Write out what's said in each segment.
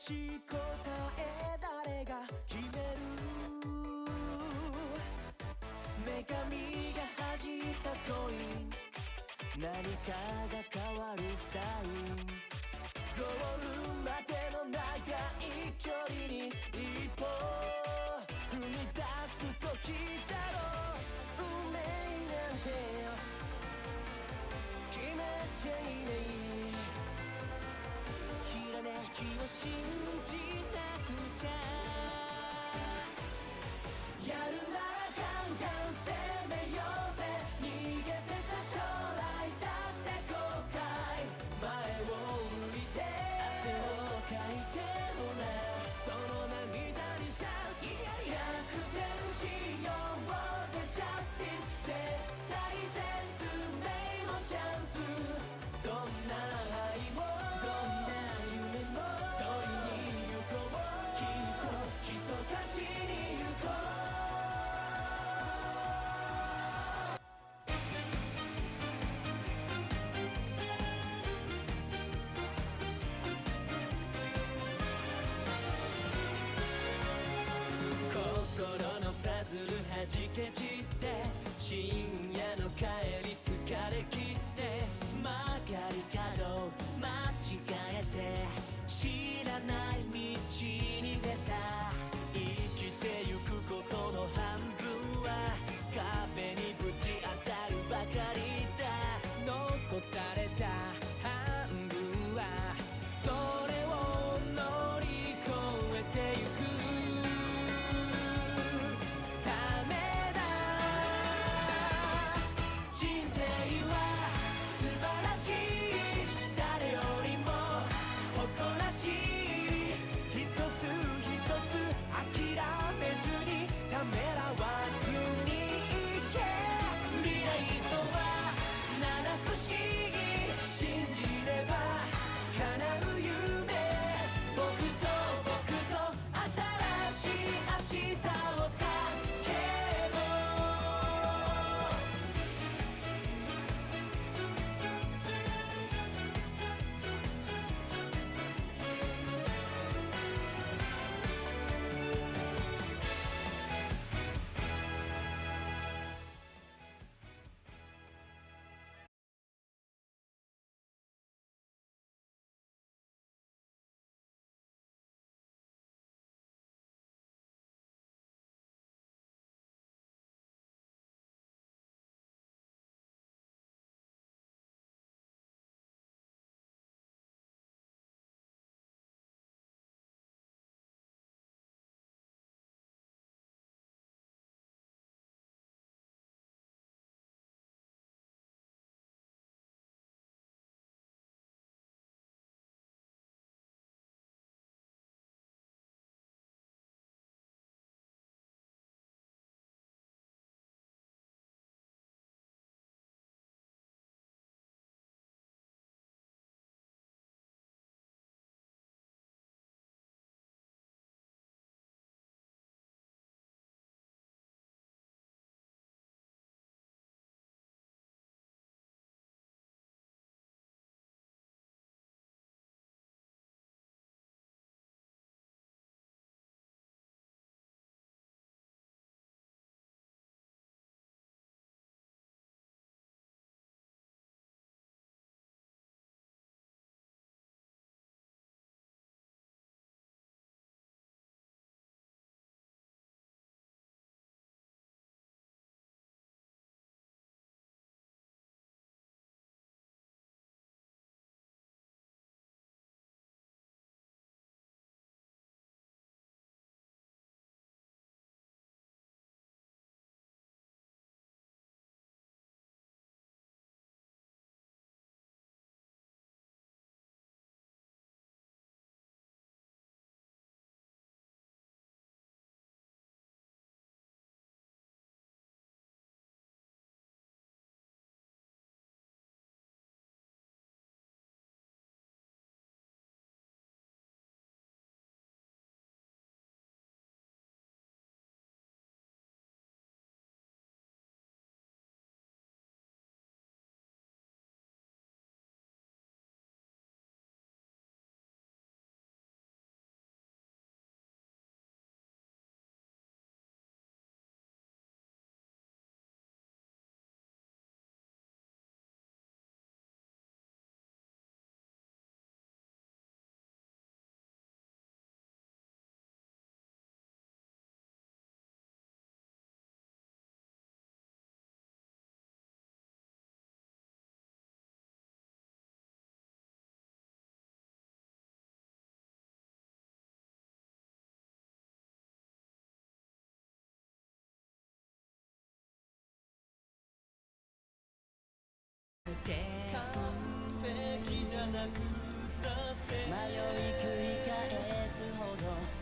しい答え誰が決める？女神が弾いたコイン、何かが変わるサイン。ゴールまでの長い距離に一歩踏み出す時だろう。運命なんて決めていない。ひらめきを信じなくちゃ。やるならガンガン攻めようぜ。逃げてちゃ将来だって後悔。前を向いて汗をかいてほら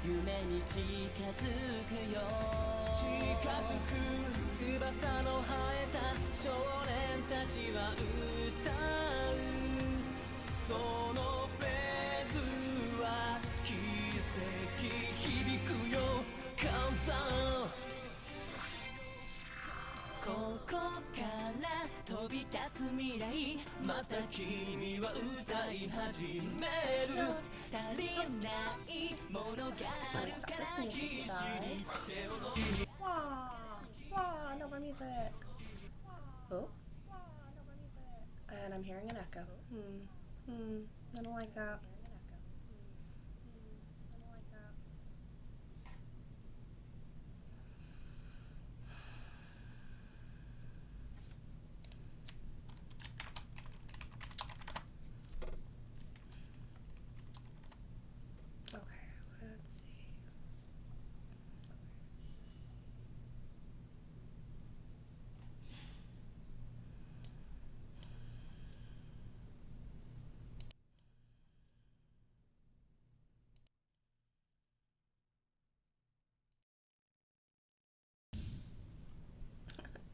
夢に近づくよ近づく翼の生えた少年たちは歌うそのフレーズは奇跡響くよカウントダウンここから飛び立つ未来また君は歌い始める足りないものがあ Let る me か stop ら this music, you guys. Wah, wah, no more music. Oh, and I'm hearing an echo. I don't like that. Okay, let's see.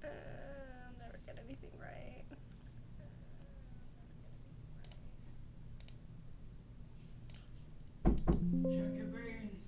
I'll never get anything right. Check your brains.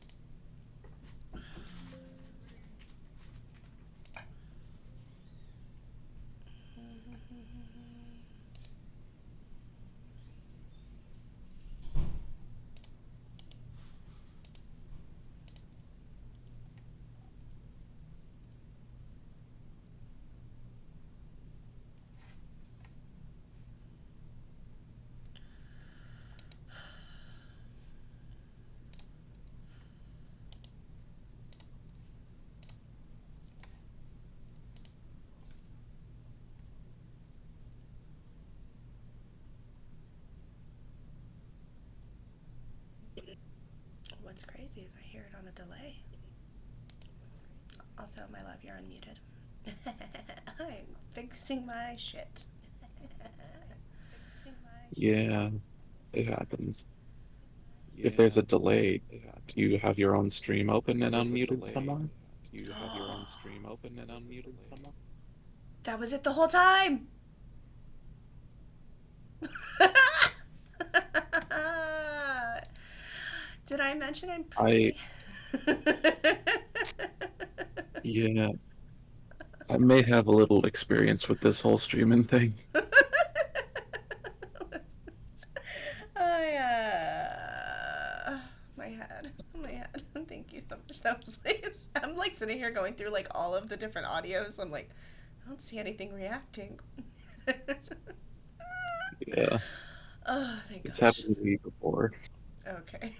What's crazy is I hear it on a delay. Also, my love, you're unmuted. I'm fixing my shit. Yeah, it happens. If there's a delay, do you have your own stream open and unmuted somewhere? That was it the whole time! Did I mention I'm pretty? Yeah, I may have a little experience with this whole streaming thing. My head. Thank you so much. That was like, I'm like sitting here going through like all of the different audios. I'm like, I don't see anything reacting. Yeah, Oh, thank it's gosh. happened to me before. Okay.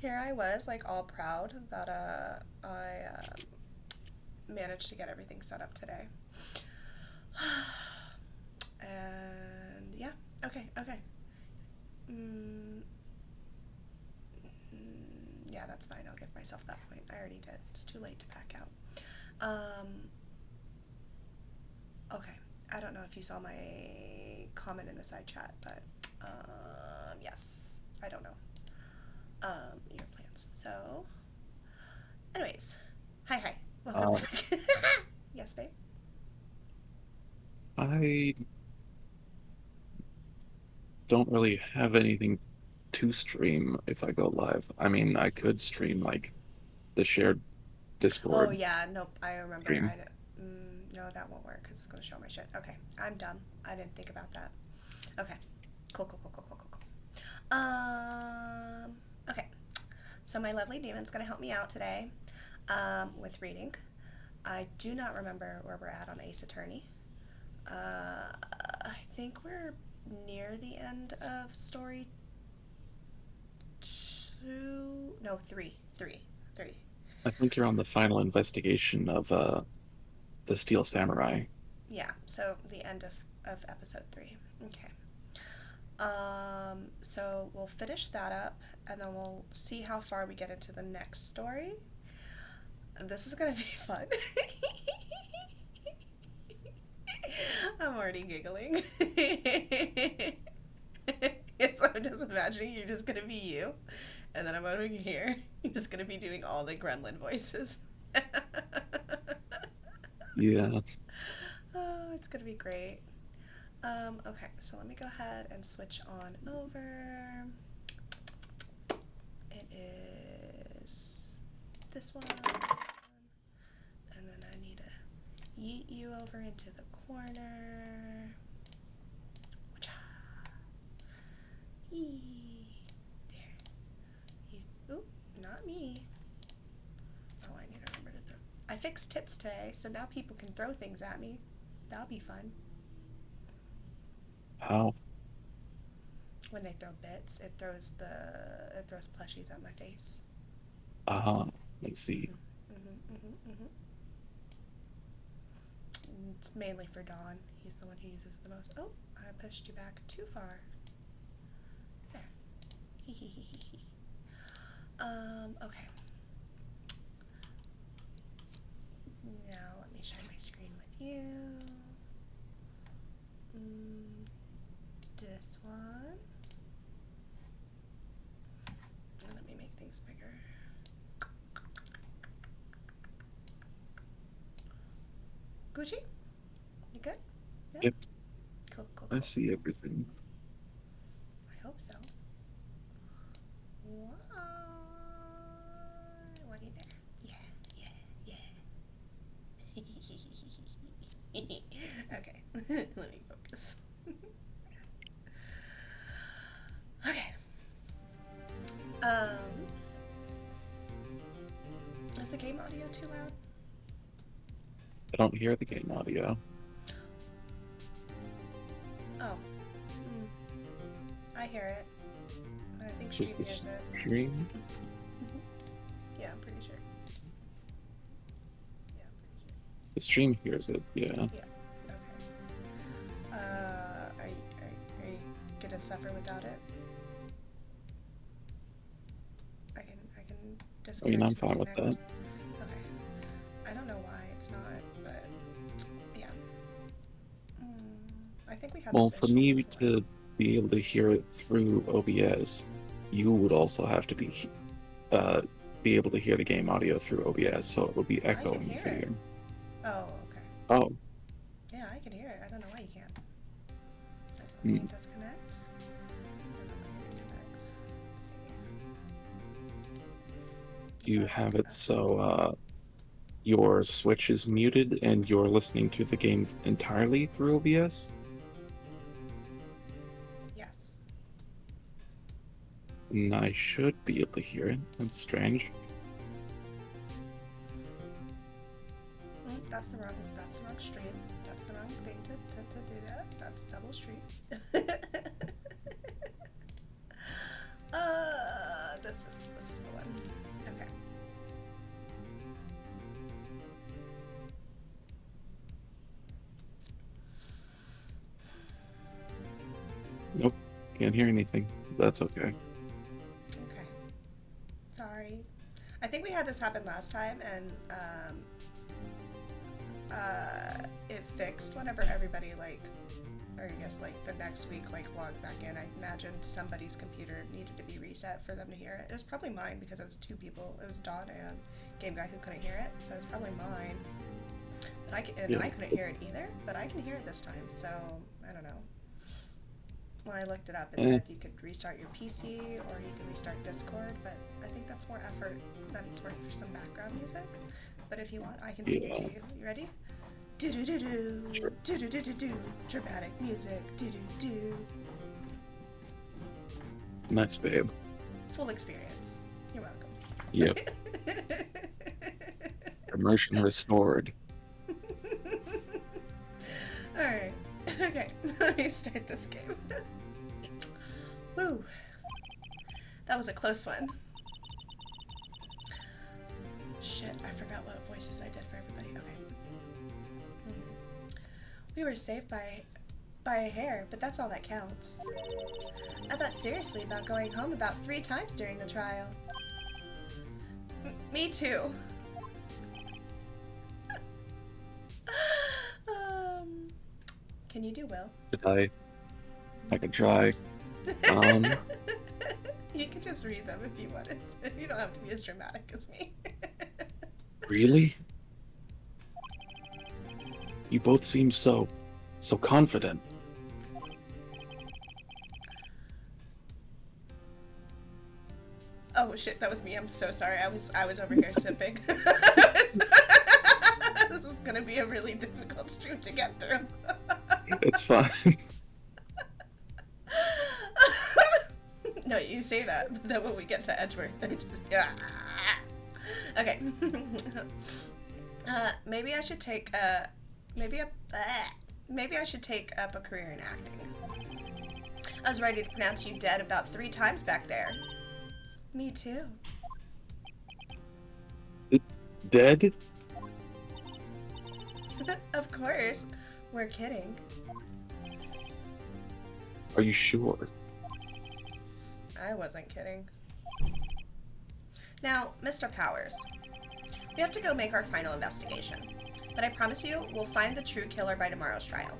Here I was, like all proud that I managed to get everything set up today. And yeah, okay. Mm, yeah, that's fine. I'll give myself that point. I already did. It's too late to back out. Okay. I don't know if you saw my comment in the side chat, but yes. I don't know. Your plans. So, anyways, hi. Welcome Uh, back. Yes, babe. I don't really have anything to stream if I go live. I mean, I could stream like the shared Oh Discord yeah, nope. I remember. stream. No, that won't work because it's gonna show my shit. Okay, I'm dumb. I didn't think about that. Okay, cool. Okay. So my lovely demon's gonna help me out today, with reading. I do not remember where we're at on Ace Attorney. I think we're near the end of story two. No, three. I think you're on the final investigation of the Steel Samurai. Yeah, so the end of episode 3. Okay. So we'll finish that up and then we'll see how far we get into the next story. This is gonna be fun. I'm already giggling. Yes, I'm I'm just imagining you're just gonna be you, and then I'm over here. You're just gonna be doing all the gremlin voices. Yeah. Oh, it's gonna be great. Okay, so let me go ahead and switch on over. It is this one, and then I need to yeet you over into the corner. Whatcha? Yee. There. You. Oop, not me. Oh, I need to remember to throw. I fixed tits today, so now people can throw things at me. That'll be fun. How? When they throw bits, it throws plushies at my face. Ah, I see. It's mainly for Dawn. He's the one who uses it the most. Oh, I pushed you back too far. There. Hee hee hee hee hee. Okay. Now let me share my screen with you. This one. And let me make things bigger. Gucci? You good? Yeah? Yep, Cool, cool, I cool. see everything. I hope so. What are you there? Yeah, yeah, yeah. Okay, let me focus. Okay. Is the game audio too loud? I don't hear the game audio. Oh. I hear it. I think Does Stream the hears it. stream? Yeah, I'm pretty sure. Yeah, I'm pretty sure. The stream hears it, yeah. Yeah. Okay. Are you gonna suffer without it? I can I disconnect. mean, I'm and fine with reconnect. that. Okay. I don't know why it's not, but yeah. I think we had Well, this for issue me before. to be able to hear it through OBS, you would also have to be able to hear the game audio through OBS, so it would be I can echoing hear for it. you. Oh, okay. Oh, Yeah, I can hear it. I don't know why you can't. Let Hmm. me disconnect. And then let me reconnect. Let's see. you Sorry, have take it back. so your Switch is muted and you're listening to the game entirely through OBS? Yes. And I should be able to hear it. That's strange. That's the wrong stream. That's the wrong thing to do that. That's double stream. This is the one. Okay. Nope, can't hear anything. That's okay. Okay. Sorry. I think we had this happen last time, and it fixed whenever everybody or I guess the next week logged back in. I imagined somebody's computer needed to be reset for them to hear it. It was probably mine because it was two people. It was Dawn and Game Guy who couldn't hear it, so it's probably mine. But I couldn't hear it either. But I can hear it this time, so I don't know. When I looked it up, it said you could restart your PC or you can restart Discord, but I think that's more effort than it's worth for some background music. But if you want, I can sing it to you. You ready? Do do do do Sure. do do do do do dramatic music do do do. Nice, babe. Full experience. You're welcome. Yep. Immersion restored. Alright. Okay. Let me start this game. Woo. That was a close one. Shit, I forgot what voices I did for everybody. Okay. We were saved by a hair, but that's all that counts. I thought seriously about going home about 3 times during the trial. Me too. Can you do Will? Did I could try. You can just read them if you wanted. You don't have to be as dramatic as me. Really? You both seem so confident. Oh shit, that was me. I'm so sorry. I was over here sipping. This is gonna be a really difficult stream to get through. It's fine. No, you say that, but then when we get to Edgeworth, they're just okay. Maybe I should take maybe I should take up a career in acting. I was ready to pronounce you dead about 3 times back there. Me too. Dead? Of course. We're kidding. Are you sure? I wasn't kidding. Now, Mr. Powers, we have to go make our final investigation. But I promise you, we'll find the true killer by tomorrow's trial.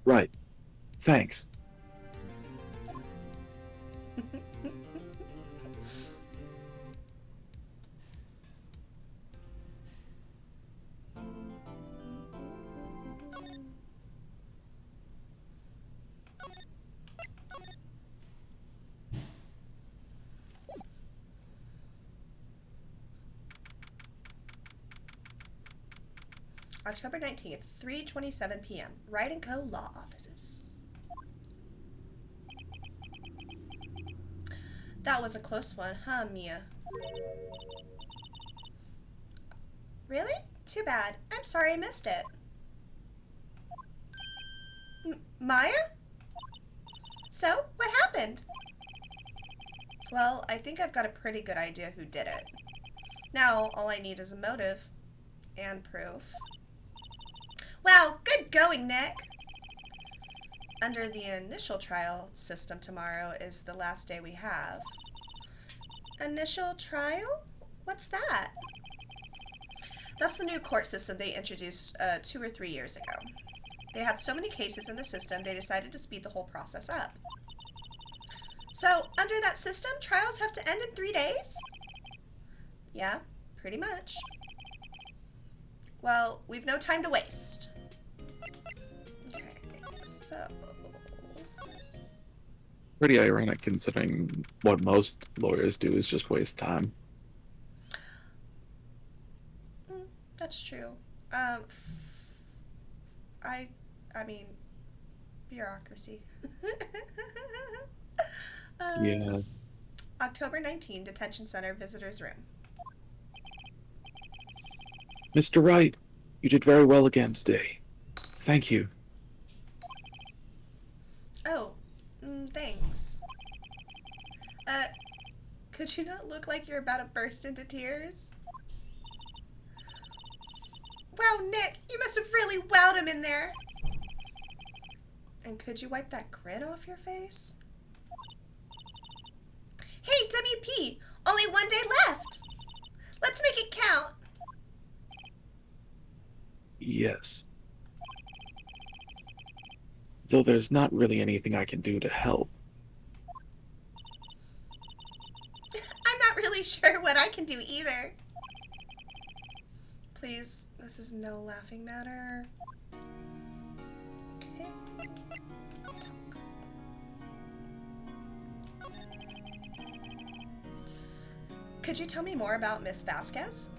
Right. Thanks. October 19th, 3:27 p.m. Wright & Co. Law Offices. That was a close one, huh, Mia? Really? Too bad. I'm sorry I missed it. Maya? So, what happened? Well, I think I've got a pretty good idea who did it. Now, all I need is a motive. And proof. Wow, good going, Nick! Under the initial trial system, tomorrow is the last day we have. Initial trial? What's that? That's the new court system they introduced 2 or 3 years ago. They had so many cases in the system, they decided to speed the whole process up. So, under that system, trials have to end in 3 days? Yeah, pretty much. Well, we've no time to waste. Okay, so... Pretty ironic considering what most lawyers do is just waste time. That's true. I mean, bureaucracy. Yeah. October 19, Detention Center, Visitor's Room. Mr. Wright, you did very well again today. Thank you. Oh, thanks. Could you not look like you're about to burst into tears? Wow, Nick, you must have really wowed him in there. And could you wipe that grit off your face? Hey, WP, only 1 day left. Let's make it count. Yes. Though there's not really anything I can do to help. I'm not really sure what I can do either. Please, this is no laughing matter. Okay. Could you tell me more about Miss Vasquez?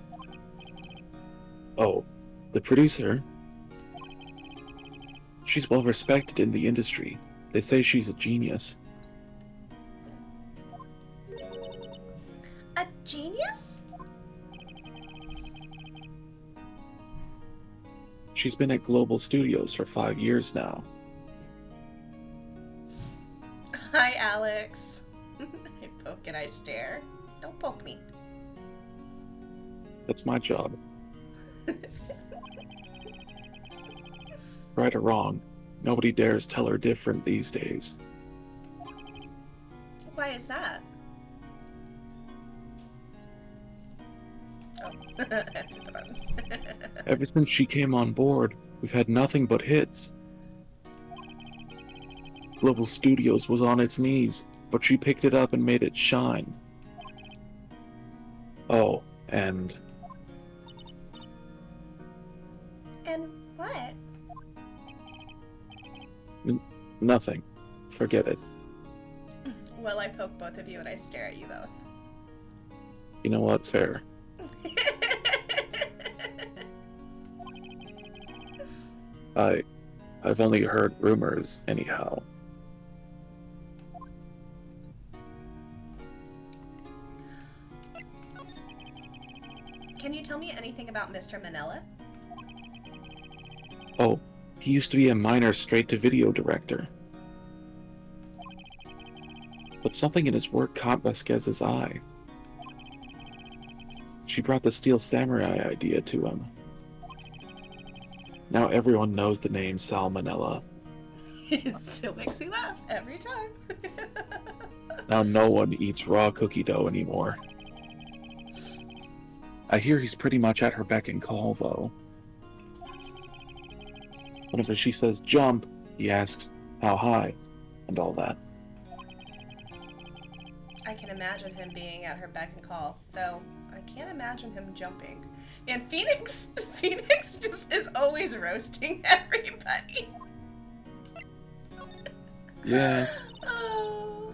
Oh, the producer? She's well respected in the industry. They say she's a genius. A genius? She's been at Global Studios for 5 years now. Hi, Alex. I poke and I stare. Don't poke me. That's my job. Right or wrong, nobody dares tell her different these days. Why is that? Oh, empty the button. Ever since she came on board, we've had nothing but hits. Global Studios was on its knees, but she picked it up and made it shine. Oh, and And what? nothing. Forget it. Well, I poke both of you and I stare at you both. You know what? Fair. I've only heard rumors, anyhow. Can you tell me anything about Mr. Manila? Oh, he used to be a minor straight-to-video director. But something in his work caught Vasquez's eye. She brought the Steel Samurai idea to him. Now everyone knows the name Sal Manella. It still makes me laugh every time. Now no one eats raw cookie dough anymore. I hear he's pretty much at her beck and call, though. Whenever she says jump, he asks how high, and all that. I can imagine him being at her beck and call, though I can't imagine him jumping. Man, Phoenix just is always roasting everybody. Yeah, Oh.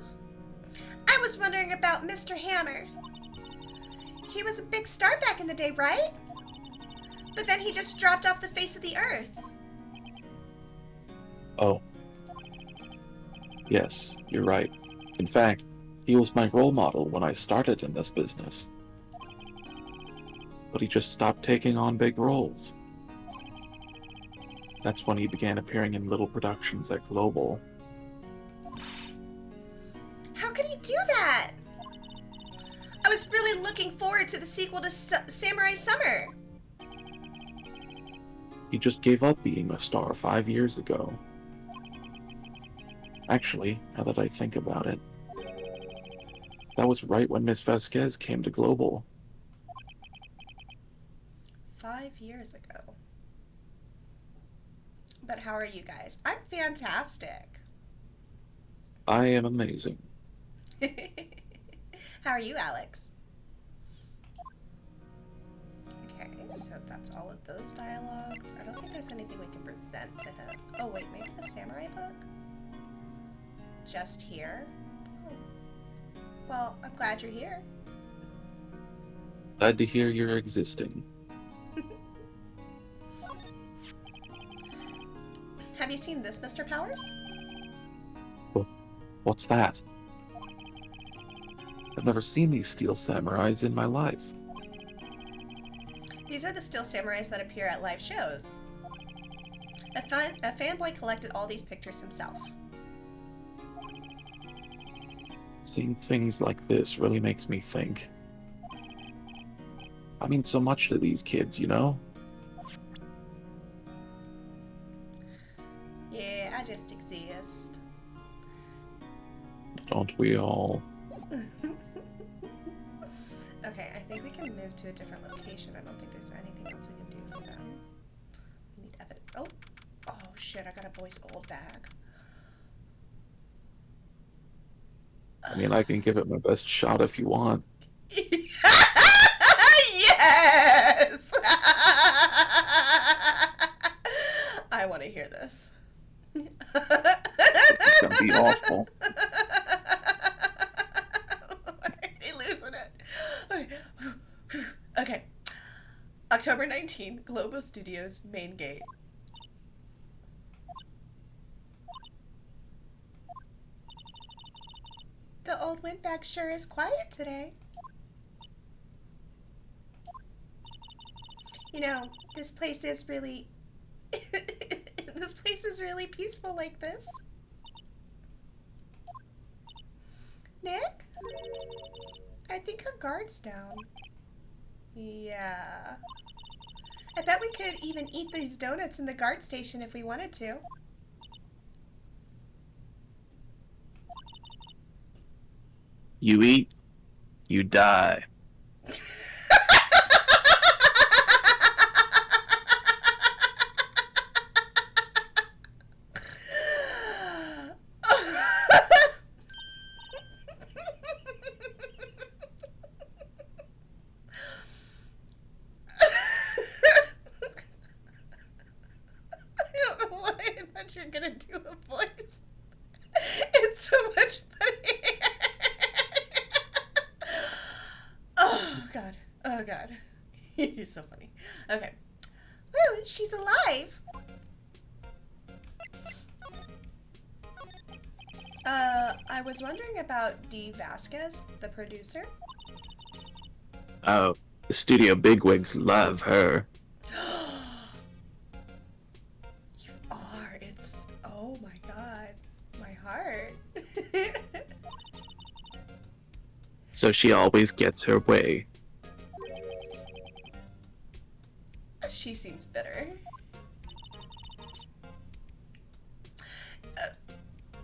I was wondering about Mr. Hammer. He was a big star back in the day, right? But then he just dropped off the face of the earth. oh. Yes, you're right. In fact, he was my role model when I started in this business. But he just stopped taking on big roles. That's when he began appearing in little productions at Global. How could he do that? I was really looking forward to the sequel to Samurai Summer. He just gave up being a star 5 years ago. Actually, now that I think about it, that was right when Miss Vasquez came to Global. 5 years ago. But how are you guys? I'm fantastic. I am amazing. How are you, Alex? Okay, so that's all of those dialogues. I don't think there's anything we can present to him. Oh, wait, maybe the samurai book? Just here? Oh. Well, I'm glad you're here. Glad to hear you're existing. Have you seen this, Mr. Powers? What's that? I've never seen these steel samurais in my life. These are the Steel Samurais that appear at live shows. A fanboy collected all these pictures himself. Seeing things like this really makes me think. I mean so much to these kids, you know? Yeah, I just exist. Don't we all? Okay, I think we can move to a different location. I don't think there's anything else we can do for them. We need evidence. Oh shit, I got a voice gold bag. I mean, I can give it my best shot if you want. Yes! I want to hear this. It's gonna be awful. I'm already losing it. Okay. October 19, Global Studios main gate. The old windbag sure is quiet today. You know, this place is really this place is really peaceful like this. Nick? I think her guard's down. Yeah. I bet we could even eat these donuts in the guard station if we wanted to. You eat, you die. you're gonna do a voice. It's so much funny. Oh god. Oh god. You're so funny. Okay. Woo, she's alive. I was wondering about Dee Vasquez, the producer. Oh, the studio bigwigs love her. You are. It's. Oh my god. My heart. So she always gets her way. She seems bitter.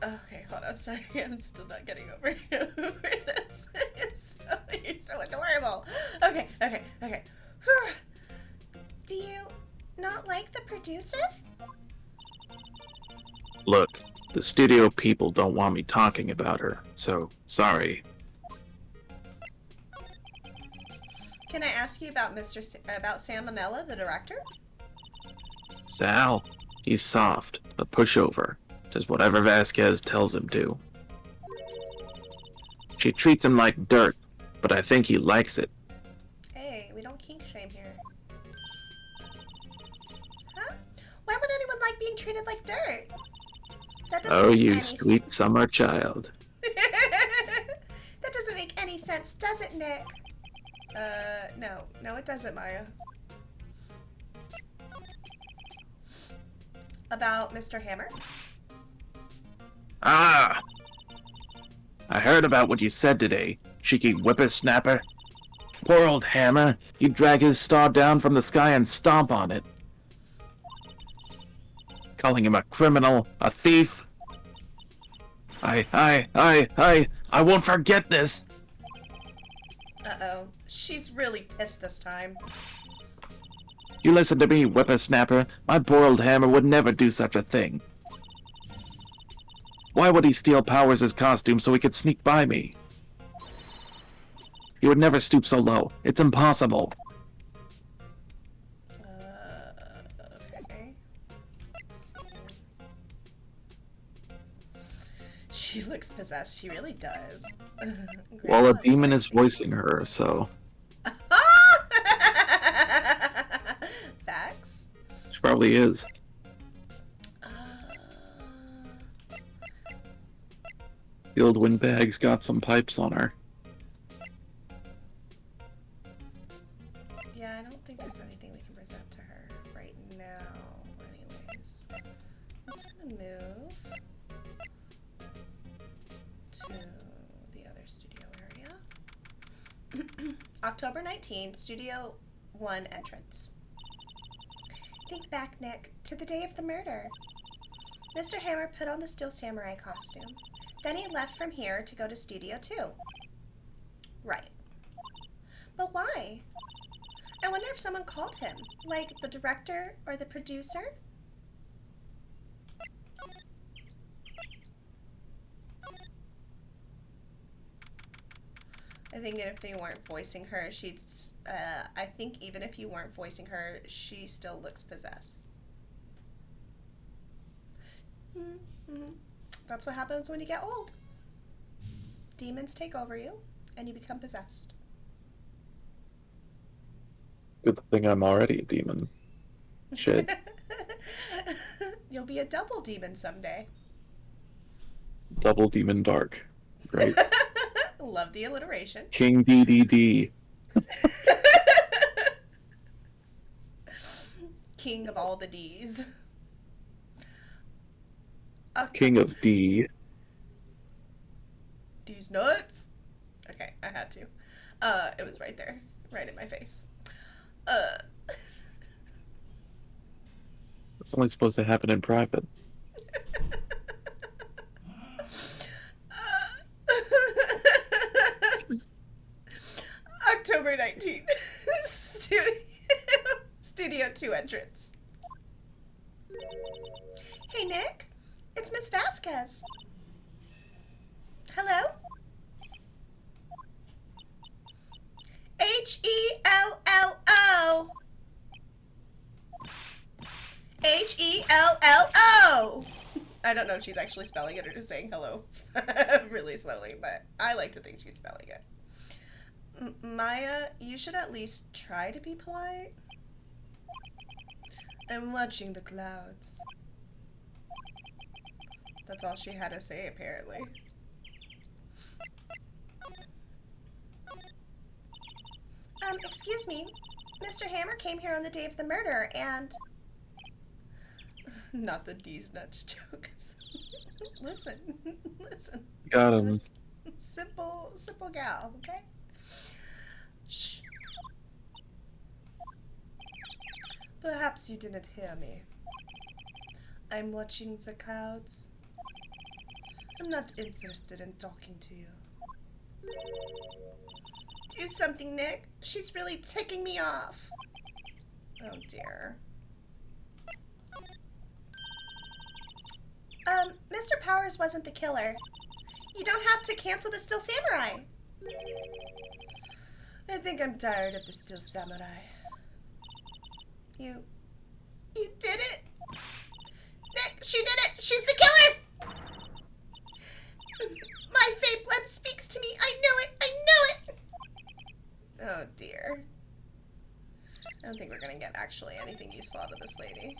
Okay, hold on. Sorry, I'm still not getting over this. You're so adorable. Okay. Whew. Do you not like the producer? Look, the studio people don't want me talking about her, so sorry. Can I ask you about about Sam Manella, the director? Sal, he's soft, a pushover. Does whatever Vasquez tells him to. She treats him like dirt, but I think he likes it. Hey, we don't kink shame here. Huh? Why would anyone like being treated like dirt? That doesn't Oh, make you any sweet summer child. That doesn't make any sense, does it, Nick? No, it doesn't, Maya. About Mr. Hammer? Ah! I heard about what you said today, cheeky whippersnapper. Poor old Hammer, you drag his star down from the sky and stomp on it. Calling him a criminal, a thief. I won't forget this! Uh-oh. She's really pissed this time. You listen to me, whippersnapper. My poor old Hammer would never do such a thing. Why would he steal Powers' costume so he could sneak by me? He would never stoop so low. It's impossible. Okay. Let's see. She looks possessed. She really does. Well, a Grandma's demon is crazy. voicing her, so Facts. she probably is. The old windbag's got some pipes on her. Yeah, I don't think there's anything we can present to her right now, anyways. I'm just gonna move to the other studio area. October 19th, Studio 1 entrance. Think back, Nick, to the day of the murder. Mr. Hammer put on the Steel Samurai costume. Then he left from here to go to Studio 2. Right. But why? I wonder if someone called him, like the director or the producer? I think if they weren't voicing her, I think even if you weren't voicing her, she still looks possessed. Mm-hmm. That's what happens when you get old. Demons take over you, and you become possessed. Good thing I'm already a demon. Shit. You'll be a double demon someday. Double demon dark. Great. Love the alliteration. King DDD. King of all the D's. King of D. D's nuts. Okay, I had to. It was right there, right in my face. It's only supposed to happen in private. October 19th. Studio 2 entrance. Hey, Nick. It's Miss Vasquez. Hello? H-E-L-L-O. H-E-L-L-O. I don't know if she's actually spelling it or just saying hello really slowly, but I like to think she's spelling it. Maya, you should at least try to be polite. I'm watching the clouds. That's all she had to say, apparently. Excuse me. Mr. Hammer came here on the day of the murder, and... Not the D's nuts jokes. Listen. Got him. Simple gal, okay? Shh. Perhaps you didn't hear me. I'm watching the clouds. I'm not interested in talking to you. Do something, Nick. She's really ticking me off. Oh, dear. Mr. Powers wasn't the killer. You don't have to cancel the Still Samurai. I think I'm tired of the Still Samurai. You did it! Nick, she did it! She's the killer! My fate blood speaks to me. I know it! I know it! Oh, dear. I don't think we're gonna get actually anything useful out of this lady.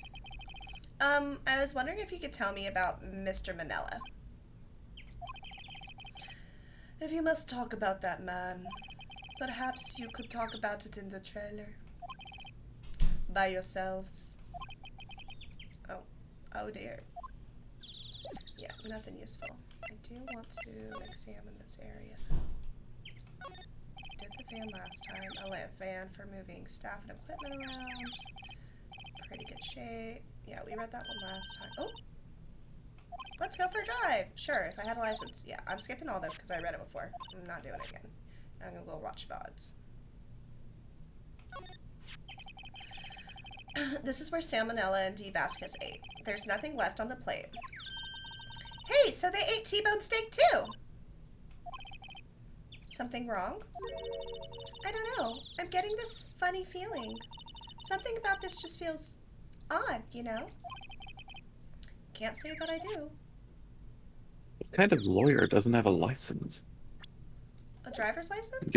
I was wondering if you could tell me about Mr. Manila. If you must talk about that man, perhaps you could talk about it in the trailer. By yourselves. Oh dear. Yeah, nothing useful. I do want to examine this area, though. We did the van last time. A lamp van for moving staff and equipment around. Pretty good shape. Yeah, we read that one last time. Oh! Let's go for a drive! Sure, if I had a license. Yeah, I'm skipping all this because I read it before. I'm not doing it again. I'm gonna go watch VODs. This is where Salmonella and D. Vasquez ate. There's nothing left on the plate. Hey, so they ate T-bone steak too! Something wrong? I don't know. I'm getting this funny feeling. Something about this just feels odd, you know? Can't say that I do. What kind of lawyer doesn't have a license? A driver's license?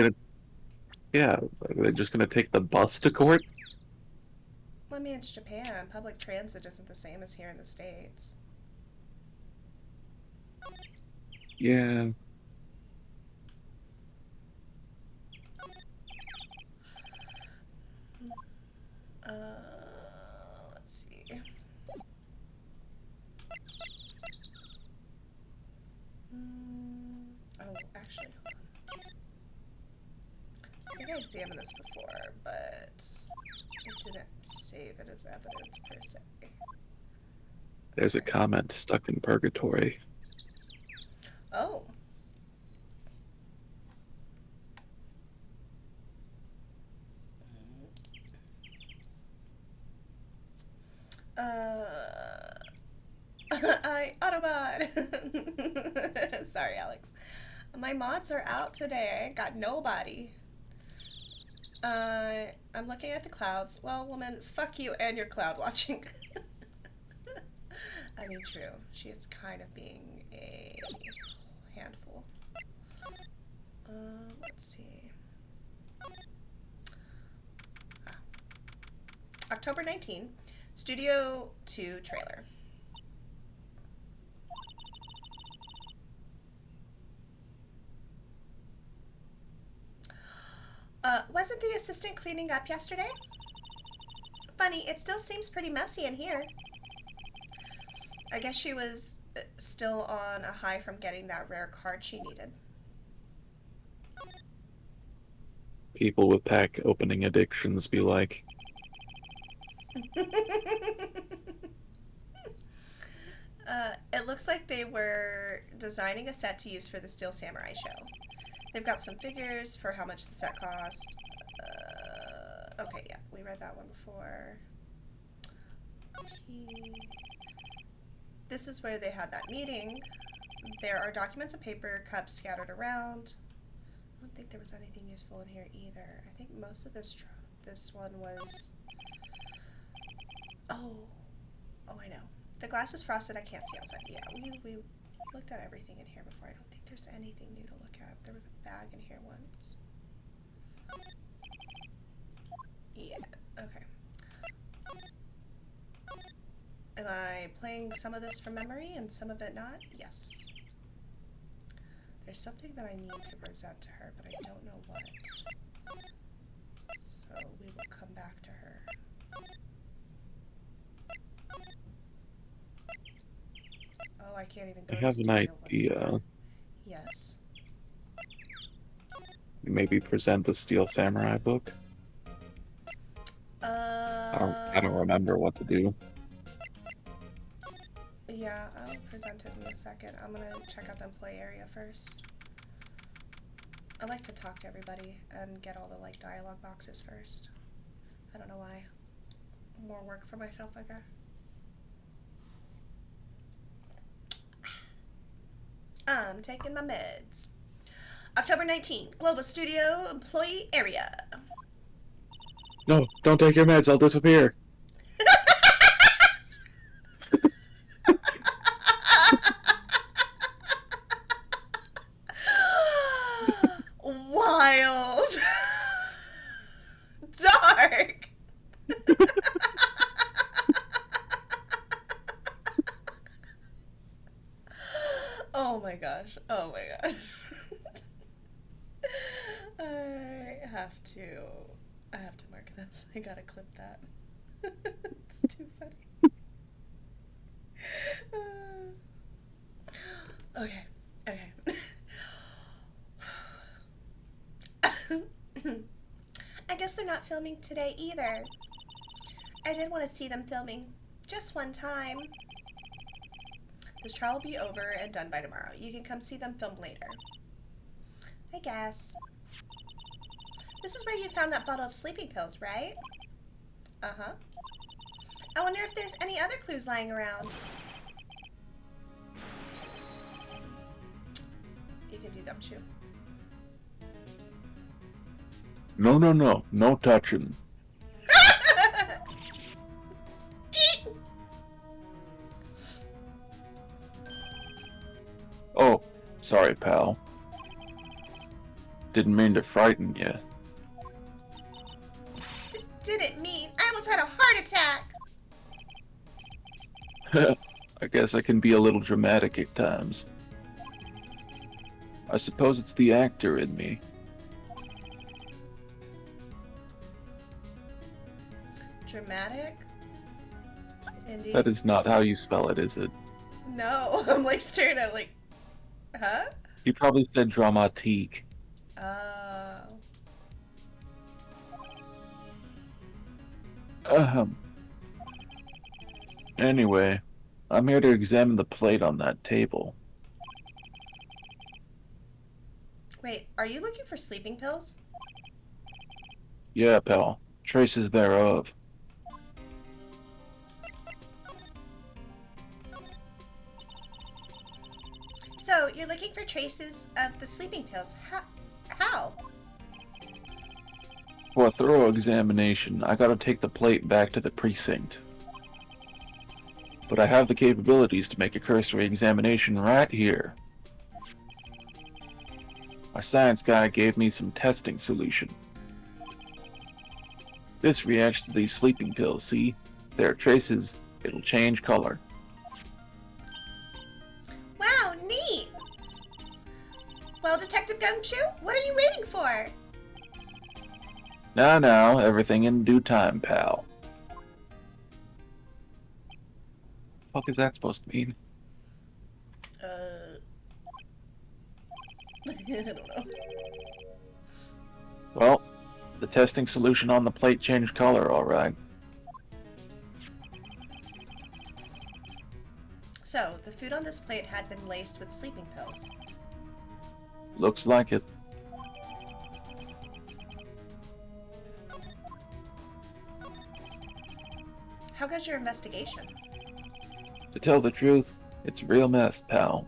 Yeah, are they just gonna take the bus to court? Well, I mean, it's Japan. Public transit isn't the same as here in the States. Yeah. Let's see. Oh, actually, hold on. I think I examined this before, but it didn't save it as evidence per se. There's a comment stuck in purgatory. Oh. Autobot! Sorry, Alex. My mods are out today. Got nobody. I'm looking at the clouds. Well, woman, fuck you and your cloud watching. I mean, true. She is kind of being a handful. Let's see. October 19, Studio 2 trailer. Wasn't the assistant cleaning up yesterday? Funny, it still seems pretty messy in here. I guess she was still on a high from getting that rare card she needed. People with pack opening addictions be like. It looks like they were designing a set to use for the Steel Samurai show. They've got some figures for how much the set cost. Okay, yeah, we read that one before. This is where they had that meeting. There are documents and paper cups scattered around. I don't think there was anything useful in here either. I think most of this one was... Oh, I know. The glass is frosted. I can't see outside. Yeah, we looked at everything in here before. I don't think there's anything new to look at. There was a bag in here once. Yeah, okay. Am I playing some of this from memory and some of it not? Yes. There's something that I need to present to her, but I don't know what. So we will come back to her. Oh, I can't even go I to have an studio idea. Yes. Maybe present the Steel Samurai book. I don't remember what to do. Yeah, I'll present it in a second. I'm gonna check out the employee area first. I like to talk to everybody and get all the like dialogue boxes first. I don't know why. More work for myself, I guess. I'm taking my meds. October 19th, Global Studio Employee Area. No, don't take your meds. I'll disappear. Wild. Dark. Oh my gosh. Oh my gosh. I have to mark this. I gotta clip that. It's too funny. Okay. I guess they're not filming today either. I did want to see them filming just one time. This trial will be over and done by tomorrow. You can come see them film later. I guess. This is where you found that bottle of sleeping pills, right? Uh-huh. I wonder if there's any other clues lying around. You can do Gumshoe. No. No touching. Oh, sorry, pal. Didn't mean to frighten you. Didn't mean. I almost had a heart attack. I guess I can be a little dramatic at times. I suppose it's the actor in me. Dramatic? Indeed. That is not how you spell it, is it? No, I'm like staring at like, huh? You probably said dramatique. Anyway, I'm here to examine the plate on that table. Wait, are you looking for sleeping pills? Yeah, pal. Traces thereof. So, you're looking for traces of the sleeping pills. How? For a thorough examination, I gotta take the plate back to the precinct. But I have the capabilities to make a cursory examination right here. Our science guy gave me some testing solution. This reacts to these sleeping pills, see? There are traces, it'll change color. Wow, neat! Well, Detective Gumshoe, what are you waiting for? Now, everything in due time, pal. What the fuck is that supposed to mean? I don't know. Well, the testing solution on the plate changed color, alright. So, the food on this plate had been laced with sleeping pills. Looks like it. How goes your investigation? To tell the truth, it's a real mess, pal.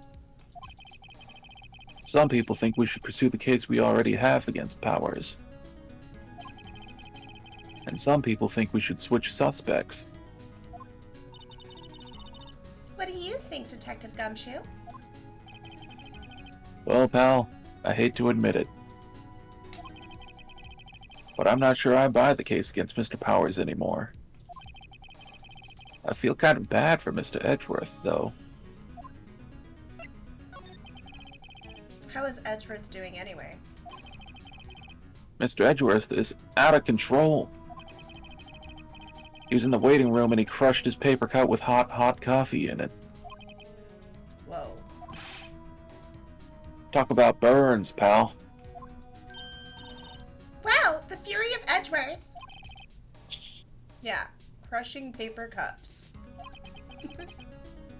Some people think we should pursue the case we already have against Powers. And some people think we should switch suspects. What do you think, Detective Gumshoe? Well, pal, I hate to admit it, but I'm not sure I buy the case against Mr. Powers anymore. I feel kind of bad for Mr. Edgeworth, though. How is Edgeworth doing anyway? Mr. Edgeworth is out of control. He was in the waiting room and he crushed his paper cut with hot coffee in it. Whoa. Talk about burns, pal. Wow, the fury of Edgeworth. Yeah, crushing paper cups.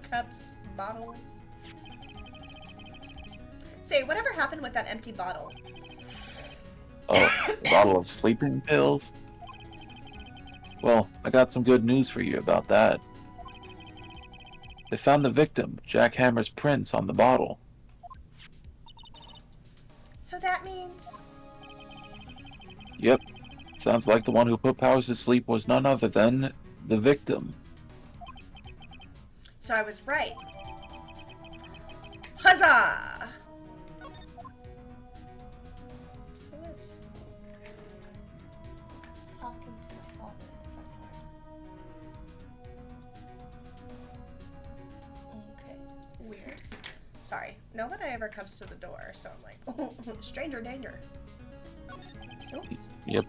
Cups, bottles. Say, whatever happened with that empty bottle? Oh, a bottle of sleeping pills? Well, I got some good news for you about that. They found the victim, Jack Hammer's prints, on the bottle. So that means... Yep, sounds like the one who put Powers to sleep was none other than the victim. So I was right. Huzzah! Who is talking to my father in the front yard? Okay, weird. Sorry, nobody ever comes to the door, so I'm like, oh, stranger danger. Oops. Yep.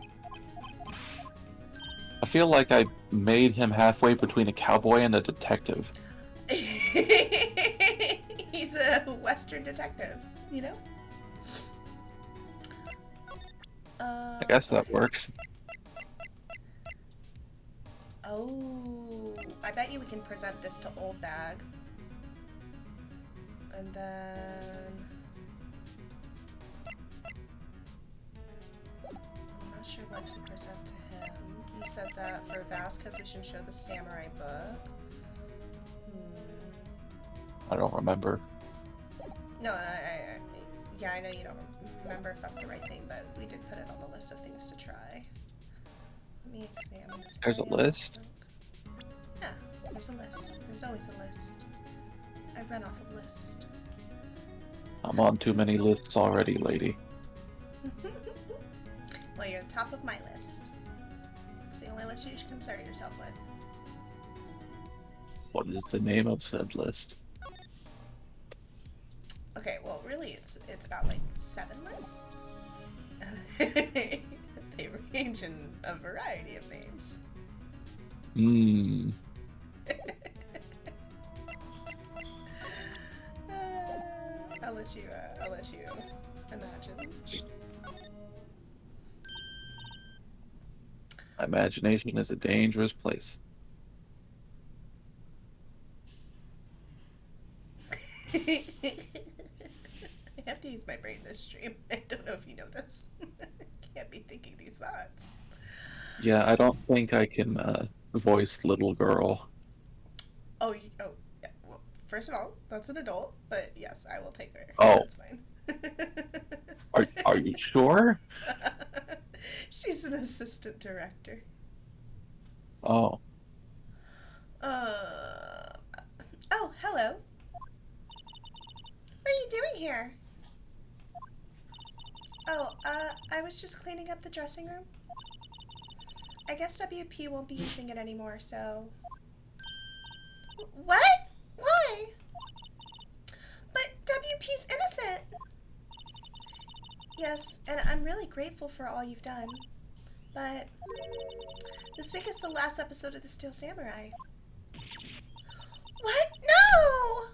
I feel like I made him halfway between a cowboy and a detective. He's a Western detective, you know? I guess that okay. works. Oh, I bet you we can present this to Old Bag. And then... I'm not sure what to present to him. You said that for Vasquez we should show the samurai book. I don't remember. No, yeah, I know you don't remember if that's the right thing, but we did put it on the list of things to try. Let me examine this. There's a list? Yeah, there's a list. There's always a list. I run off a list. I'm on too many lists already, lady. Well, you're top of my list. It's the only list you should concern yourself with. What is the name of said list? Okay, well, really, it's about like 7 lists. They range in a variety of names. I'll let you imagine. Imagination is a dangerous place. I have to use my brain this stream. I don't know if you know this. I can't be thinking these thoughts. Yeah, I don't think I can voice little girl. Oh, yeah. Well, first of all, that's an adult, but yes, I will take her. Oh. That's fine. Are you sure? She's an assistant director. Oh. Oh, hello. What are you doing here? Oh, I was just cleaning up the dressing room. I guess WP won't be using it anymore, so... What? Why? But WP's innocent! Yes, and I'm really grateful for all you've done. But... this week is the last episode of The Steel Samurai. What? No!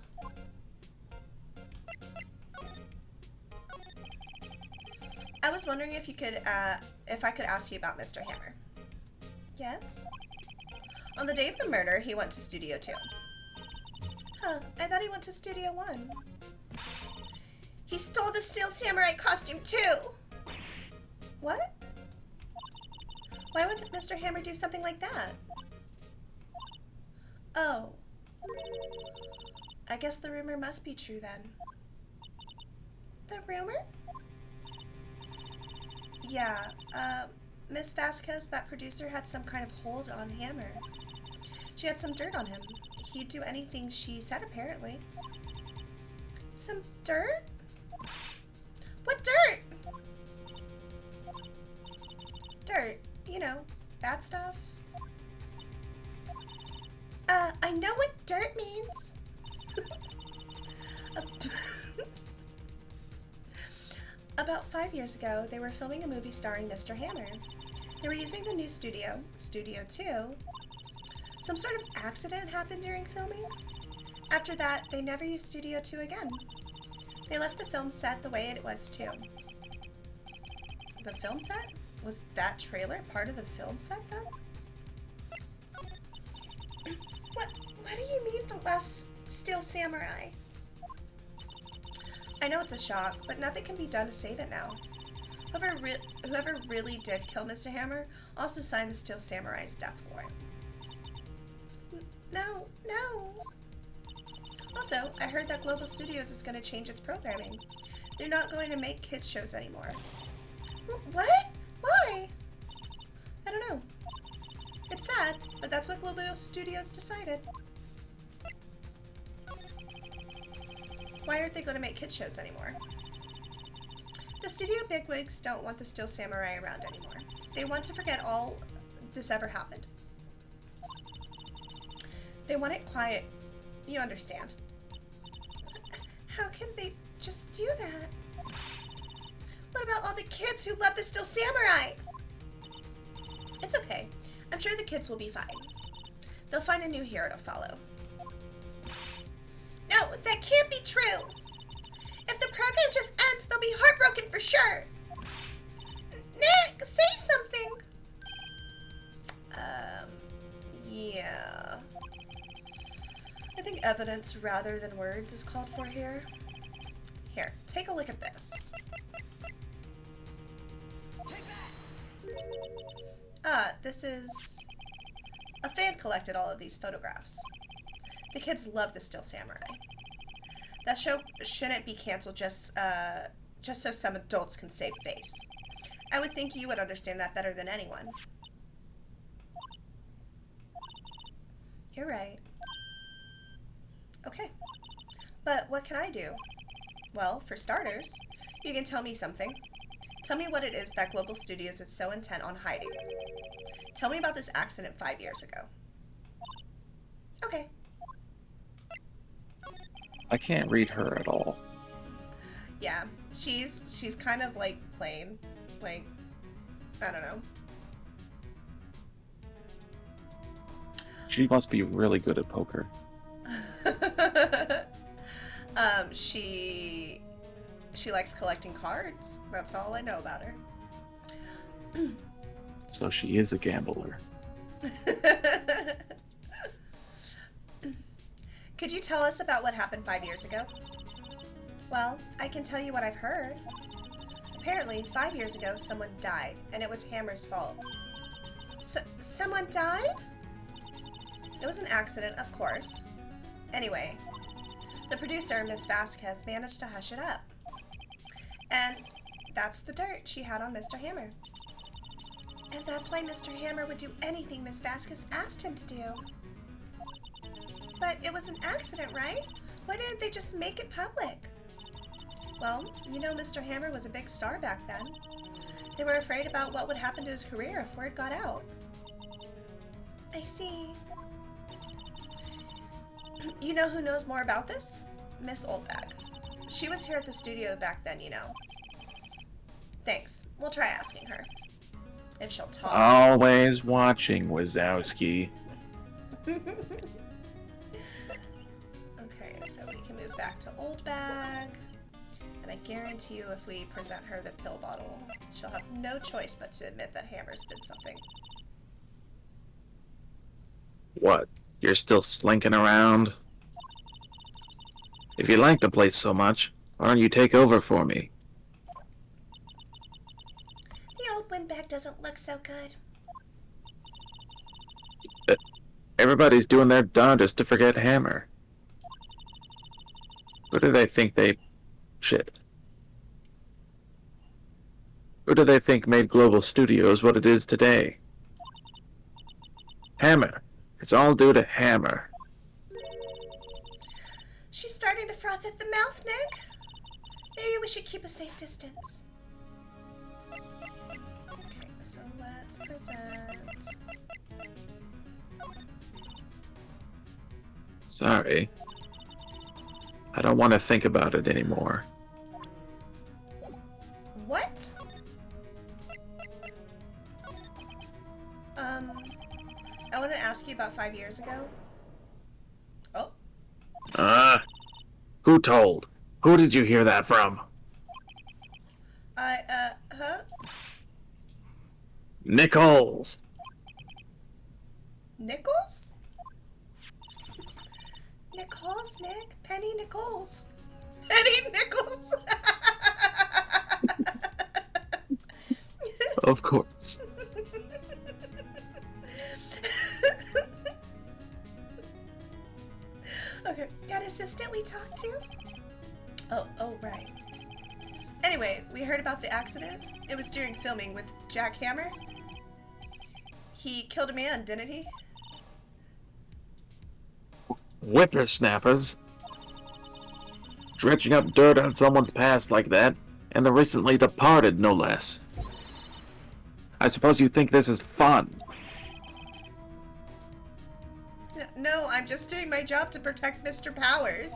I was wondering if I could ask you about Mr. Hammer. Yes? On the day of the murder, he went to Studio 2. Huh, I thought he went to Studio 1. He stole the Steel Samurai costume too! What? Why would Mr. Hammer do something like that? Oh. I guess the rumor must be true then. The rumor? Yeah, Miss Vasquez, that producer, had some kind of hold on Hammer. She had some dirt on him. He'd do anything she said, apparently. Some dirt? What dirt? Dirt. You know, bad stuff. I know what dirt means. About 5 years ago, they were filming a movie starring Mr. Hammer. They were using the new studio, Studio 2. Some sort of accident happened during filming. After that, they never used Studio 2 again. They left the film set the way it was too. The film set? Was that trailer part of the film set then? What do you mean the last Steel Samurai? I know it's a shock, but nothing can be done to save it now. Whoever really did kill Mr. Hammer also signed the Steel Samurai's death warrant. No. Also, I heard that Global Studios is going to change its programming. They're not going to make kids shows anymore. What? Why? I don't know. It's sad, but that's what Global Studios decided. Why aren't they going to make kids shows anymore? The studio bigwigs don't want the Steel Samurai around anymore. They want to forget all this ever happened. They want it quiet. You understand. How can they just do that? What about all the kids who love the Steel Samurai? It's okay. I'm sure the kids will be fine. They'll find a new hero to follow. No, that can't be true. If the program just ends, they'll be heartbroken for sure. Nick, say something. Yeah. I think evidence rather than words is called for here. Here, take a look at this. This is... A fan collected all of these photographs. The kids love the Steel Samurai. That show shouldn't be canceled just so some adults can save face. I would think you would understand that better than anyone. You're right. Okay. But what can I do? Well, for starters, you can tell me something. Tell me what it is that Global Studios is so intent on hiding. Tell me about this accident 5 years ago. Okay. I can't read her at all. Yeah, she's kind of like plain. Like, I don't know. She must be really good at poker. She likes collecting cards. That's all I know about her. So she is a gambler. Could you tell us about what happened 5 years ago? Well, I can tell you what I've heard. Apparently, 5 years ago, someone died, and it was Hammer's fault. Someone died? It was an accident, of course. Anyway, the producer, Miss Vasquez, managed to hush it up. And that's the dirt she had on Mr. Hammer. And that's why Mr. Hammer would do anything Miss Vasquez asked him to do. But it was an accident, right? Why didn't they just make it public? Well, you know Mr. Hammer was a big star back then. They were afraid about what would happen to his career if word got out. I see. You know who knows more about this? Miss Oldbag. She was here at the studio back then, you know. Thanks. We'll try asking her. If she'll talk. Always watching, Wazowski. Okay, so we can move back to Oldbag. And I guarantee you if we present her the pill bottle, she'll have no choice but to admit that Hammers did something. What? You're still slinking around? If you like the place so much, why don't you take over for me? The old windbag doesn't look so good. Everybody's doing their darndest to forget Hammer. Who do they think they... Shit. Who do they think made Global Studios what it is today? Hammer. It's all due to Hammer. She's starting to froth at the mouth, Nick. Maybe we should keep a safe distance. Okay, so let's present. Sorry. I don't want to think about it anymore. What? I want to ask you about 5 years ago. Oh. Who told? Who did you hear that from? Huh? Nichols. Nichols? Nichols, Nick? Penny Nichols. Penny Nichols! Of course. Okay, that assistant we talked to? Oh, right. Anyway, we heard about the accident. It was during filming with Jack Hammer. He killed a man, didn't he? Whippersnappers. Dredging up dirt on someone's past like that, and the recently departed, no less. I suppose you think this is fun. No, I'm just doing my job to protect Mr. Powers.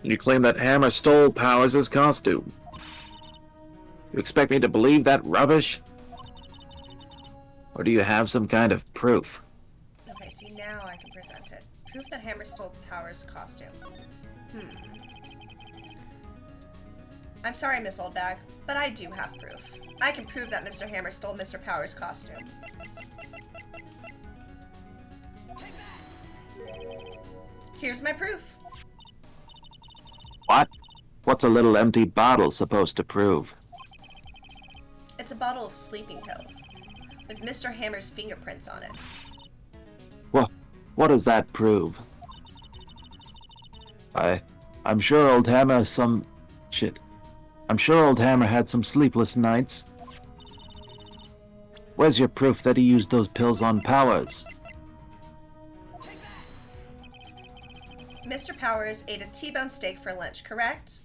You claim that Hammer stole Powers' costume. You expect me to believe that rubbish? Or do you have some kind of proof? Okay, see, now I can present it. Proof that Hammer stole Powers' costume. I'm sorry, Miss Oldbag, but I do have proof. I can prove that Mr. Hammer stole Mr. Powers' costume. Here's my proof. What? What's a little empty bottle supposed to prove? It's a bottle of sleeping pills with Mr. Hammer's fingerprints on it. What does that prove? I'm sure old Hammer I'm sure old Hammer had some sleepless nights. Where's your proof that he used those pills on Powers? Mr. Powers ate a T-bone steak for lunch, correct?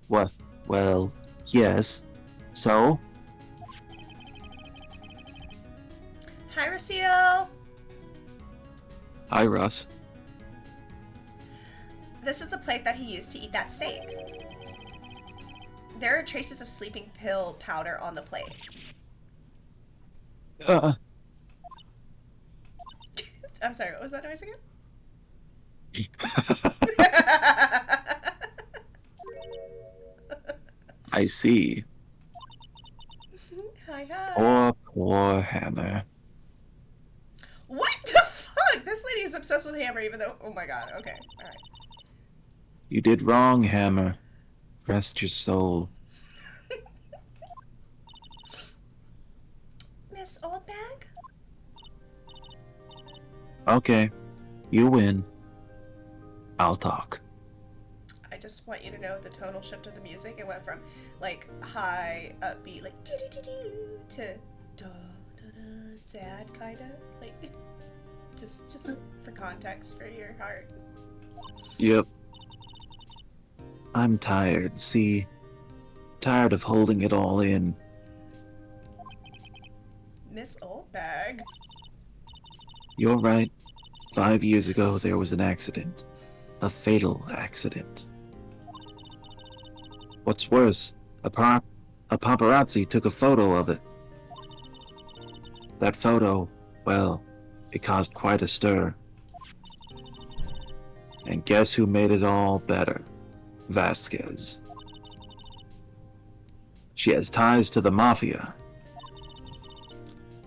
What? Well, yes. So? Hi, Raciel! Hi, Russ. This is the plate that he used to eat that steak. There are traces of sleeping pill powder on the plate. I'm sorry, what was that noise again? I see. Hi. Poor Hammer. What the fuck? This lady is obsessed with Hammer even though... Oh my god, okay, alright. You did wrong, Hammer. Rest your soul. Miss Oldbag? Okay, you win. I'll talk. I just want you to know the tonal shift of the music. It went from like high upbeat, like doo doo doo doo, to da da da, sad kind of like. Just for context for your heart. Yep. I'm tired, see? Tired of holding it all in. Miss Oldbag. You're right. 5 years ago, there was an accident. A fatal accident. What's worse, a paparazzi took a photo of it. That photo, well, it caused quite a stir. And guess who made it all better? Vasquez. She has ties to the mafia.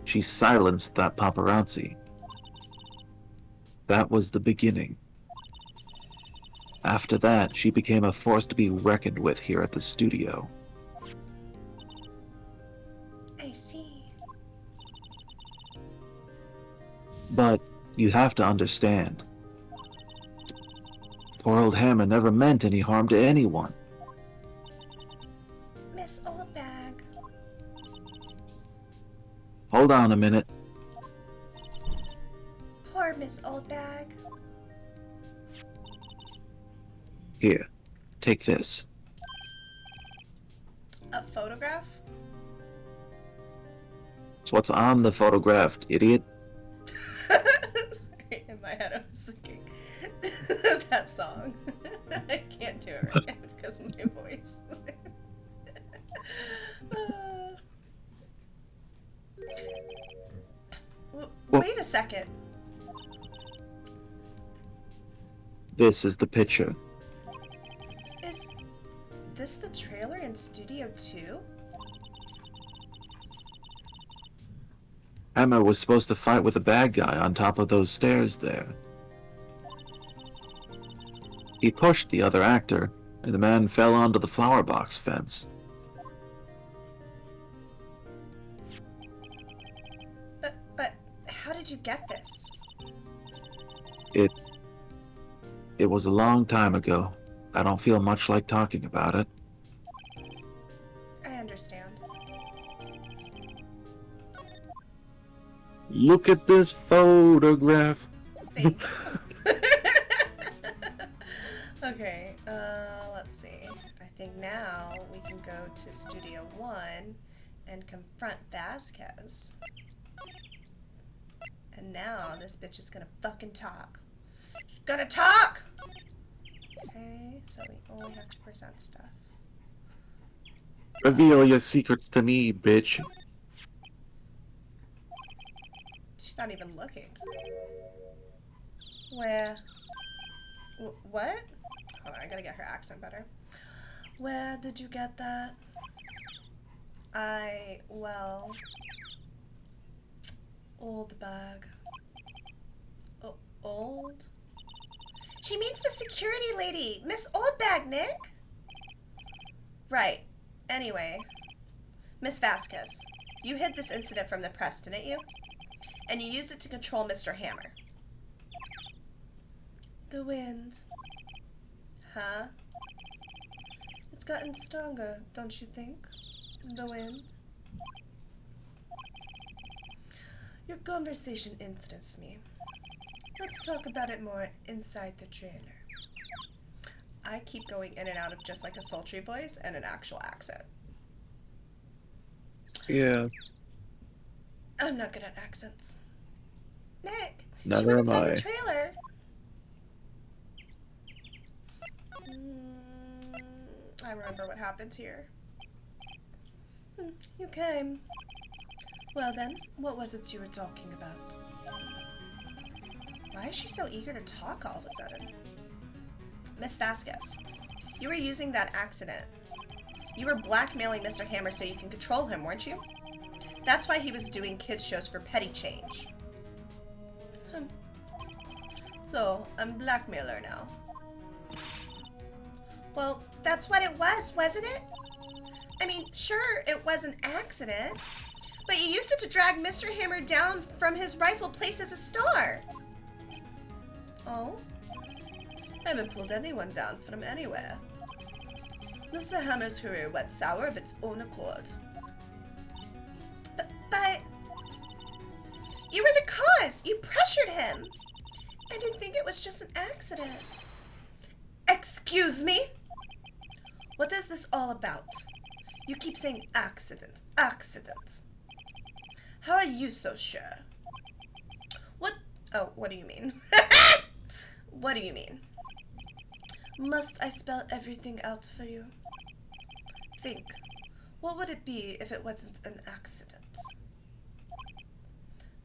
She silenced that paparazzi. That was the beginning. After that, she became a force to be reckoned with here at the studio. I see. But you have to understand. Poor old Hammer never meant any harm to anyone. Miss Oldbag. Hold on a minute. Poor Miss Oldbag. Here, take this. A photograph? It's what's on the photograph, idiot. Sorry, in my head I was thinking that song. I can't do it right now because of my voice. Wait a second. This is the picture. Is this the trailer in Studio 2? Hammer was supposed to fight with a bad guy on top of those stairs there. He pushed the other actor, and the man fell onto the flower box fence. But how did you get this? It was a long time ago. I don't feel much like talking about it. I understand. Look at this photograph. Thank you. Okay, let's see. I think now we can go to Studio 1 and confront Vasquez. And now this bitch is gonna fucking talk. She's gonna talk! Okay, so we only have to present stuff. Reveal your secrets to me, bitch. She's not even looking. Where? What? Hold on, I gotta get her accent better. Where did you get that? Well, old bag. Oh, old? She means the security lady, Miss Oldbag, Nick. Right. Anyway, Miss Vasquez, you hid this incident from the press, didn't you? And you used it to control Mr. Hammer. The wind. Huh? It's gotten stronger, don't you think? The wind. Your conversation interests me. Let's talk about it more inside the trailer. I keep going in and out of just like a sultry voice and an actual accent. Yeah. I'm not good at accents. Nick, she Neither went am inside I. the trailer. I remember what happened here. You came. Well then, what was it you were talking about? Why is she so eager to talk all of a sudden? Miss Vasquez, you were using that accident. You were blackmailing Mr. Hammer so you can control him, weren't you? That's why he was doing kids shows for petty change. So, I'm blackmailer now. Well, that's what it was, wasn't it? I mean, sure, it was an accident, but you used it to drag Mr. Hammer down from his rightful place as a star. Oh? I haven't pulled anyone down from anywhere. Mr. Hammer's career went sour of its own accord. But... you were the cause! You pressured him! I didn't think it was just an accident. Excuse me? What is this all about? You keep saying accident, accident. How are you so sure? What? Oh, what do you mean? What do you mean? Must I spell everything out for you? Think. What would it be if it wasn't an accident?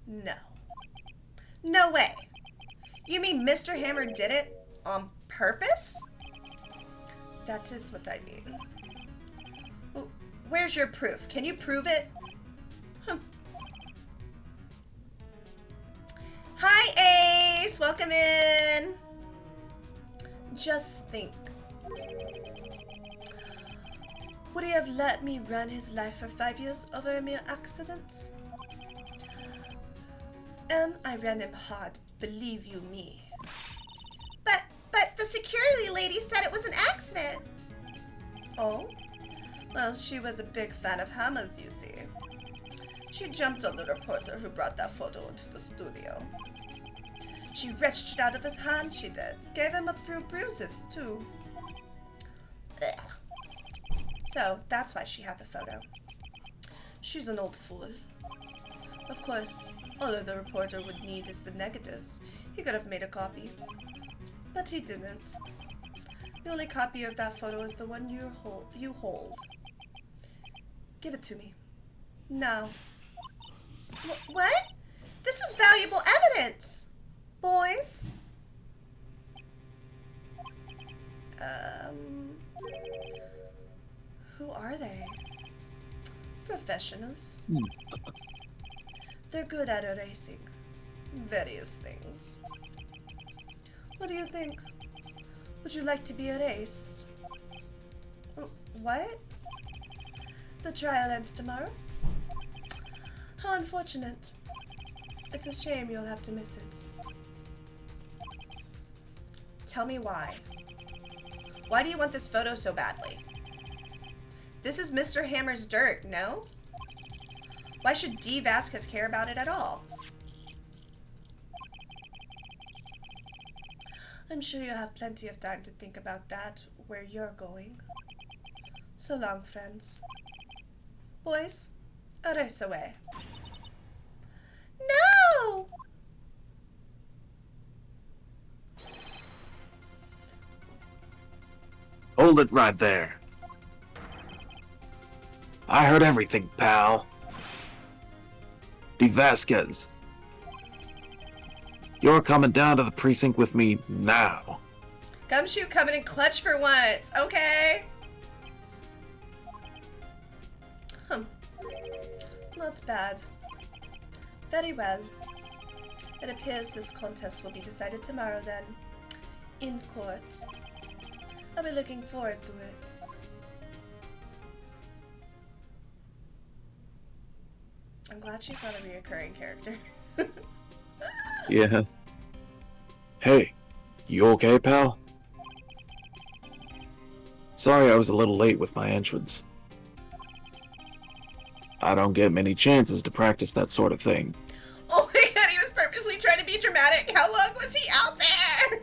No. No way. You mean Mr. Hammer did it on purpose? That is what I mean. Where's your proof? Can you prove it? Hi, Ace! Welcome in! Just think. Would he have let me run his life for 5 years over a mere accident? And I ran him hard, believe you me. But the security lady said it was an accident. Oh? Well, she was a big fan of Hammer's, you see. She jumped on the reporter who brought that photo into the studio. She wrenched it out of his hand, she did. Gave him a few bruises, too. Ugh. So, that's why she had the photo. She's an old fool. Of course, all the reporter would need is the negatives. He could have made a copy. But he didn't. The only copy of that photo is the one you hold. Give it to me. Now. What? This is valuable evidence! Boys? Who are they? Professionals. They're good at erasing various things. What do you think? Would you like to be erased? What? The trial ends tomorrow? How unfortunate. It's a shame you'll have to miss it. Tell me why. Why do you want this photo so badly? This is Mr. Hammer's dirt, no? Why should D. Vasquez care about it at all? I'm sure you'll have plenty of time to think about that where you're going. So long, friends. Boys, erase away. No! Hold it right there. I heard everything, pal. D. Vasquez. You're coming down to the precinct with me now. Gumshoe coming in clutch for once, okay? Not bad. Very well. It appears this contest will be decided tomorrow then. In court. I'll be looking forward to it. I'm glad she's not a reoccurring character. Yeah. Hey, you okay, pal? Sorry I was a little late with my entrance. I don't get many chances to practice that sort of thing. Oh my god, he was purposely trying to be dramatic. How long was he out there?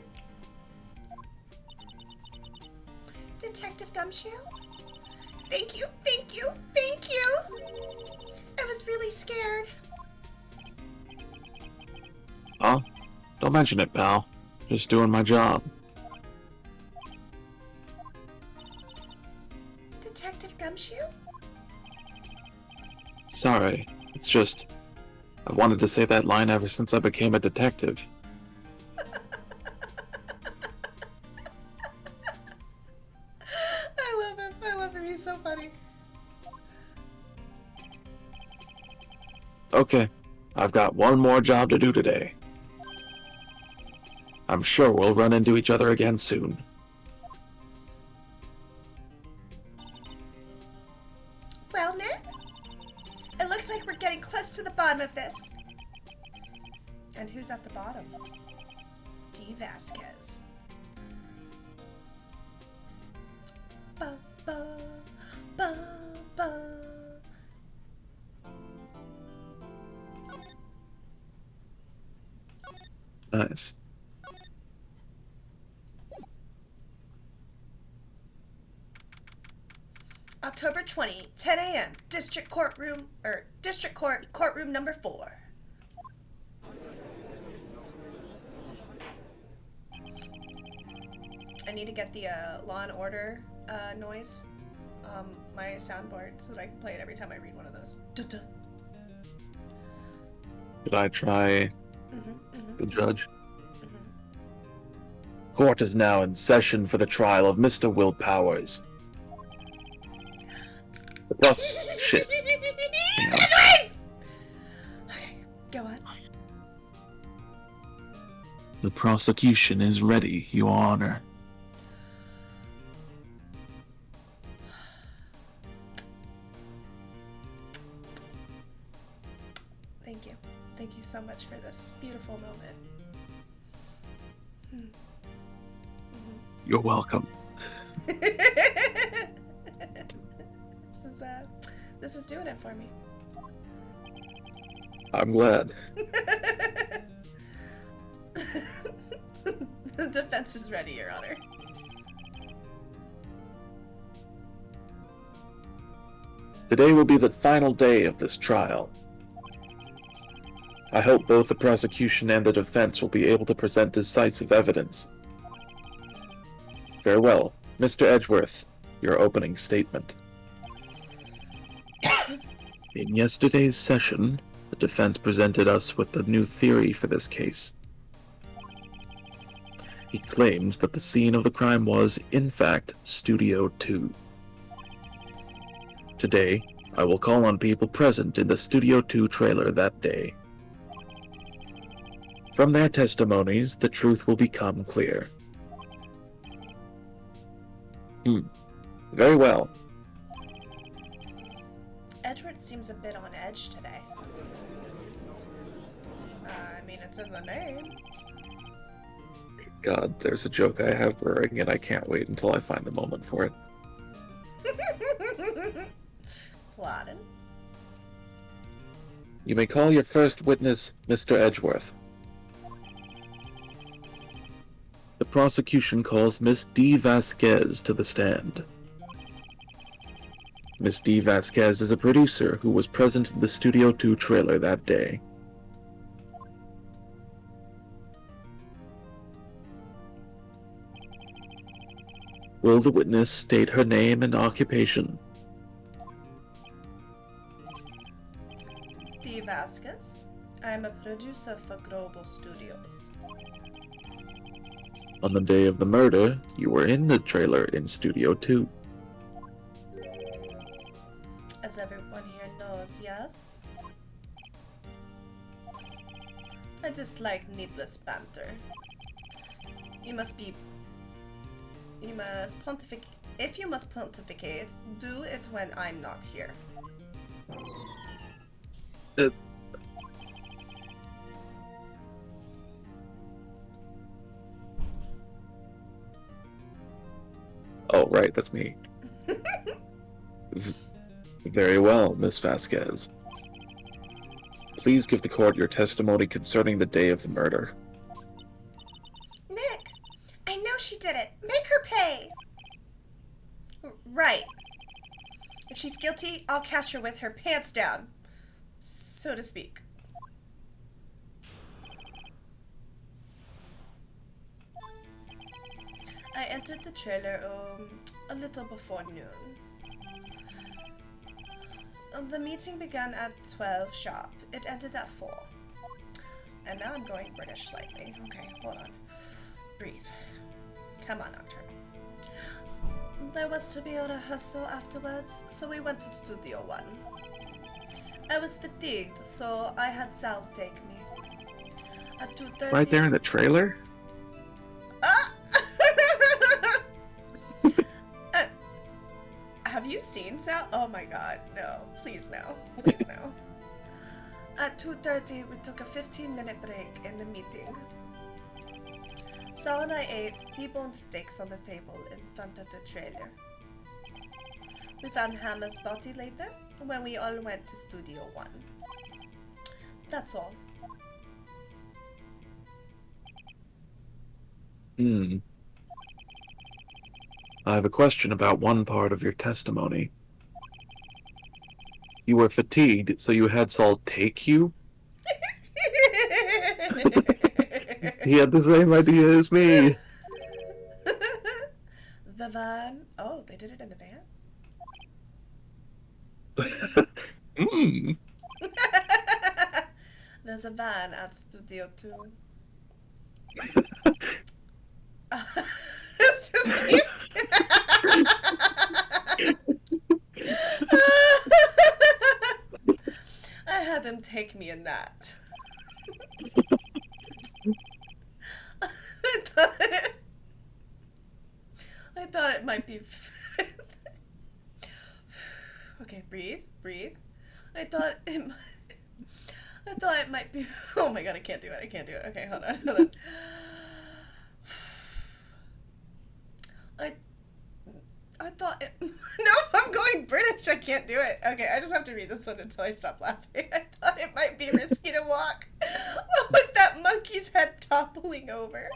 Detective Gumshoe? Thank you, thank you, thank you! I was really scared. Huh? Don't mention it, pal. Just doing my job. Detective Gumshoe? Sorry, it's just... I've wanted to say that line ever since I became a detective. I love him, he's so funny. Okay, I've got one more job to do today. I'm sure we'll run into each other again soon. Well, Nick, it looks like we're getting close to the bottom of this. And who's at the bottom? D. Vasquez. Ba, ba, ba, ba. Nice. October 20, 10 a.m. District Court, courtroom number 4. I need to get the Law and Order noise, my soundboard, so that I can play it every time I read one of those. Dun-dun. Should I try the judge? Mhm. Court is now in session for the trial of Mr. Will Powers. Shit. Okay, go on. The prosecution is ready, Your Honor. Thank you. Thank you so much for this beautiful moment. You're welcome. This is doing it for me. I'm glad. The defense is ready, Your Honor. Today will be the final day of this trial. I hope both the prosecution and the defense will be able to present decisive evidence. Farewell, Mr. Edgeworth, your opening statement. In yesterday's session, the defense presented us with a new theory for this case. He claims that the scene of the crime was, in fact, Studio 2. Today, I will call on people present in the Studio 2 trailer that day. From their testimonies, the truth will become clear. Very well. Edward seems a bit on edge today. I mean, it's in the name. God, there's a joke I have brewing, and I can't wait until I find the moment for it. Plotting. You may call your first witness, Mr. Edgeworth. The prosecution calls Miss D. Vasquez to the stand. Miss D. Vasquez is a producer who was present in the Studio 2 trailer that day. Will the witness state her name and occupation? D. Vasquez. I'm a producer for Global Studios. On the day of the murder, you were in the trailer in Studio 2. As everyone here knows, yes? I dislike needless banter. You must pontificate. If you must pontificate, do it when I'm not here. Oh, right, that's me. Very well, Miss Vasquez. Please give the court your testimony concerning the day of the murder. Nick, I know she did it. Make her pay. Right. If she's guilty, I'll catch her with her pants down, so to speak. I entered the trailer a little before noon. The meeting began at 12 sharp. It ended at 4. And now I'm going British slightly. Okay, hold on. Breathe. Come on, Nocturnal. There was to be a rehearsal afterwards, so we went to Studio 1. I was fatigued, so I had Sal take me. At 2:30... Right there in the trailer? Ah! Have you seen Sal? Oh my god, no. Please no. Please no. At 2:30, we took a 15-minute break in the meeting. Sal and I ate T-bone steaks on the table in front of the trailer. We found Hammer's body later, when we all went to Studio 1. That's all. I have a question about one part of your testimony. You were fatigued, so you had Saul take you? He had the same idea as me. The van. Oh, they did it in the van? There's a van at Studio 2. This just keeps... I had them take me in that. I thought it might be... Okay, breathe, breathe. I thought it might be... Oh my god, I can't do it, Okay, hold on. I thought it... No, I'm going British, I can't do it. Okay, I just have to read this one until I stop laughing. I thought thought it might be risky to walk with that monkey's head toppling over.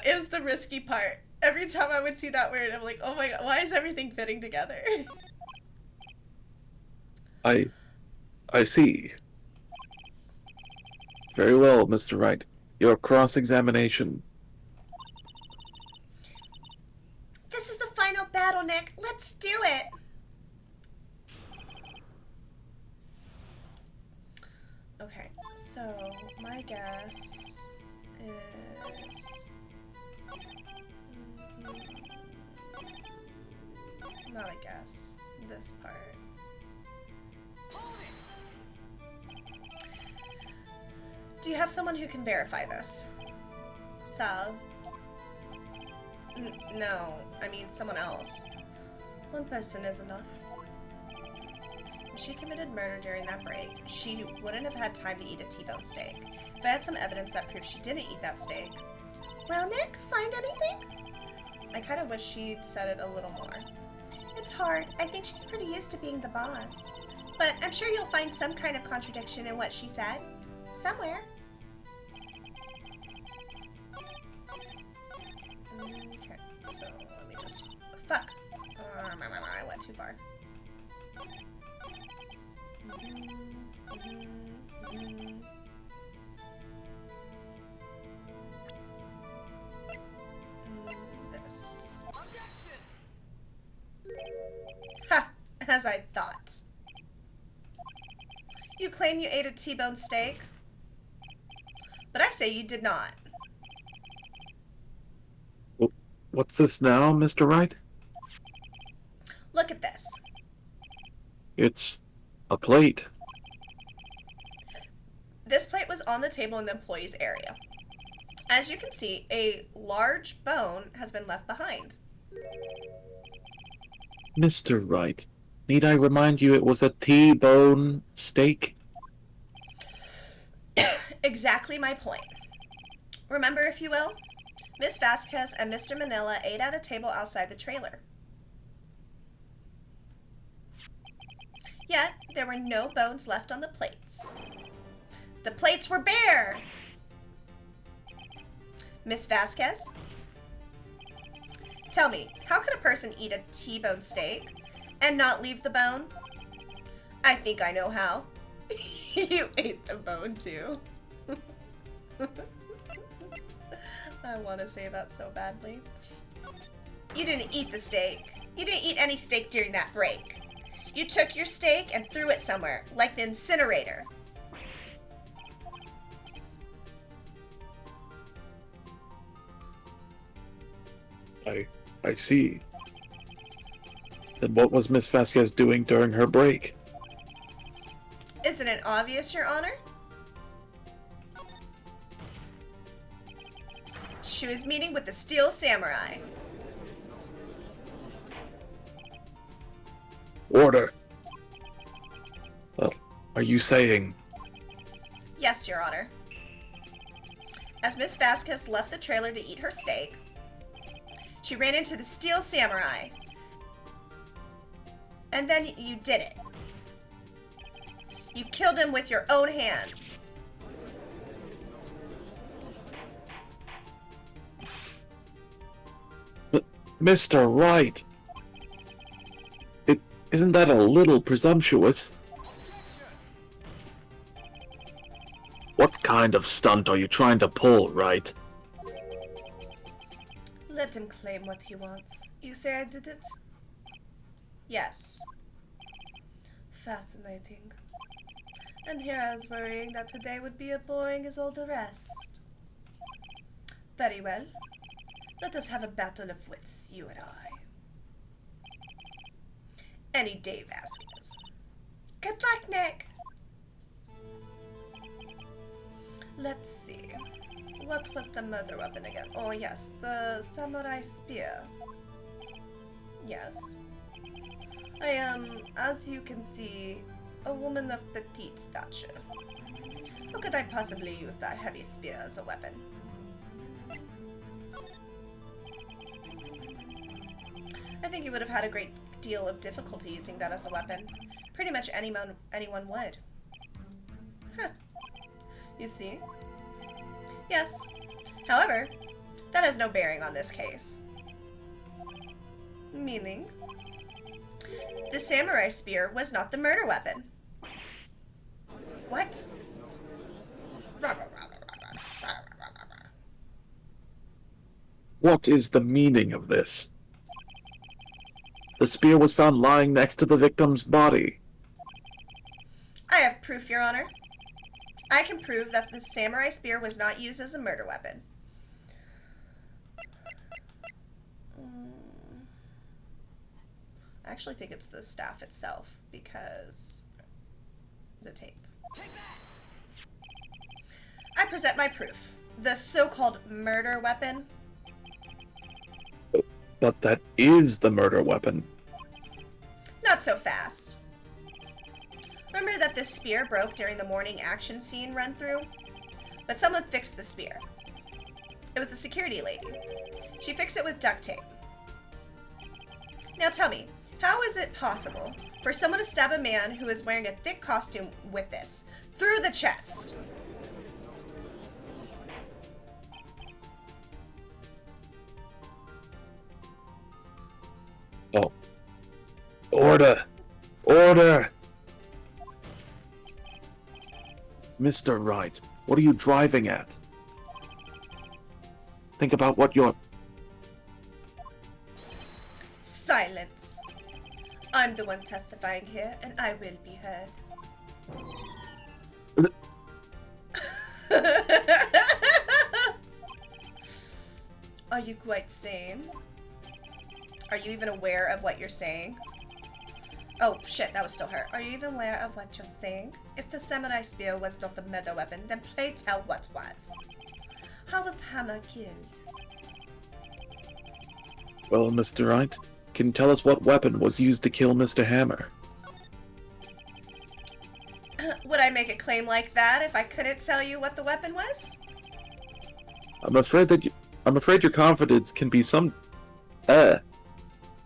It was the risky part. Every time I would see that word, I'm like, oh my god, why is everything fitting together? I see. Very well, Mr. Wright. Your cross-examination. This is the final battle, Nick. Let's do it. Okay, so my guess is... not a guess. This part. Do you have someone who can verify this? Sal? No, I mean someone else. One person is enough. If she committed murder during that break, she wouldn't have had time to eat a T-bone steak. If I had some evidence that proves she didn't eat that steak... Well, Nick, find anything? I kind of wish she'd said it a little more. It's hard. I think she's pretty used to being the boss. But I'm sure you'll find some kind of contradiction in what she said. Somewhere. Okay, so let me just... Fuck! I went too far. This. Ha! As I thought. You claim you ate a T-bone steak, but I say you did not. What's this now, Mr. Wright? Look at this. It's a plate. This plate was on the table in the employees' area. As you can see, a large bone has been left behind. Mr. Wright, need I remind you it was a T-bone steak? Exactly my point. Remember, if you will, Miss Vasquez and Mr. Manila ate at a table outside the trailer. Yet, there were no bones left on the plates. The plates were bare! Miss Vasquez? Tell me, how could a person eat a T-bone steak and not leave the bone? I think I know how. You ate the bone too. I want to say that so badly. You didn't eat the steak. You didn't eat any steak during that break. You took your steak and threw it somewhere, like the incinerator. I see. Then what was Miss Vasquez doing during her break? Isn't it obvious, Your Honor? She was meeting with the Steel Samurai. Order. Are you saying... Yes, Your Honor. As Miss Vasquez left the trailer to eat her steak, she ran into the Steel Samurai. And then you did it. You killed him with your own hands. Mr. Wright! Isn't that a little presumptuous? What kind of stunt are you trying to pull, Wright? Let him claim what he wants. You say I did it? Yes. Fascinating. And here I was worrying that today would be as boring as all the rest. Very well. Let us have a battle of wits, you and I. Any day, Vasquez. Good luck, Nick! Let's see. What was the murder weapon again? Oh yes, the samurai spear. Yes. I am, as you can see, a woman of petite stature. How could I possibly use that heavy spear as a weapon? I think you would have had a great deal of difficulty using that as a weapon. Pretty much anyone would. Huh. You see? Yes. However, that has no bearing on this case. Meaning, the samurai spear was not the murder weapon. What? What is the meaning of this? The spear was found lying next to the victim's body. I have proof, Your Honor. I can prove that the samurai spear was not used as a murder weapon. I actually think it's the staff itself because the tape. I present my proof. The so-called murder weapon. But that is the murder weapon. Not so fast. Remember that this spear broke during the morning action scene run through? But someone fixed the spear. It was the security lady. She fixed it with duct tape. Now tell me, how is it possible for someone to stab a man who is wearing a thick costume with this through the chest? Oh. Order! Order! Mr. Wright, what are you driving at? Think about what you're... Silence. I'm the one testifying here, and I will be heard. Are you quite sane? Are you even aware of what you're saying? Oh, shit, that was still her. Are you even aware of what you're saying? If the samurai spear was not the murder weapon, then pray tell what was. How was Hammer killed? Well, Mr. Wright, can you tell us what weapon was used to kill Mr. Hammer? Would I make a claim like that if I couldn't tell you what the weapon was? I'm afraid your confidence can be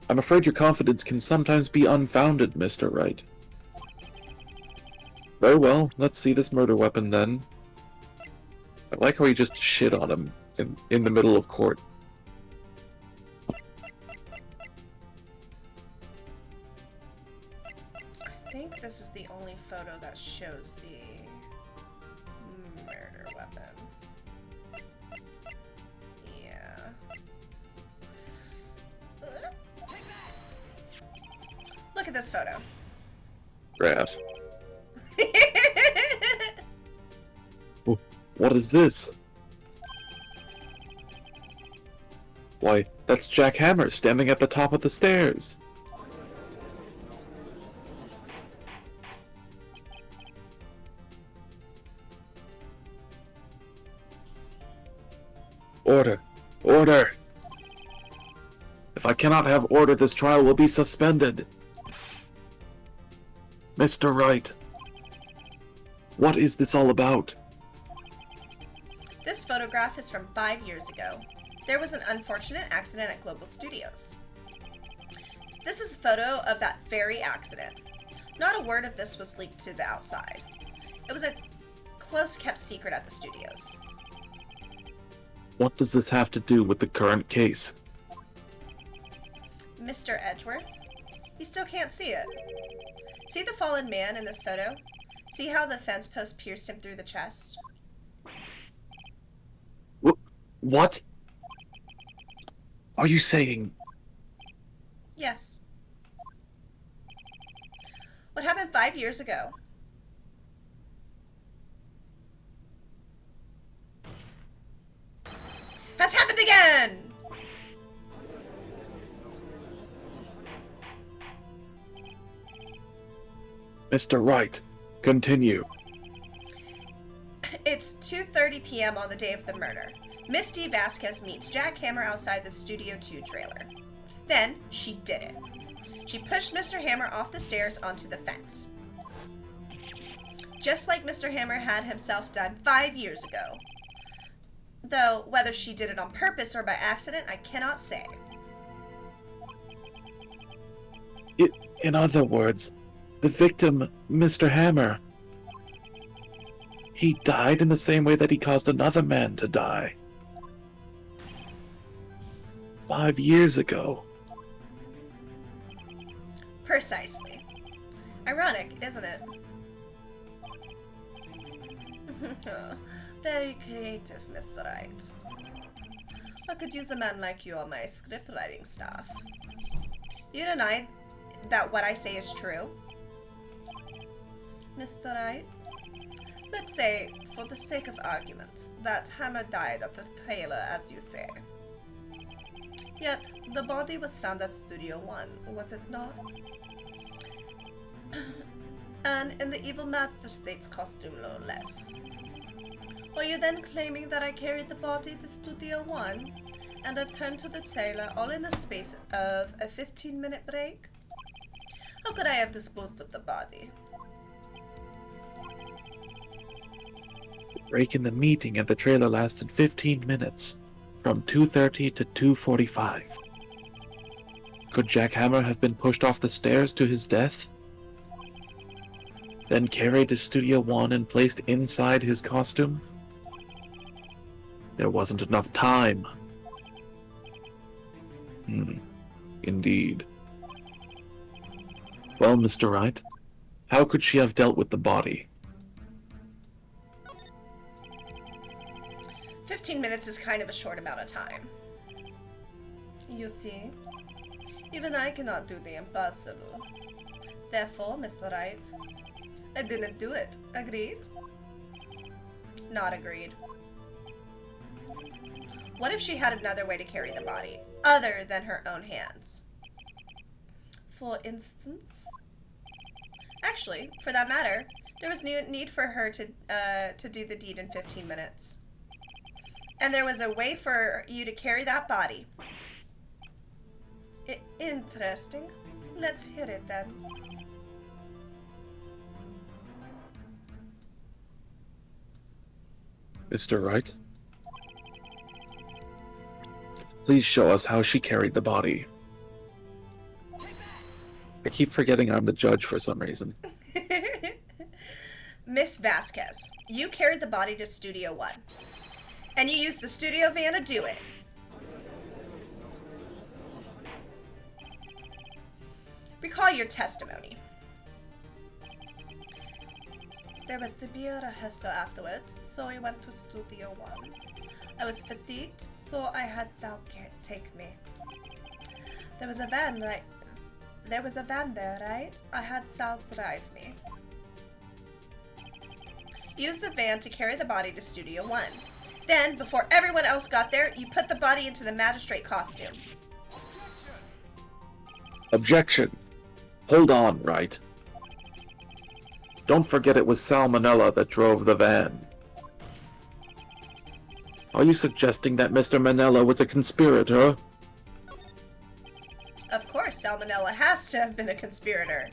I'm afraid your confidence can sometimes be unfounded, Mr. Wright. Very well, let's see this murder weapon then. I like how he just shit on him in the middle of court. I think this is the only photo that shows the murder weapon. Yeah. Look at this photo. Grass. What is this? Why, that's Jack Hammer standing at the top of the stairs. Order! Order! If I cannot have order, this trial will be suspended. Mr. Wright, what is this all about? This photograph is from 5 years ago. There was an unfortunate accident at Global Studios. This is a photo of that very accident. Not a word of this was leaked to the outside. It was a close-kept secret at the studios. What does this have to do with the current case? Mr. Edgeworth? You still can't see it. See the fallen man in this photo? See how the fence post pierced him through the chest? What? Are you saying? Yes. What happened 5 years ago? Has happened again! Mr. Wright, continue. It's 2:30 p.m. on the day of the murder. Misty Vasquez meets Jack Hammer outside the Studio 2 trailer. Then, she did it. She pushed Mr. Hammer off the stairs onto the fence. Just like Mr. Hammer had himself done 5 years ago. Though, whether she did it on purpose or by accident, I cannot say. In other words, The victim, Mr. Hammer. He died in the same way that he caused another man to die. 5 years ago. Precisely. Ironic, isn't it? Very creative, Mr. Wright. I could use a man like you on my script writing staff. You deny that what I say is true? Mr. Wright? Let's say, for the sake of argument, that Hammer died at the trailer, as you say. Yet, the body was found at Studio One, was it not? And in the Evil Master State's costume, no less. Are you then claiming that I carried the body to Studio One and returned to the trailer all in the space of a 15-minute break? How could I have disposed of the body? The break in the meeting at the trailer lasted 15 minutes, from 2:30 to 2:45. Could Jack Hammer have been pushed off the stairs to his death? Then carried to Studio One and placed inside his costume? There wasn't enough time. Indeed. Well, Mr. Wright, how could she have dealt with the body? 15 minutes is kind of a short amount of time. You see, even I cannot do the impossible. Therefore, Mr. Wright, I didn't do it. Agreed? Not agreed. What if she had another way to carry the body, other than her own hands? For instance? Actually, for that matter, there was no need for her to do the deed in 15 minutes. And there was a way for you to carry that body. Interesting. Let's hear it then. Mr. Wright? Please show us how she carried the body. I keep forgetting I'm the judge for some reason. Miss Vasquez, you carried the body to Studio One. And you used the studio van to do it. Recall your testimony. There was to be a rehearsal afterwards, so I went to Studio One. I was fatigued, so I had Sal take me. There was a van there, right? I had Sal drive me. Use the van to carry the body to Studio One. Then, before everyone else got there, you put the body into the magistrate costume. Objection. Hold on, Wright. Don't forget it was Salmonella that drove the van. Are you suggesting that Mr. Manella was a conspirator? Of course, Salmonella has to have been a conspirator.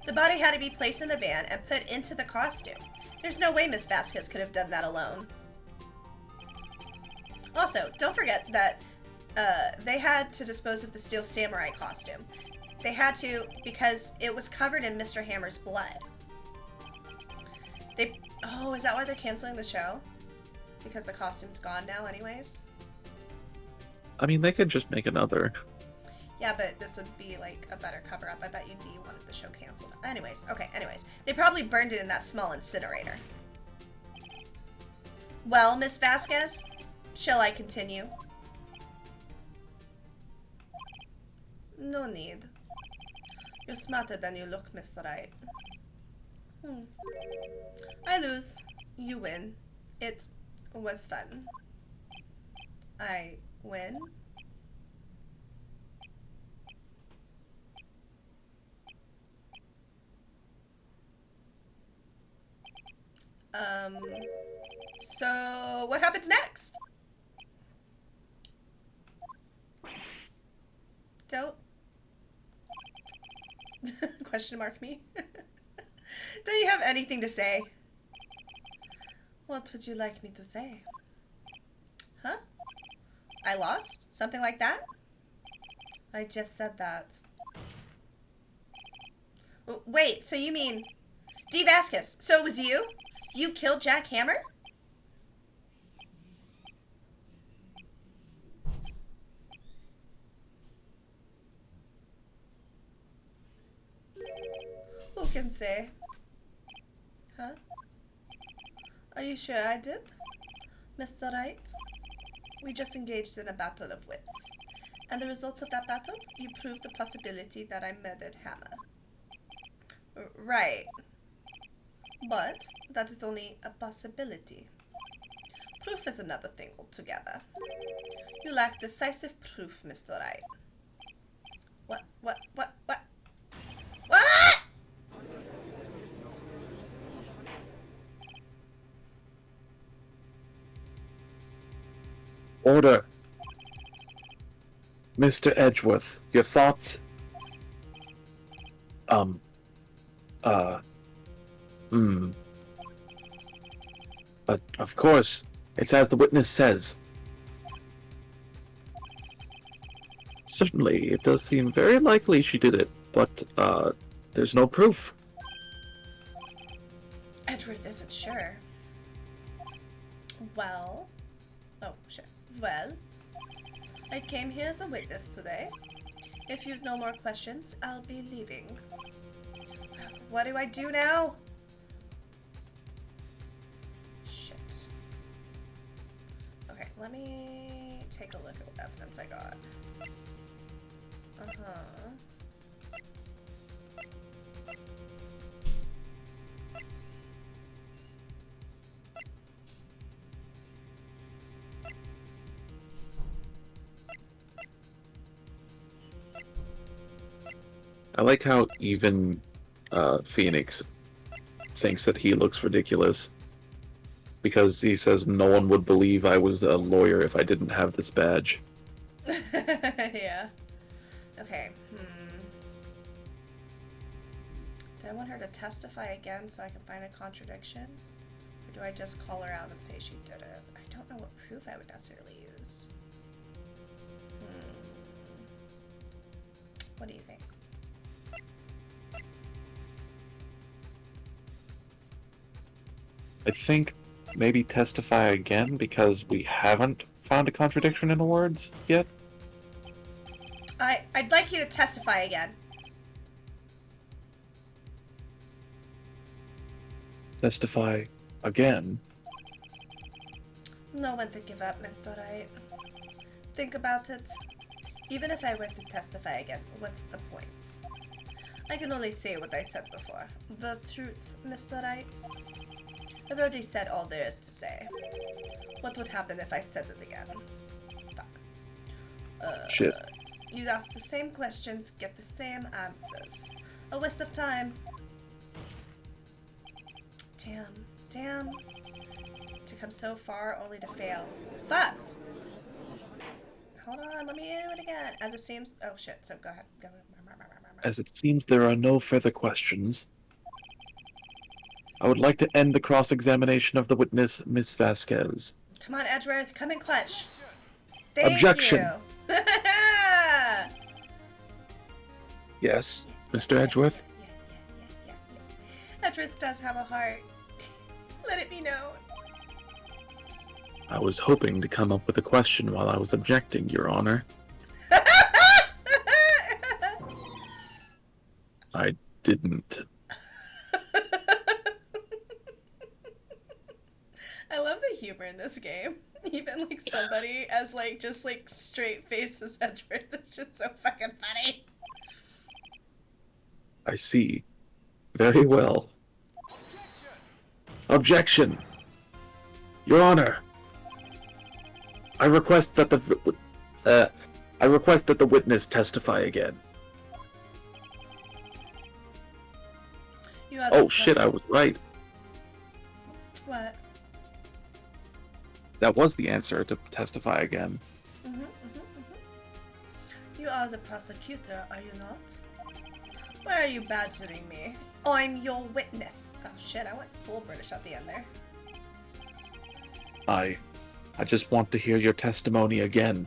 The body had to be placed in the van and put into the costume. There's no way Miss Vasquez could have done that alone. Also, don't forget that they had to dispose of the Steel Samurai costume. They had to because it was covered in Mr. Hammer's blood. Oh, is that why they're canceling the show? Because the costume's gone now anyways? I mean, they could just make another. Yeah, but this would be like a better cover-up. I bet you D wanted the show canceled. Anyways. They probably burned it in that small incinerator. Well, Miss Vasquez, shall I continue? No need. You're smarter than you look, Mr. Wright. I lose. You win. It was fun. I win. So what happens next? Don't question mark me. Don't you have anything to say? What would you like me to say? Huh? I lost? Something like that? I just said that. Wait, so you mean D. Vasquez? So it was you? You killed Jack Hammer? Who can say? Huh? Are you sure I did? Mr. Wright? We just engaged in a battle of wits. And the results of that battle, you proved the possibility that I murdered Hammer. Right. But that is only a possibility. Proof is another thing altogether. You lack decisive proof, Mr. Wright. What? What? Order. Mr. Edgeworth, your thoughts? But, of course, it's as the witness says. Certainly, it does seem very likely she did it, but, there's no proof. Edgeworth isn't sure. Well... Oh, shit. Well... I came here as a witness today. If you've no more questions, I'll be leaving. What do I do now? Shit. Okay, let me take a look at what evidence I got. I like how even Phoenix thinks that he looks ridiculous. Because he says no one would believe I was a lawyer if I didn't have this badge. Yeah. Okay, Do I want her to testify again so I can find a contradiction? Or do I just call her out and say she did it? I don't know what proof I would necessarily use. What do you think? I think maybe testify again because we haven't found a contradiction in the words yet. I'd like you to testify again. Testify again? Know when to give up, Mr. Wright. Think about it. Even if I were to testify again, what's the point? I can only say what I said before. The truth, Mr. Wright. I've already said all there is to say. What would happen if I said it again? Fuck. Shit. You ask the same questions, get the same answers. A waste of time. Damn. To come so far only to fail. Fuck! Hold on, let me do it again. As it seems... Oh shit, so go ahead. Go ahead. As it seems there are no further questions, I would like to end the cross-examination of the witness, Miss Vasquez. Come on, Edgeworth, come in clutch. Thank Objection. you. Yes, Mr. Edgeworth? Yeah. Edgeworth does have a heart. Let it be known. I was hoping to come up with a question while I was objecting, Your Honor. I didn't. I love the humor in this game. Even like somebody as like just like straight face as Edgeworth. It's just so fucking funny. I see. Very well. Objection! Your Honor! I request that the witness testify again. You are Oh shit, I was right. What? That was the answer, to testify again. You are the prosecutor, are you not? Why are you badgering me? I'm your witness. Oh shit, I went full British at the end there. I just want to hear your testimony again.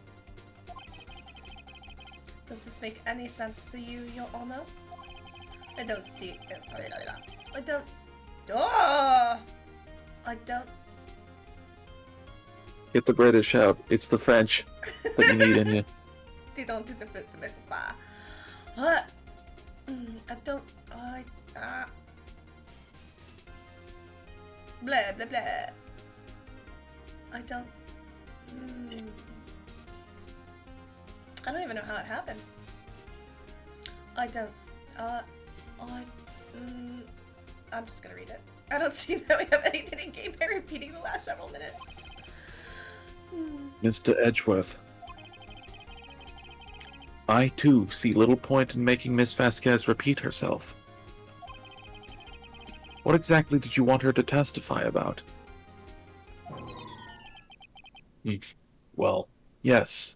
Does this make any sense to you, Your Honor? I don't see. I don't. Oh! I don't. Get the British out. It's the French that you need in you. They don't do the what? I don't. Blah blah blah. I don't. I don't even know how it happened. I don't. I'm just gonna read it. I don't see that we have anything in game by repeating the last several minutes. Mr. Edgeworth. I, too, see little point in making Miss Vasquez repeat herself. What exactly did you want her to testify about? Well, yes.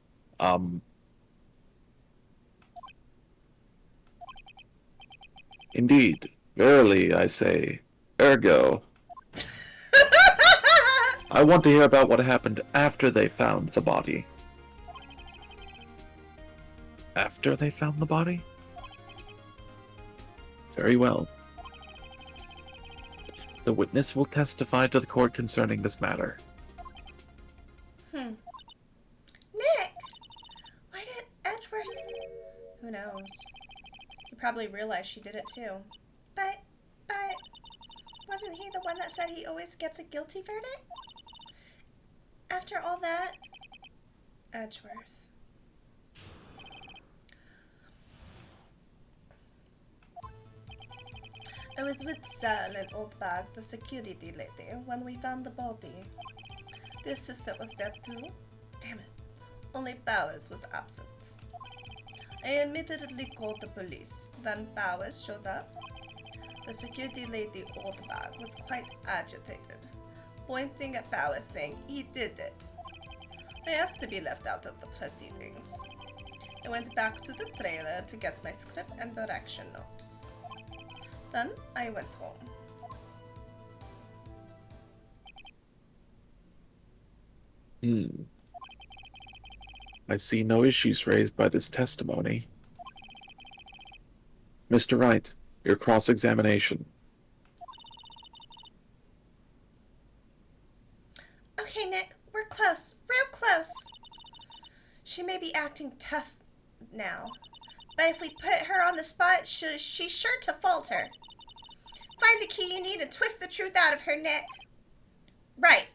Indeed. Verily, I say. Ergo. I want to hear about what happened after they found the body. After they found the body? Very well. The witness will testify to the court concerning this matter. Nick! Why did Edgeworth... Who knows? He probably realized she did it too. But... Wasn't he the one that said he always gets a guilty verdict? After all that... Edgeworth. I was with Sal and Oldbag, the security lady, when we found the body. The assistant was dead too. Damn it. Only Bowers was absent. I immediately called the police. Then Bowers showed up. The security lady Oldbag was quite agitated, pointing at Bowers saying he did it. I asked to be left out of the proceedings. I went back to the trailer to get my script and direction notes. Then I went home. I see no issues raised by this testimony. Mr. Wright, your cross-examination. Okay, Nick, we're close. Real close. She may be acting tough now, but if we put her on the spot, she's sure to falter. Find the key you need and twist the truth out of her, Nick. Right.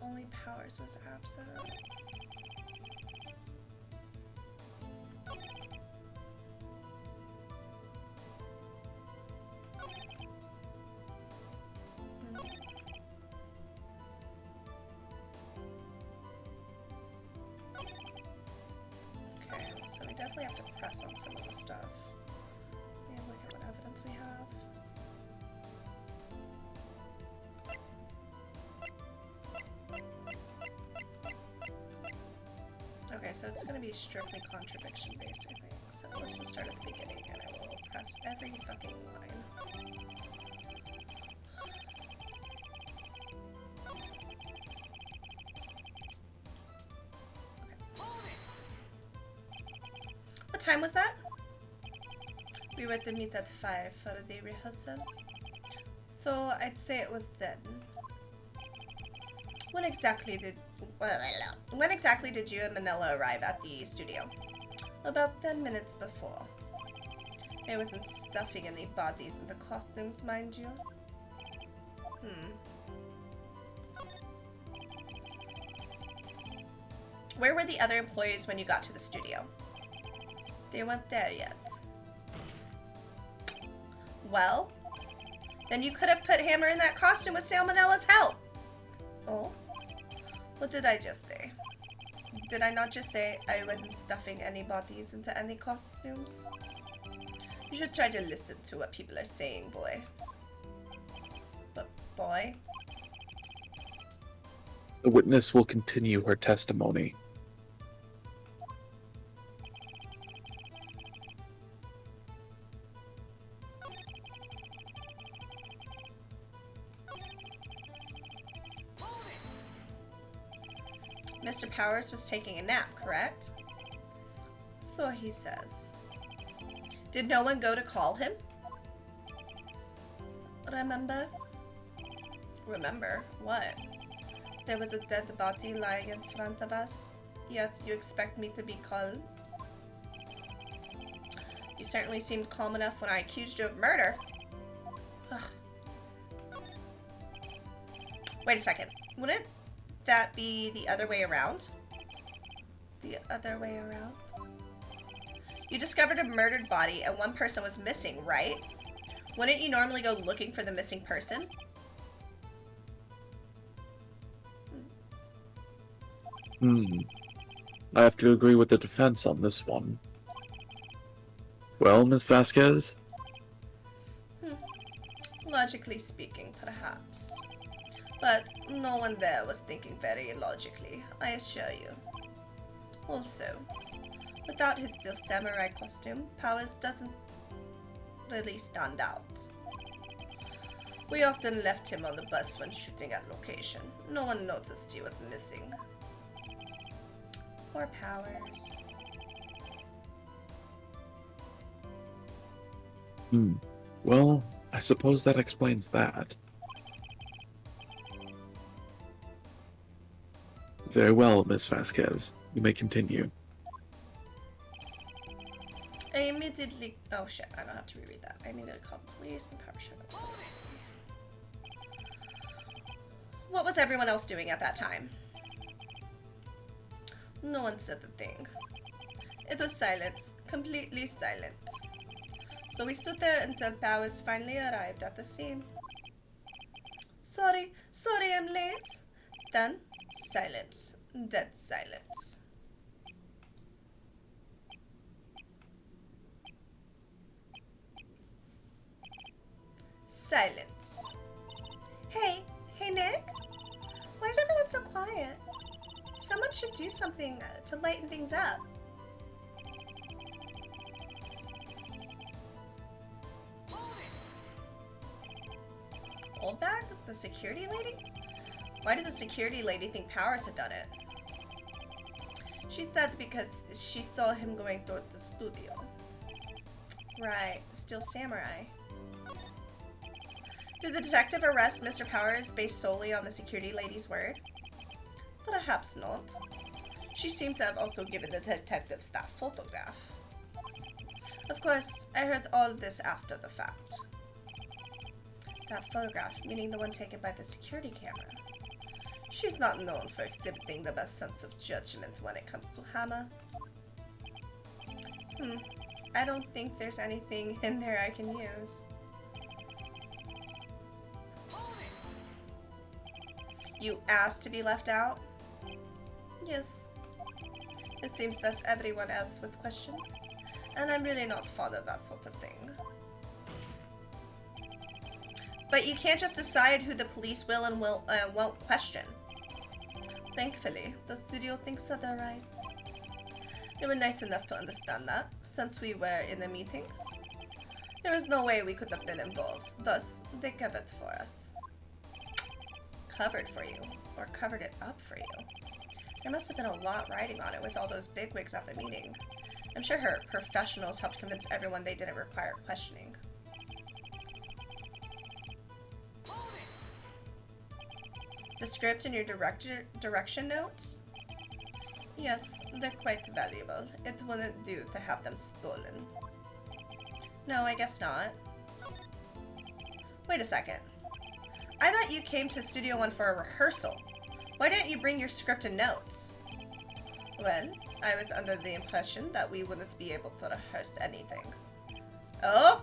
Only Powers was absent. Okay, so we definitely have to press on some of the stuff. Let me look at what evidence we have. Okay, so it's going to be strictly contradiction based, I think. So let's just start at the beginning and I will press every fucking line. Okay. What time was that? We were to meet at 5 for the rehearsal. So I'd say it was then. When exactly did you and Manila arrive at the studio? About 10 minutes before. I wasn't stuffing any bodies into costumes, mind you. Where were the other employees when you got to the studio? They weren't there yet. Well, then you could have put Hammer in that costume with Salmonella's help. Oh? What did I just say? Did I not just say I wasn't stuffing any bodies into any costumes? You should try to listen to what people are saying, boy. But, boy? The witness will continue her testimony. Mr. Powers was taking a nap, correct? So he says. Did no one go to call him? Remember? Remember? What? There was a dead body lying in front of us, yet you expect me to be calm? You certainly seemed calm enough when I accused you of murder. Ugh. Wait a second. Wouldn't that be the other way around? The other way around? You discovered a murdered body and one person was missing, right? Wouldn't you normally go looking for the missing person? I have to agree with the defense on this one. Well, Miss Vasquez? Logically speaking, perhaps. But no one there was thinking very logically, I assure you. Also, without his steel samurai costume, Powers doesn't really stand out. We often left him on the bus when shooting at location. No one noticed he was missing. Poor Powers. Well, I suppose that explains that. Very well, Miss Vasquez. You may continue. I immediately... Oh shit, I don't have to reread that. I immediately called the police and Power showed up, so let's see. What was everyone else doing at that time? No one said a thing. It was silence, completely silent. So we stood there until Powers finally arrived at the scene. Sorry, I'm late. Then, silence, dead silence. Silence. Hey Nick? Why is everyone so quiet? Someone should do something to lighten things up. Oldbag? The security lady? Why did the security lady think Powers had done it? She said because she saw him going toward the studio. Right, the Steel Samurai. Did the detective arrest Mr. Powers based solely on the security lady's word? Perhaps not. She seemed to have also given the detective staff photograph. Of course, I heard all this after the fact. That photograph, meaning the one taken by the security camera. She's not known for exhibiting the best sense of judgment when it comes to Hammer. I don't think there's anything in there I can use. You asked to be left out? Yes. It seems that everyone else was questioned, and I'm really not fond of that sort of thing. But you can't just decide who the police will and won't question. Thankfully, the studio thinks otherwise. They were nice enough to understand that, since we were in a meeting. There was no way we could have been involved, thus they covered for us. Covered for you? Or covered it up for you? There must have been a lot riding on it with all those bigwigs at the meeting. I'm sure her professionals helped convince everyone they didn't require questioning. The script and your direction notes? Yes, they're quite valuable. It wouldn't do to have them stolen. No, I guess not. Wait a second. I thought you came to Studio One for a rehearsal. Why didn't you bring your script and notes? Well, I was under the impression that we wouldn't be able to rehearse anything. Oh?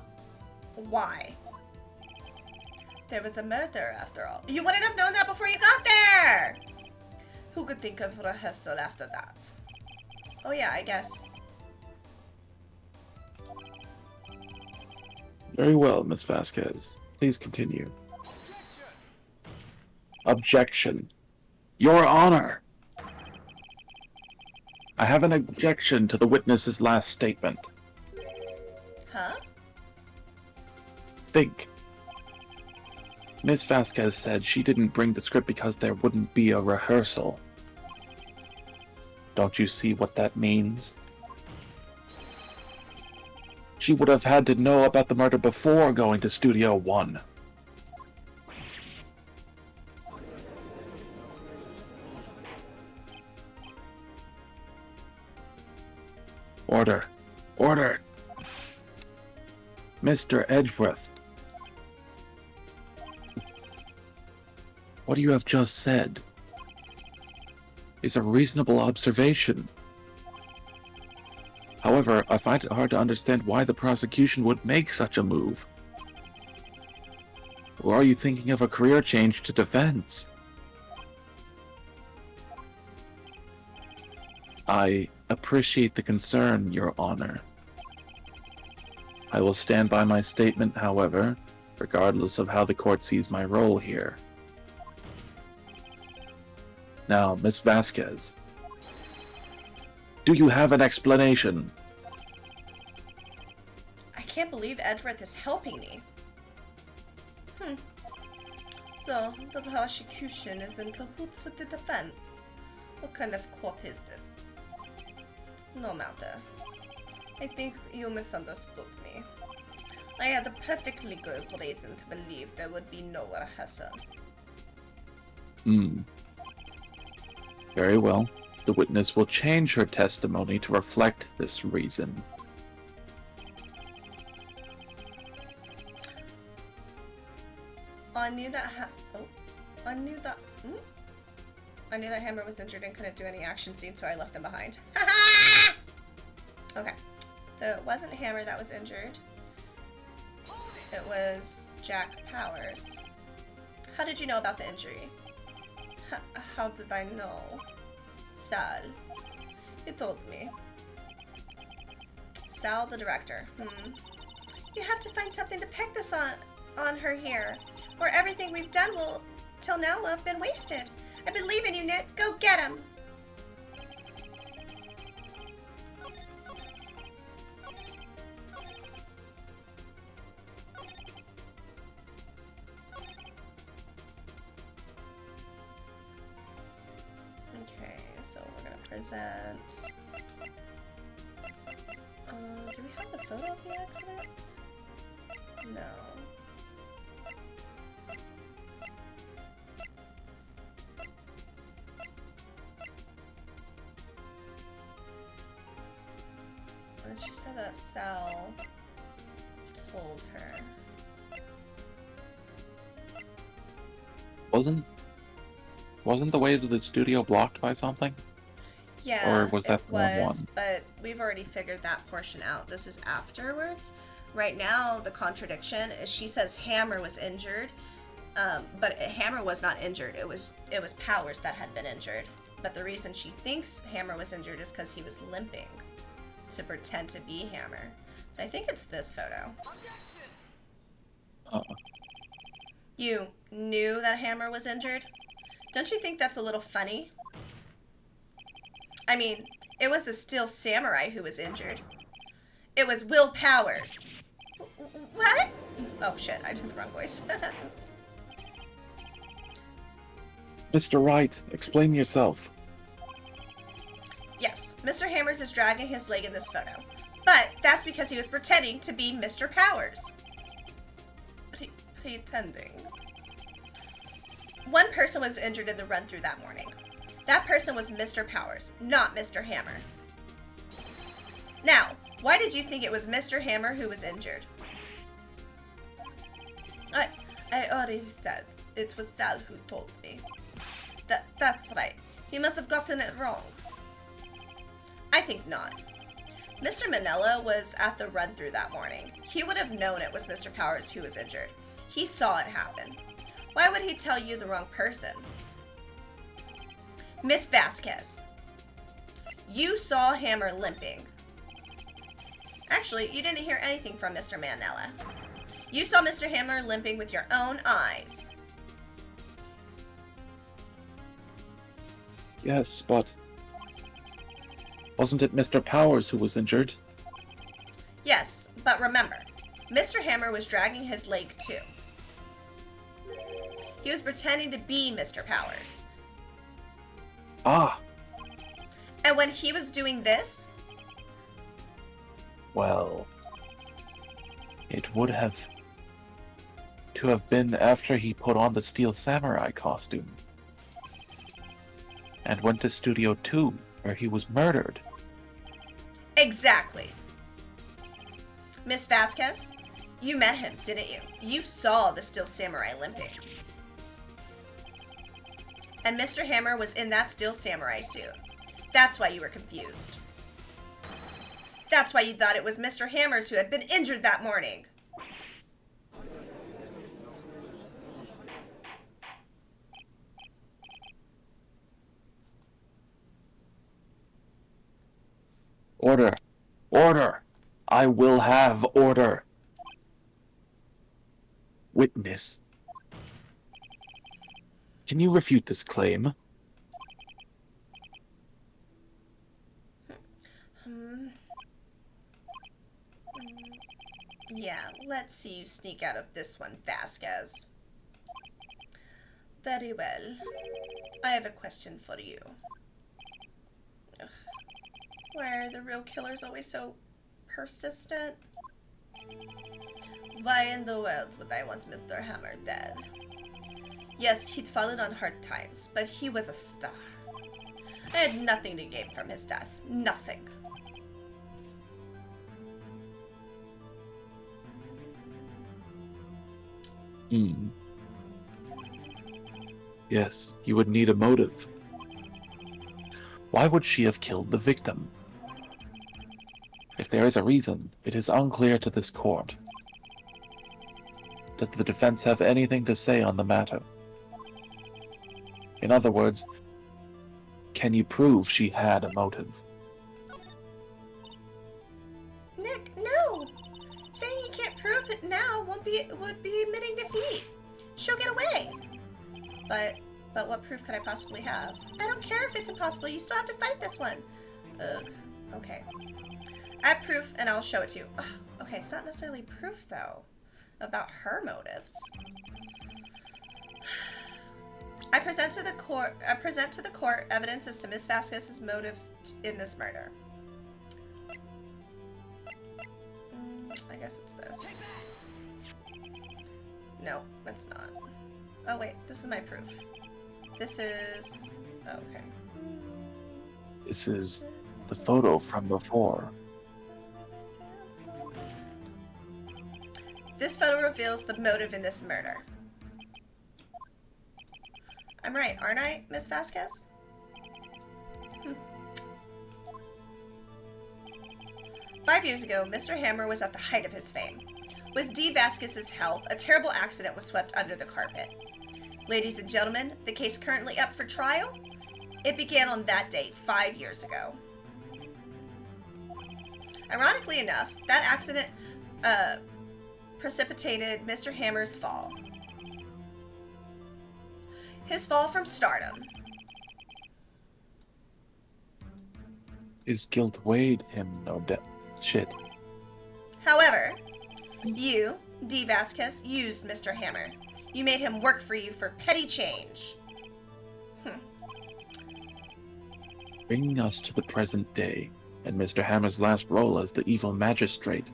Why? There was a murder, after all. You wouldn't have known that before you got there! Who could think of rehearsal after that? Oh yeah, I guess. Very well, Miss Vasquez. Please continue. Objection. Your Honor! I have an objection to the witness's last statement. Huh? Think. Miss Vasquez said she didn't bring the script because there wouldn't be a rehearsal. Don't you see what that means? She would have had to know about the murder before going to Studio One. Order. Order! Mr. Edgeworth. What you have just said is a reasonable observation. However, I find it hard to understand why the prosecution would make such a move. Or are you thinking of a career change to defense? I appreciate the concern, Your Honor. I will stand by my statement, however, regardless of how the court sees my role here. Now, Miss Vasquez, do you have an explanation? I can't believe Edgeworth is helping me. So, the prosecution is in cahoots with the defense. What kind of court is this? No matter. I think you misunderstood me. I had a perfectly good reason to believe there would be no rehearsal. Very well. The witness will change her testimony to reflect this reason. I knew that Hammer was injured and couldn't do any action scenes, so I left them behind. Okay, so it wasn't Hammer that was injured. It was Jack Powers. How did you know about the injury? How did I know? Sal. He told me. Sal, the director. You have to find something to peg this on her here, or everything we've done till now will have been wasted. I believe in you, Nick. Go get him. Okay, so we're gonna present. Do we have the photo of the accident? No. And she said that Sal told her. Wasn't the way to the studio blocked by something? Yeah, or was that it the wrong was, one? but we've already figured that portion out. This is afterwards. Right now, the contradiction is she says Hammer was injured, but Hammer was not injured. It was Powers that had been injured. But the reason she thinks Hammer was injured is because he was limping to pretend to be Hammer. So I think it's this photo. You knew that Hammer was injured? Don't you think that's a little funny? I mean, it was the Steel Samurai who was injured. It was Will Powers. What? Oh shit, I did the wrong voice. Oops. Mr. Wright, explain yourself. Yes, Mr. Hammers is dragging his leg in this photo. But that's because he was pretending to be Mr. Powers. Pretending. One person was injured in the run-through that morning. That person was Mr. Powers, not Mr. Hammer. Now, why did you think it was Mr. Hammer who was injured? I already said it was Sal who told me. That's right. He must have gotten it wrong. I think not. Mr. Manella was at the run-through that morning. He would have known it was Mr. Powers who was injured. He saw it happen. Why would he tell you the wrong person? Miss Vasquez, you saw Hammer limping. Actually, you didn't hear anything from Mr. Manella. You saw Mr. Hammer limping with your own eyes. Yes, but wasn't it Mr. Powers who was injured? Yes, but remember, Mr. Hammer was dragging his leg too. He was pretending to be Mr. Powers. Ah. And And when he was doing this? Well, it would have to have been after he put on the Steel Samurai costume and went to Studio 2, where he was murdered. Exactly. Miss Vasquez, you met him, didn't you? You saw the Steel Samurai limping. And Mr. Hammer was in that Steel Samurai suit. That's why you were confused. That's why you thought it was Mr. Hammers who had been injured that morning. Order! Order! I will have order! Witness. Can you refute this claim? Yeah, let's see you sneak out of this one, Vasquez. Very well. I have a question for you. Ugh. Why are the real killers always so persistent? Why in the world would I want Mr. Hammer dead? Yes, he'd fallen on hard times, but he was a star. I had nothing to gain from his death. Nothing. Yes, you would need a motive. Why would she have killed the victim? If there is a reason, it is unclear to this court. Does the defense have anything to say on the matter? In other words, can you prove she had a motive? Nick, no! Saying you can't prove it now would be admitting defeat. She'll get away. But what proof could I possibly have? I don't care if it's impossible. You still have to fight this one. Ugh. Okay. I have proof, and I'll show it to you. Ugh. Okay, it's not necessarily proof though about her motives. I present to the court evidence as to Miss Vasquez's motives in this murder. I guess it's this. No, that's not. Oh wait, this is my proof. This is... okay. This is the photo from before. This photo reveals the motive in this murder. I'm right, aren't I, Miss Vasquez? 5 years ago, Mr. Hammer was at the height of his fame. With Dee Vasquez's help, a terrible accident was swept under the carpet. Ladies and gentlemen, the case currently up for trial, it began on that date 5 years ago. Ironically enough, that accident precipitated Mr. Hammer's fall. His fall from stardom. His guilt weighed him, no doubt. Shit. However, you, Dee Vasquez, used Mr. Hammer. You made him work for you for petty change. Bringing us to the present day, and Mr. Hammer's last role as the evil magistrate.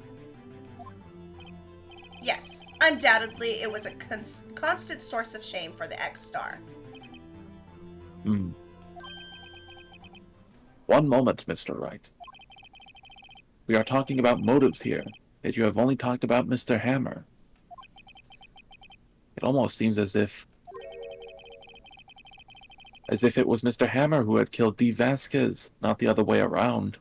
Yes, undoubtedly it was a constant source of shame for the ex-star. One moment, Mr. Wright. We are talking about motives here, yet you have only talked about Mr. Hammer. It almost seems as if it was Mr. Hammer who had killed Dee Vasquez, not the other way around.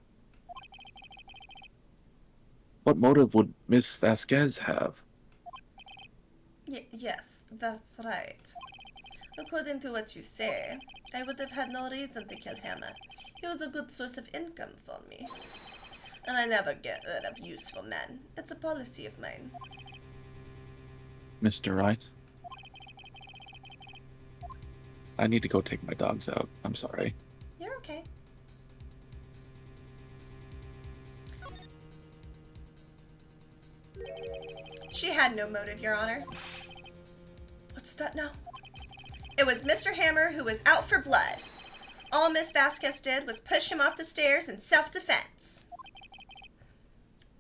What motive would Miss Vasquez have? Yes, that's right. According to what you say, I would have had no reason to kill Hammer. He was a good source of income for me. And I never get rid of useful men. It's a policy of mine. Mr. Wright? I need to go take my dogs out. I'm sorry. You're okay. She had no motive, Your Honor. What's that now? It was Mr. Hammer who was out for blood. All Miss Vasquez did was push him off the stairs in self-defense.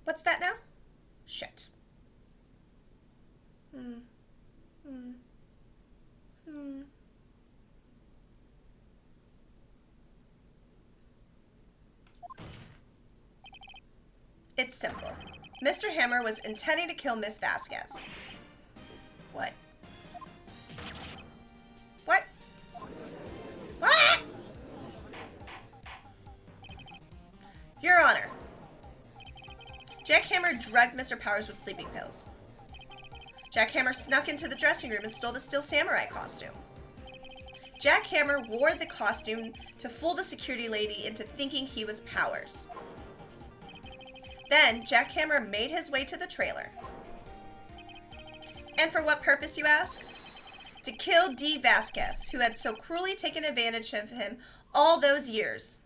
What's that now? Shit. It's simple. Mr. Hammer was intending to kill Miss Vasquez. What? What? What? Your Honor. Jack Hammer drugged Mr. Powers with sleeping pills. Jack Hammer snuck into the dressing room and stole the Steel Samurai costume. Jack Hammer wore the costume to fool the security lady into thinking he was Powers. Then, Jack Hammer made his way to the trailer. And for what purpose, you ask? To kill Dee Vasquez, who had so cruelly taken advantage of him all those years.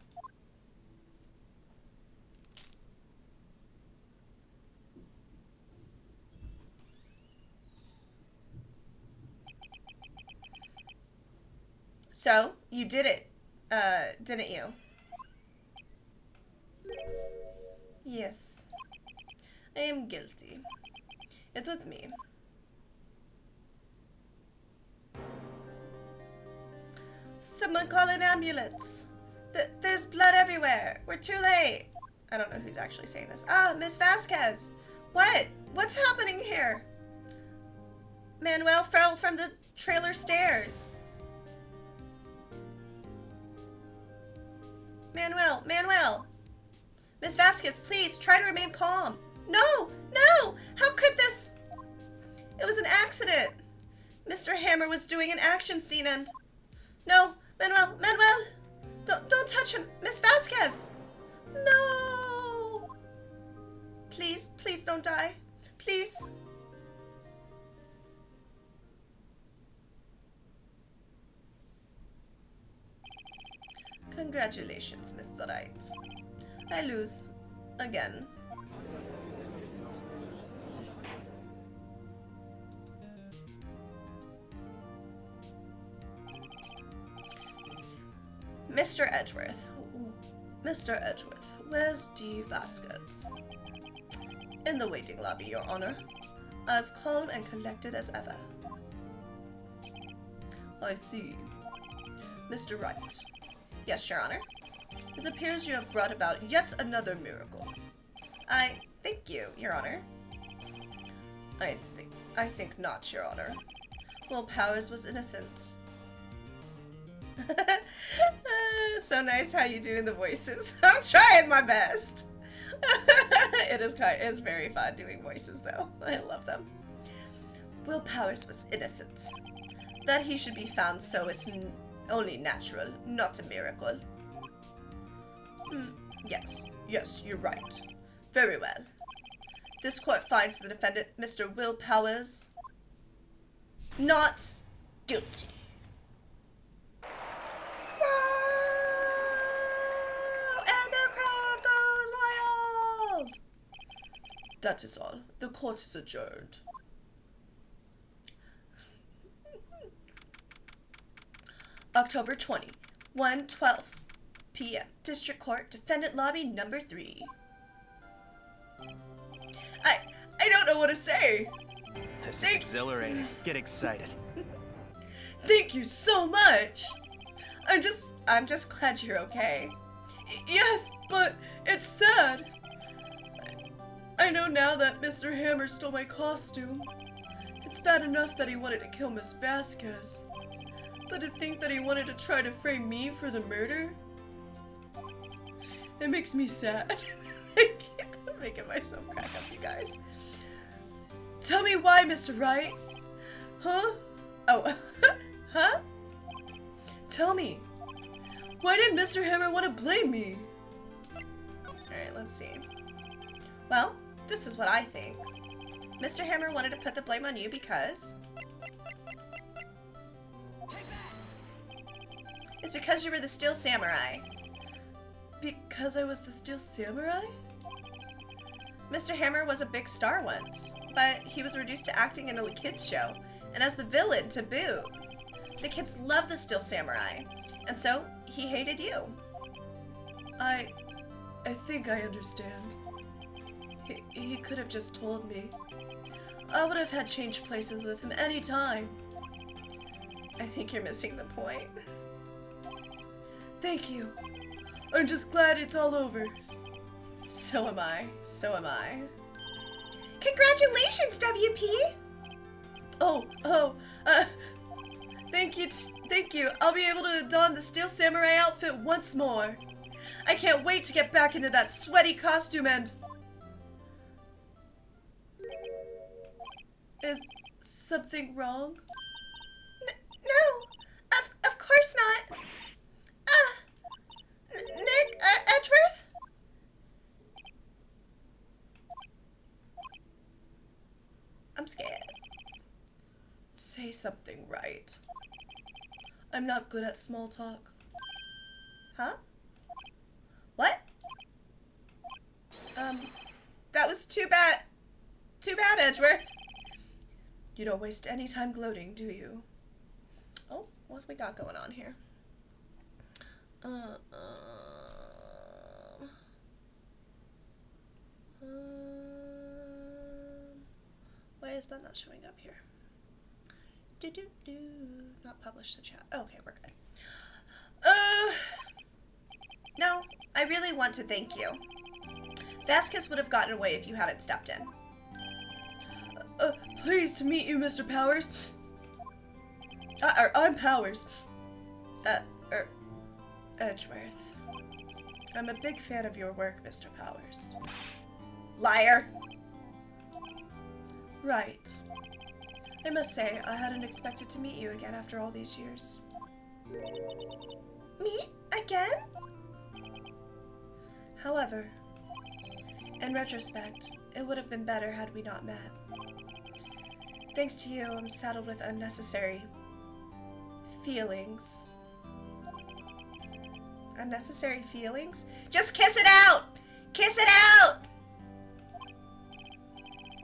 So, you did it, didn't you? Yes. I am guilty. It was me. Someone call an ambulance. There's blood everywhere. We're too late. I don't know who's actually saying this. Ah, Miss Vasquez. What? What's happening here? Manuel fell from the trailer stairs. Manuel. Miss Vasquez, please try to remain calm. No! How could this? It was an accident. Mr. Hammer was doing an action scene and... No, Manuel! Don't touch him! Miss Vasquez! No! Please don't die. Please. Congratulations, Mr. Wright. I lose. Again. Mr. Edgeworth. Mr. Edgeworth, where's Dee Vasquez? In the waiting lobby, Your Honor. As calm and collected as ever. I see. Mr. Wright. Yes, Your Honor. It appears you have brought about yet another miracle. I thank you, Your Honor. I think not, Your Honor. Will Powers was innocent. So nice how you doing the voices. I'm trying my best. It's very fun doing voices though. I love them. Will Powers was innocent. That he should be found so it's only natural, not a miracle. Yes, you're right. Very well. This court finds the defendant, Mr. Will Powers, not guilty. And the crowd goes wild! That is all. The court is adjourned. October 20, 1:12 p.m. District Court, Defendant Lobby number 3. I don't know what to say. This is exhilarating. Get excited. Thank you so much. I'm just glad you're okay. Yes, but it's sad. I know now that Mr. Hammer stole my costume. It's bad enough that he wanted to kill Miss Vasquez. But to think that he wanted to try to frame me for the murder? It makes me sad. I'm making myself crack up, you guys. Tell me why, Mr. Wright. Huh? Oh, huh? Tell me. Why did Mr. Hammer want to blame me? Alright, let's see. Well, this is what I think. Mr. Hammer wanted to put the blame on you because... It's because you were the Steel Samurai. Because I was the Steel Samurai? Mr. Hammer was a big star once, but he was reduced to acting in a kids show, and as the villain to boot. The kids love the Steel Samurai, and so he hated you. I think I understand. He could have just told me. I would have had changed places with him any time. I think you're missing the point. Thank you. I'm just glad it's all over. So am I. So am I. Congratulations, WP! Thank you. I'll be able to don the Steel Samurai outfit once more. I can't wait to get back into that sweaty costume and... Is something wrong? No, of course not. Nick, Edgeworth? I'm scared. Say something right. I'm not good at small talk. Huh? What? That was too bad. Too bad, Edgeworth. You don't waste any time gloating, do you? Oh, what have we got going on here? Why is that not showing up here? Not publish the chat. Okay, we're good. No, I really want to thank you. Vasquez would have gotten away if you hadn't stepped in. Pleased to meet you, Mr. Powers. I'm Powers. Edgeworth. I'm a big fan of your work, Mr. Powers. Liar. Right. I must say, I hadn't expected to meet you again after all these years. Meet again? However, in retrospect, it would have been better had we not met. Thanks to you, I'm saddled with unnecessary feelings. Unnecessary feelings? Just kiss it out! Kiss it out!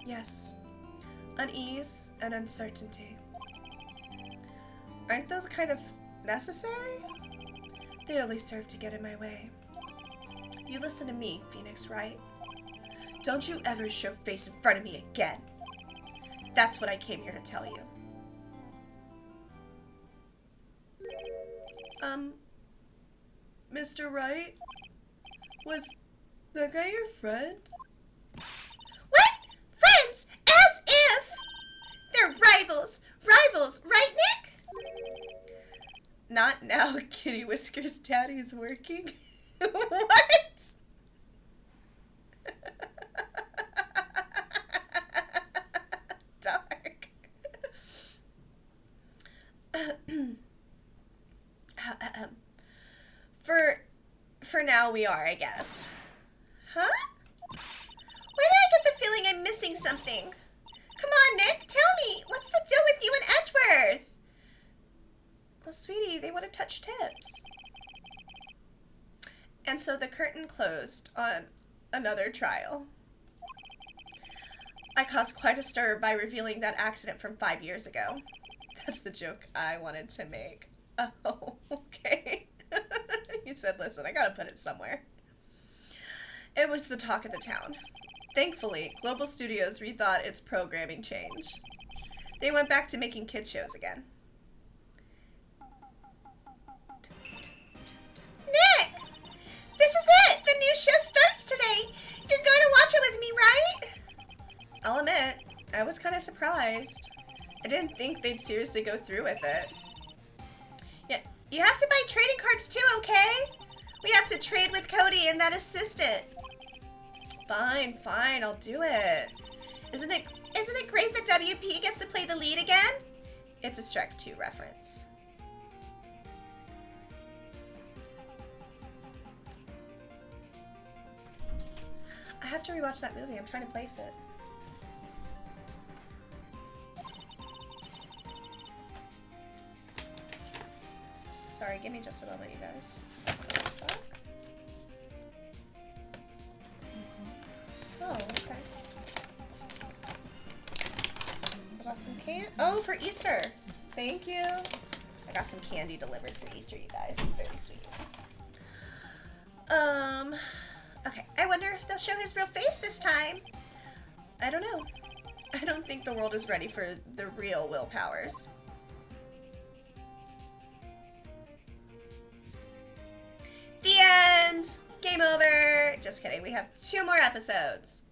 Yes. Unease and uncertainty. Aren't those kind of necessary? They only serve to get in my way. You listen to me, Phoenix, right? Don't you ever show face in front of me again. That's what I came here to tell you. Mr. Wright? Was that guy your friend? What? Friends? As if! They're rivals! Rivals, right, Nick? Not now, Kitty Whiskers Daddy's working. What? Dark. For now we are, I guess. Huh? Why do I get the feeling I'm missing something? Come on, Nick, tell me. What's the deal with you and Edgeworth? Well, sweetie, they want to touch tips. And so the curtain closed on another trial. I caused quite a stir by revealing that accident from 5 years ago. That's the joke I wanted to make. Oh, okay. You said, listen, I gotta put it somewhere. It was the talk of the town. Thankfully, Global Studios rethought its programming change. They went back to making kid shows again. Nick! This is it! The new show starts today! You're going to watch it with me, right? I'll admit, I was kind of surprised. I didn't think they'd seriously go through with it. Yeah, you have to buy trading cards too, okay? We have to trade with Cody and that assistant. Fine, I'll do it. Isn't it great that WP gets to play the lead again? It's a Shrek 2 reference. I have to rewatch that movie. I'm trying to place it. Sorry, give me just a moment, you guys. Oh, okay. I got some can. Oh, for Easter. Thank you. I got some candy delivered for Easter, you guys. It's very sweet. Okay. I wonder if they'll show his real face this time. I don't know. I don't think the world is ready for the real Will Powers. The end! Game over! Just kidding. We have 2 more episodes.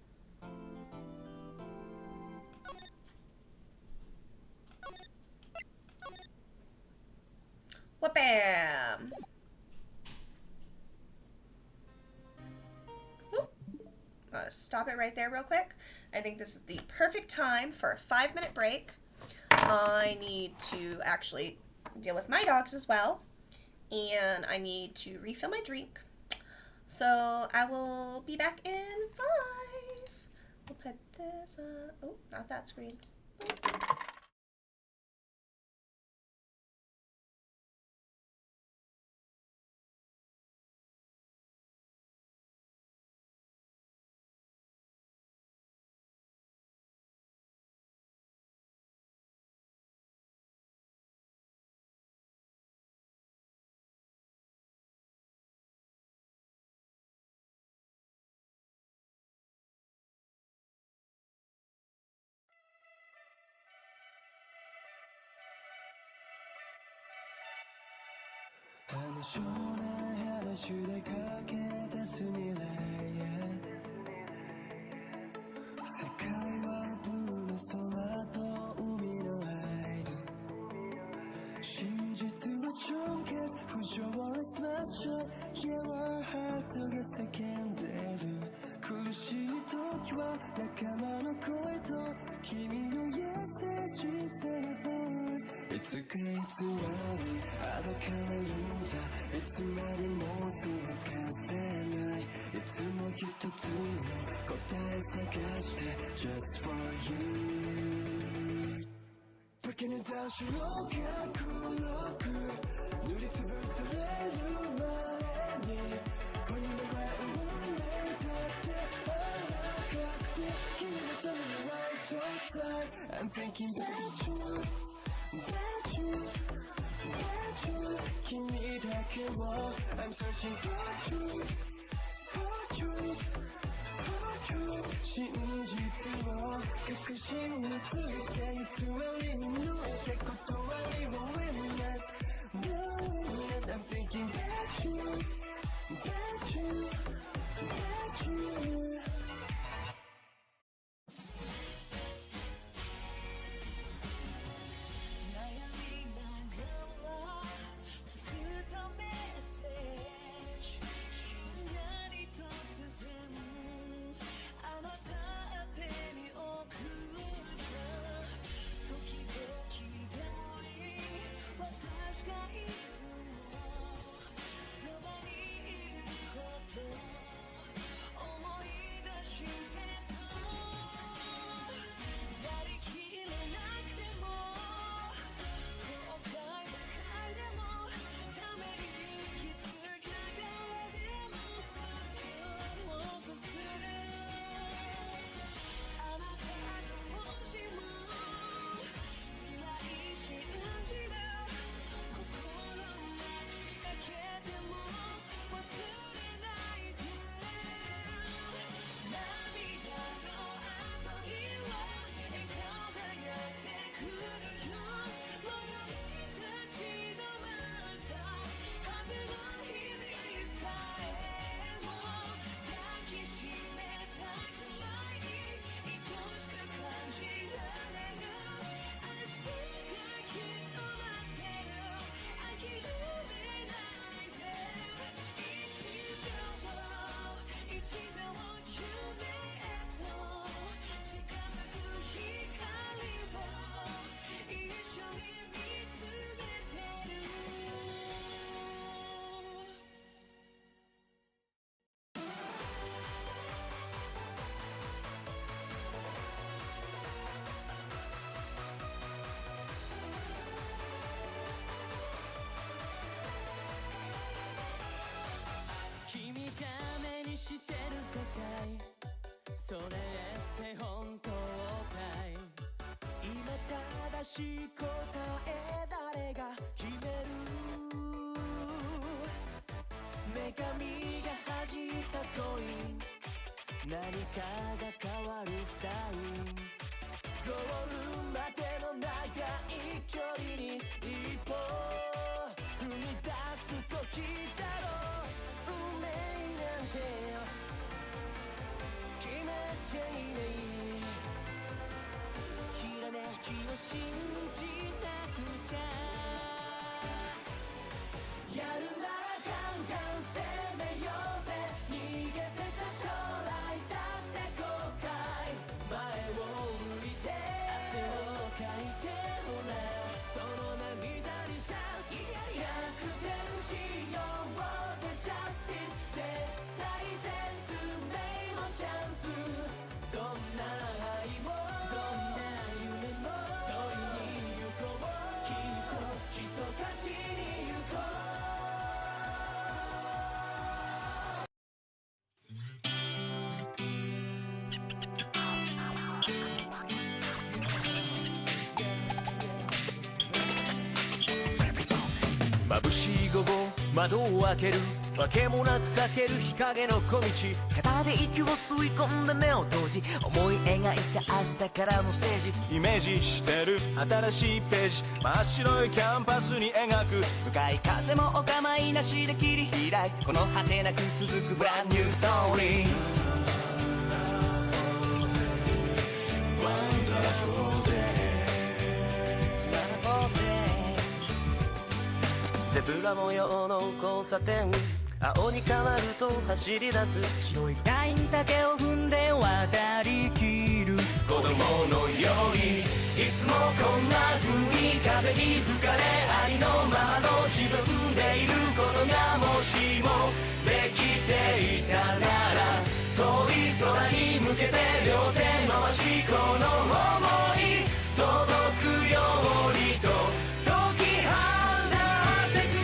Wha-bam! Stop it right there real quick. I think this is the perfect time for a 5-minute break. I need to actually deal with my dogs as well. And I need to refill my drink. So I will be back in 5. We'll put this on. Oh, not that screen. Boop. I'm thinking about you,君だけを I'm searching for truth, for truth, for truth 真実を確信について偽りに乗って断りを witness, witness I'm thinking about you, about you, about you 眩しい午後窓を開けるわけもなく駆ける日陰の小道肩で息を吸い込んで目を閉じ思い描いた明日からのステージイメージしてる新しいページ真っ白いキャンパスに描く向かい風もお構いなしで切り開いこの果てなく続くブランニューストーリーゼブラ模様の交差点青に変わると走り出す白いラインだけを踏んで渡りきる子供のようにいつもこんな風に風に吹かれありのままの自分でいることがもしもできていたなら遠い空に向けて両手伸ばしこの想い届くようにと解き放ってく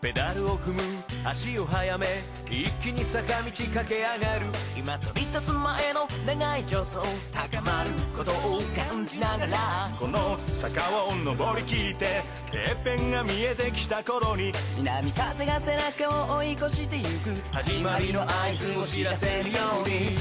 ペダルを踏む足を速め一気に坂道駆け上がる今飛び立つ前の長い助走高まることを感じながらこの坂を登りきっててっぺんが見えてきた頃に南風が背中を追い越してゆく始まりの合図を知らせるように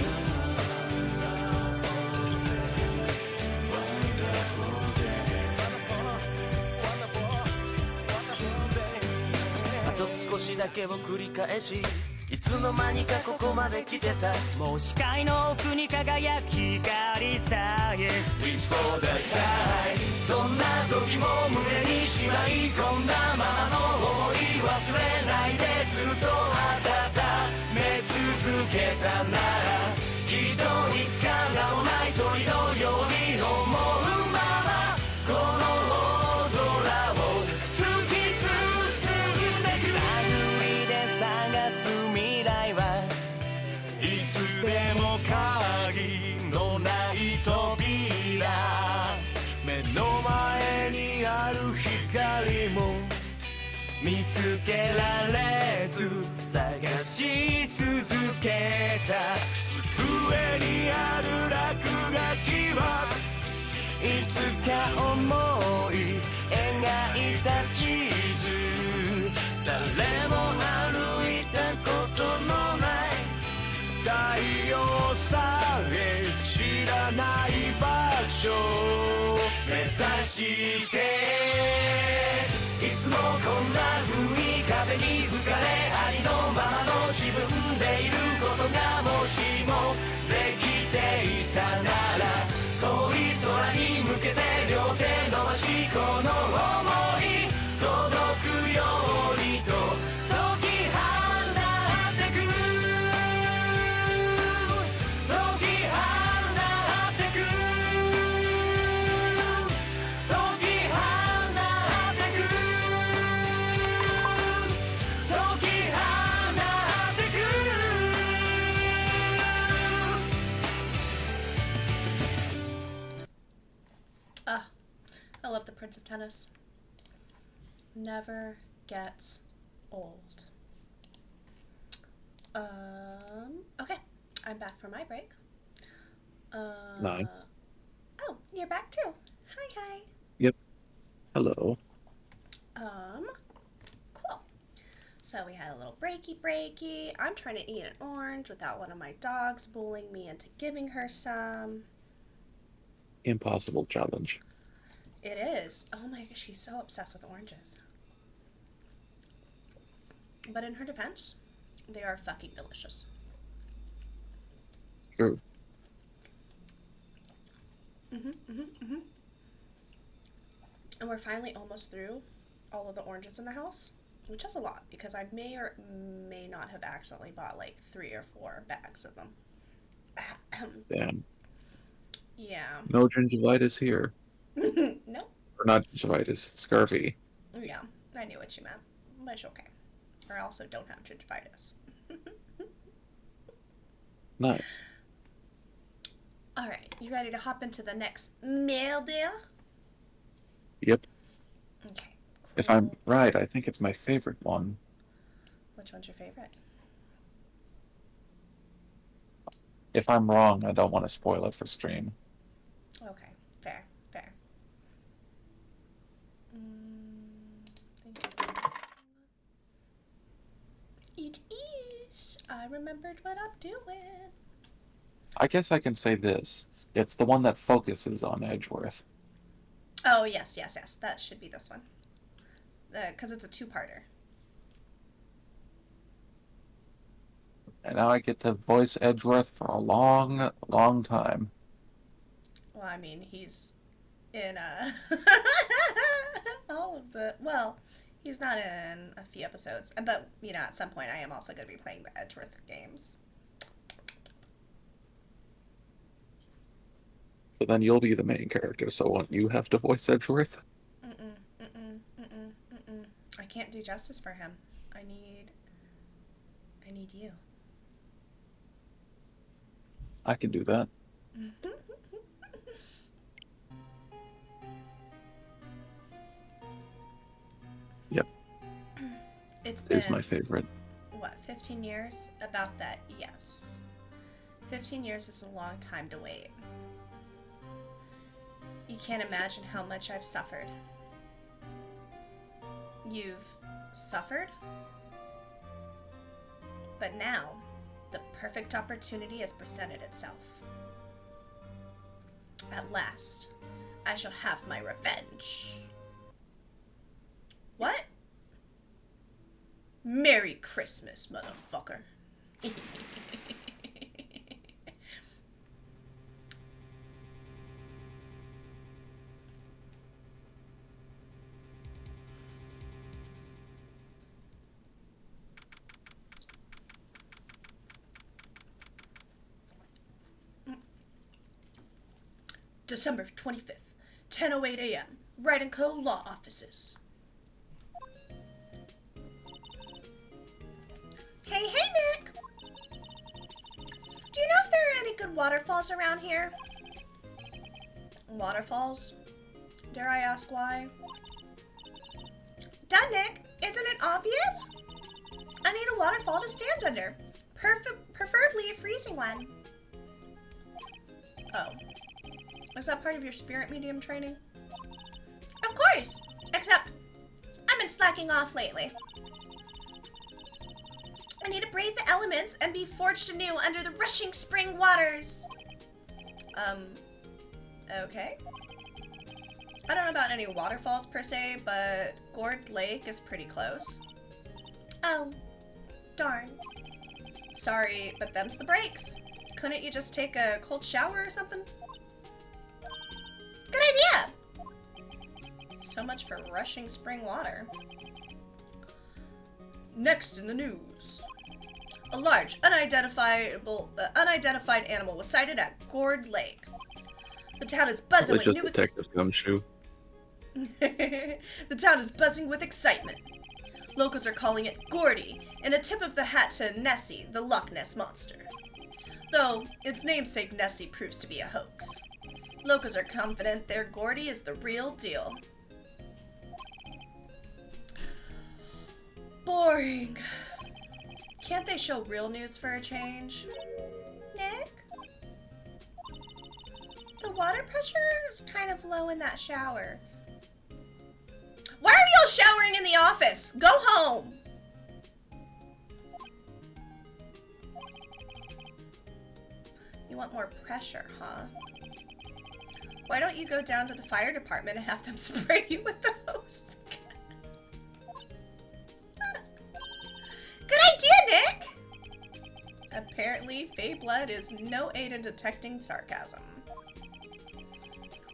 あと少しだけを繰り返しいつの間にかここまで来てたもう視界の奥に輝く光さえ Reach for the sky どんな時も胸にしまい込んだままの想い忘れないでずっと温め続けたならきっといつか名もない鳥のように思うままこの大空を突き進んでく探りで探す未来はいつでも鍵のない扉目の前にある光も見つけられず探し続けた机にある落書きはいつか思い描いた地図誰も歩いたことのない太陽さえ知らない場所目指していつもこんな風に風に吹かれありのままの自分でいることがもしもできていたなら遠い空に向けて両手伸ばしこの想い届くようにと解き放ってく解き放ってく解き放ってく解き放ってくAh, I love the Prince of Tennis. Never gets old. Okay, I'm back from my break. Nice. Oh, you're back too. Hi. Hello. Cool. So we had a little breaky. I'm trying to eat an orange without one of my dogs bullying me into giving her some. Impossible challenge. It is. Oh my gosh, she's so obsessed with oranges. But in her defense, they are fucking delicious. True. And we're finally almost through all of the oranges in the house, which is a lot because I may or may not have accidentally bought like 3 or 4 bags of them. Damn. Yeah. No gingivitis here. Nope. Or not gingivitis, scurvy. Yeah, I knew what you meant. But it's okay. I also don't have gingivitis. Nice. Alright, you ready to hop into the next mail deal? Yep. Okay. Cool. If I'm right, I think it's my favorite one. Which one's your favorite? if I'm wrong, I don't want to spoil it for stream. Okay, fair, fair. I think this is it is. I remembered what I'm doing. I guess I can say this. It's the one that focuses on Edgeworth. Oh, yes, yes, yes. That should be this one. Because it's a two-parter. And now I get to voice Edgeworth for a long, long time. Well, I mean, he's in all of the... Well, he's not in a few episodes. But, you know, at some point I am also going to be playing the Edgeworth games. But then you'll be the main character, so won't you have to voice Edgeworth? I can't do justice for him. I need you. I can do that. Yep. It's It is been, my favorite. what, 15 years? About that, yes. 15 years is a long time to wait. You can't imagine how much I've suffered. You've suffered? But now, the perfect opportunity has presented itself. At last, I shall have my revenge. What? Merry Christmas, motherfucker. December 25th, 10:08 a.m. Wright & Co. Law Offices. Hey, Nick! Do you know if there are any good waterfalls around here? Waterfalls? Dare I ask why? Duh, Nick! Isn't it obvious? I need a waterfall to stand under. Preferably a freezing one. Oh. Is that part of your spirit medium training? Of course! Except, I've been slacking off lately. I need to brave the elements and be forged anew under the rushing spring waters. Okay. I don't know about any waterfalls per se, but Gourd Lake is pretty close. Oh, darn. Sorry, but them's the breaks. Couldn't you just take a cold shower or something? Good idea! So much for rushing spring water. Next in the news. A large, unidentified animal was sighted at Gourd Lake. The town is buzzing with new Detective Gumshoe. The town is buzzing with excitement. Locals are calling it Gordy, in a tip of the hat to Nessie, the Loch Ness Monster. Though its namesake Nessie proves to be a hoax. Locals are confident their Gordy is the real deal. Boring. Can't they show real news for a change? Nick? The water pressure is kind of low in that shower. Why are y'all showering in the office? Go home! You want more pressure, huh? Why don't you go down to the fire department and have them spray you with the hose? Good idea, Nick! Apparently, Fey Blood is no aid in detecting sarcasm.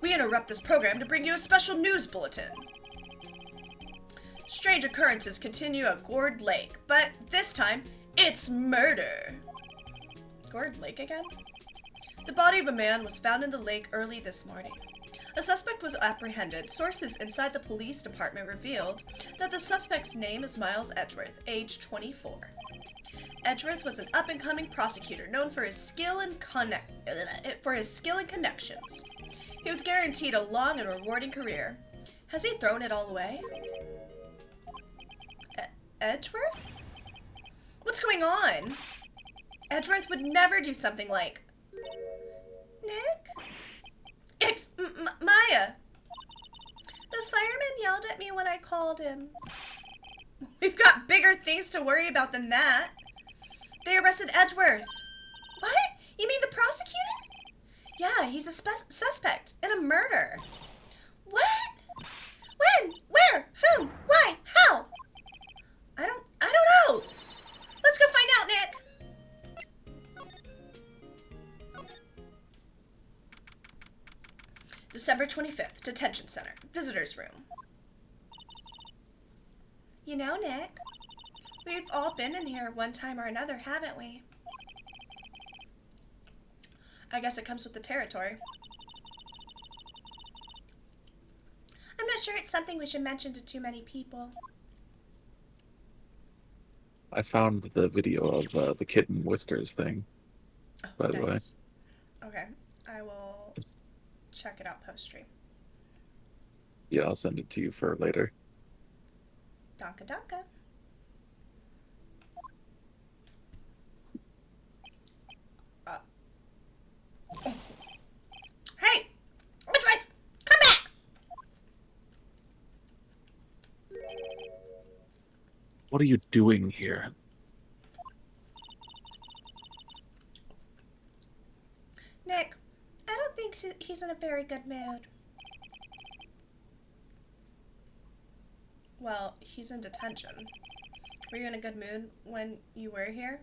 We interrupt this program to bring you a special news bulletin. Strange occurrences continue at Gourd Lake, but this time, it's murder. Gourd Lake again? The body of a man was found in the lake early this morning. A suspect was apprehended. Sources inside the police department revealed that the suspect's name is Miles Edgeworth, age 24. Edgeworth was an up-and-coming prosecutor known for his skill and connections. He was guaranteed a long and rewarding career. Has he thrown it all away? Edgeworth? What's going on? Edgeworth would never do something like Nick? It's Maya. The fireman yelled at me when I called him. We've got bigger things to worry about than that. They arrested Edgeworth. What? You mean the prosecutor? Yeah, he's a suspect in a murder. What? When? Where? Whom? Why? How? I don't know. Let's go find out, Nick. December 25th, Detention Center, Visitor's Room. You know, Nick, we've all been in here one time or another, haven't we? I guess it comes with the territory. I'm not sure it's something we should mention to too many people. I found the video of the kitten whiskers thing, by the way. Okay, I will check it out post-stream. Yeah, I'll send it to you for later. Donka donka. Hey! Edgeworth! Come back! What are you doing here? Nick, I don't think he's in a very good mood. Well, he's in detention. Were you in a good mood when you were here?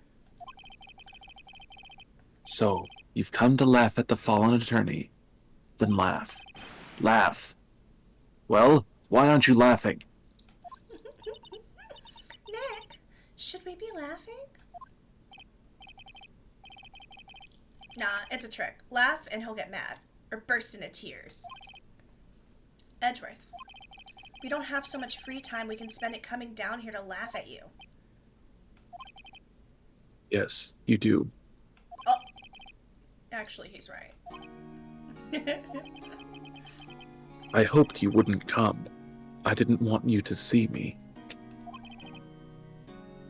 So, you've come to laugh at the fallen attorney. Then laugh. Laugh. Well, why aren't you laughing? Nick, should we be laughing? Nah, it's a trick. Laugh and he'll get mad. Or burst into tears. Edgeworth, we don't have so much free time we can spend it coming down here to laugh at you. Yes, you do. Oh, actually, he's right. I hoped you wouldn't come. I didn't want you to see me.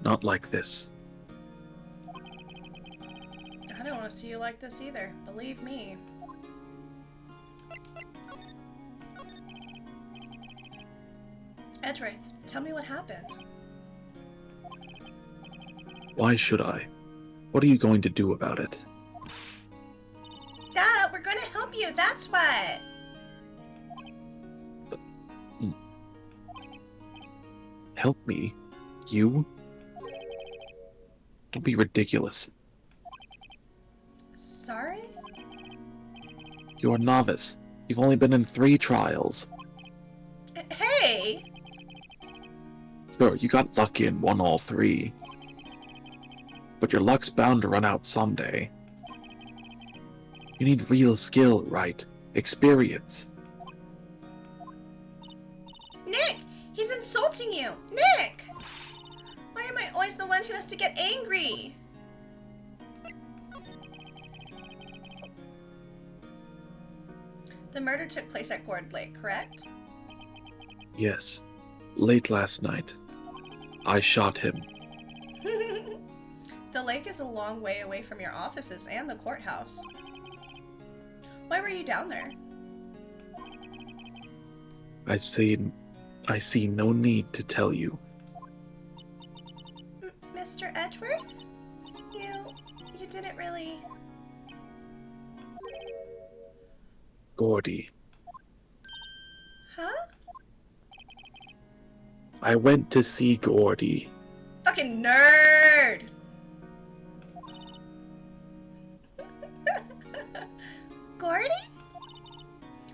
Not like this. I don't want to see you like this either, believe me. Edgeworth, tell me what happened. Why should I? What are you going to do about it? Duh, we're going to help you, that's what. Help me? You? Don't be ridiculous. Sorry? You're a novice. You've only been in 3 trials. Hey! Sure, you got lucky and won all 3. But your luck's bound to run out someday. You need real skill, right? Experience. Nick! He's insulting you! Nick! Why am I always the one who has to get angry? The murder took place at Gourd Lake, correct? Yes. Late last night. I shot him. The lake is a long way away from your offices and the courthouse. Why were you down there? I see no need to tell you. Mr. Edgeworth? You didn't really... Gordy. Huh? I went to see Gordy. Fucking nerd! Gordy?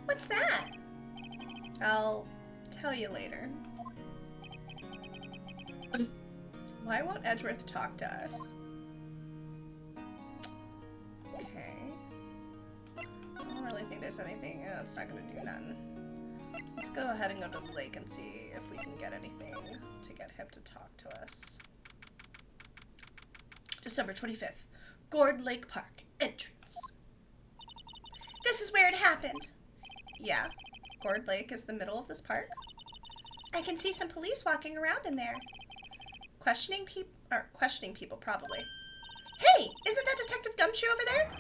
What's that? I'll tell you later. Why won't Edgeworth talk to us? Okay. I don't really think there's anything. It's not gonna do nothing. Let's go ahead and go to the lake and see if we can get anything to get him to talk to us. December 25th, Gourd Lake Park, entrance. This is where it happened. Yeah, Gourd Lake is the middle of this park. I can see some police walking around in there. Questioning people, probably. Hey, isn't that Detective Gumshoe over there?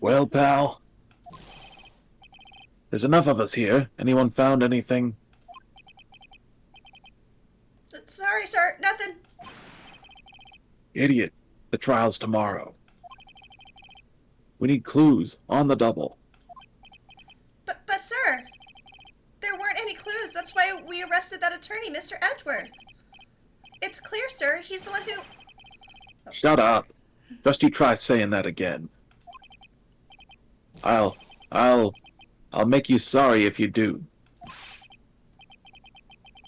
Well, pal, there's enough of us here. Anyone found anything? Sorry, sir. Nothing. Idiot. The trial's tomorrow. We need clues on the double. But sir, there weren't any clues. That's why we arrested that attorney, Mr. Edgeworth. It's clear, sir. He's the one who... Oh, Shut up. Just you try saying that again. I'll make you sorry if you do.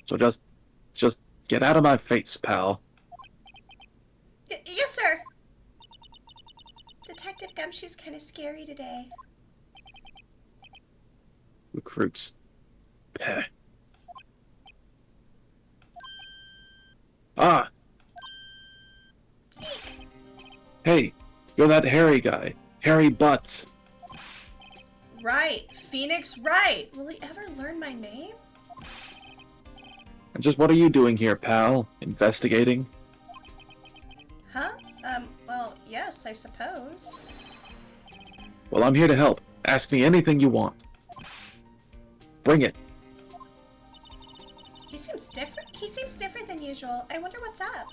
So just get out of my face, pal. Yes, sir. Detective Gumshoe's kind of scary today. Recruits. Peh. Ah! Hey, you're that hairy guy. Hairy Butts. Right. Phoenix Wright. Will he ever learn my name? And just what are you doing here, pal? Investigating? Huh? Well, yes, I suppose. Well, I'm here to help. Ask me anything you want. Bring it. He seems different. He seems different than usual. I wonder what's up.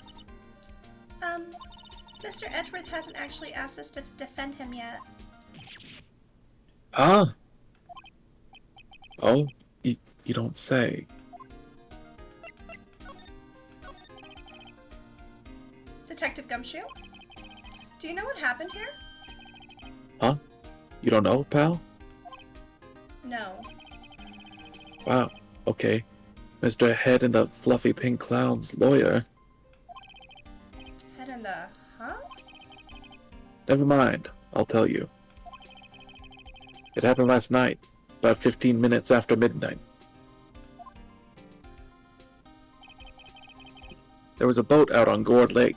Mr. Edgeworth hasn't actually asked us to defend him yet. Huh? Oh, you don't say. Detective Gumshoe? Do you know what happened here? Huh? You don't know, pal? No. Wow. Okay. Mr. Head in the Fluffy Pink Clown's lawyer. Head in the... Huh? Never mind. I'll tell you. It happened last night, about 15 minutes after midnight. There was a boat out on Gourd Lake.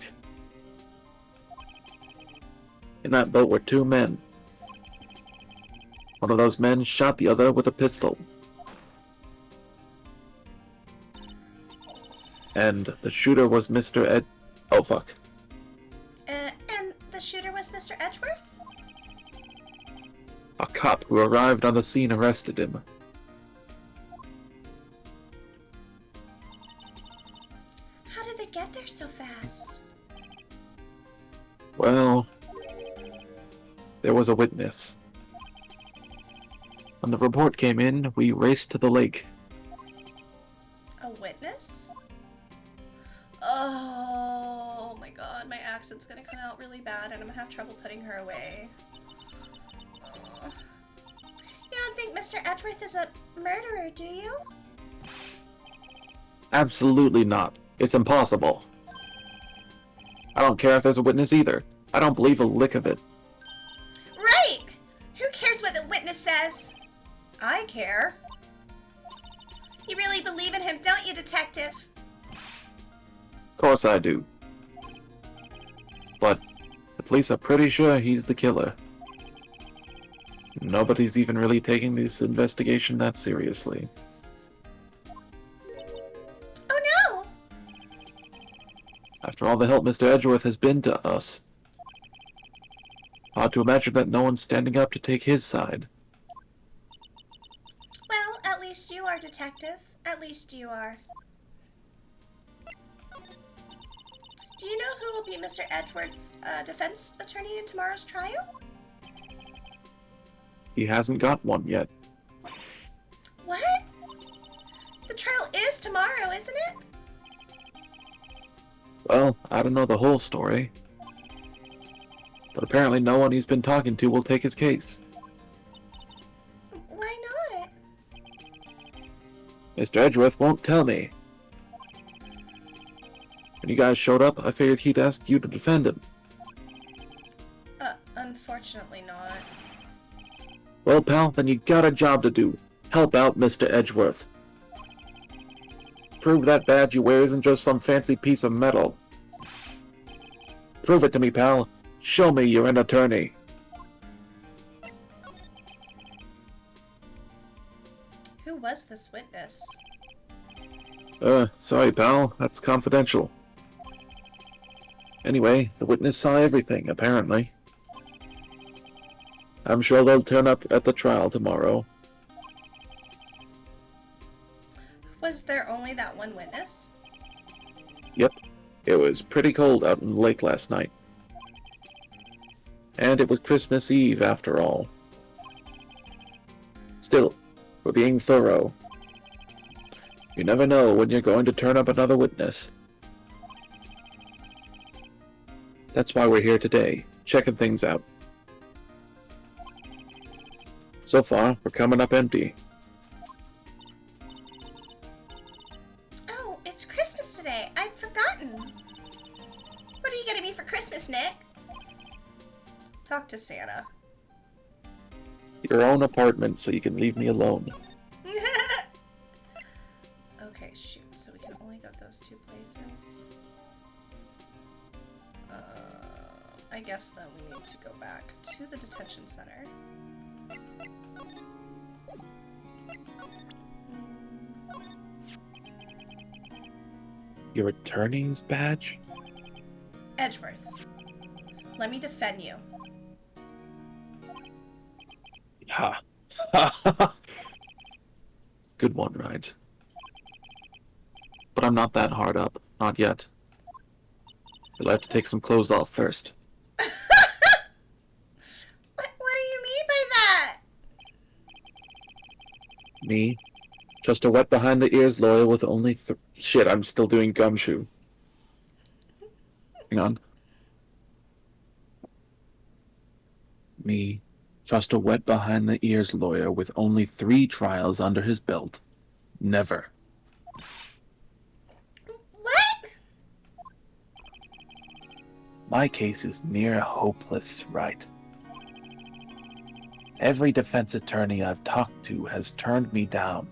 In that boat were two men. One of those men shot the other with a pistol. And the shooter was Mr. Ed... Oh, fuck. And the shooter was Mr. Edgeworth? A cop who arrived on the scene arrested him. How did they get there so fast? Well, there was a witness. When the report came in, we raced to the lake. A witness? Oh my god, my accent's gonna come out really bad and I'm gonna have trouble putting her away. You don't think Mr. Edgeworth is a murderer, do you? Absolutely not. It's impossible. I don't care if there's a witness either. I don't believe a lick of it. Right! Who cares what the witness says? I care. You really believe in him, don't you, Detective? Of course I do. But the police are pretty sure he's the killer. Nobody's even really taking this investigation that seriously. Oh no! After all the help Mr. Edgeworth has been to us. Hard to imagine that no one's standing up to take his side. Well, at least you are, Detective. At least you are. Do you know who will be Mr. Edgeworth's defense attorney in tomorrow's trial? He hasn't got one yet. What? The trial is tomorrow, isn't it? Well, I don't know the whole story. But apparently no one he's been talking to will take his case. Why not? Mr. Edgeworth won't tell me. When you guys showed up, I figured he'd ask you to defend him. Unfortunately not. Well, pal, then you got a job to do. Help out Mr. Edgeworth. Prove that badge you wear isn't just some fancy piece of metal. Prove it to me, pal. Show me you're an attorney. Who was this witness? Sorry, pal. That's confidential. Anyway, the witness saw everything, apparently. I'm sure they'll turn up at the trial tomorrow. Was there only that one witness? Yep, it was pretty cold out in the lake last night. And it was Christmas Eve after all. Still, we're being thorough. You never know when you're going to turn up another witness. That's why we're here today, checking things out. So far, we're coming up empty. Oh, it's Christmas today. I'd forgotten. What are you getting me for Christmas, Nick? Talk to Santa. Your own apartment so you can leave me alone. Okay, shoot. So we can only go those two places. I guess then we need to go back to the detention center. Your attorney's badge? Edgeworth, let me defend you. Ha. Ha. Good one, right? But I'm not that hard up. Not yet. You'll have to take some clothes off first. What do you mean by that? Me? Just a wet behind the ears lawyer with only shit, I'm still doing gumshoe. Hang on. Me? Just a wet behind the ears lawyer with only 3 trials under his belt. Never. What? My case is near hopeless, right? Every defense attorney I've talked to has turned me down.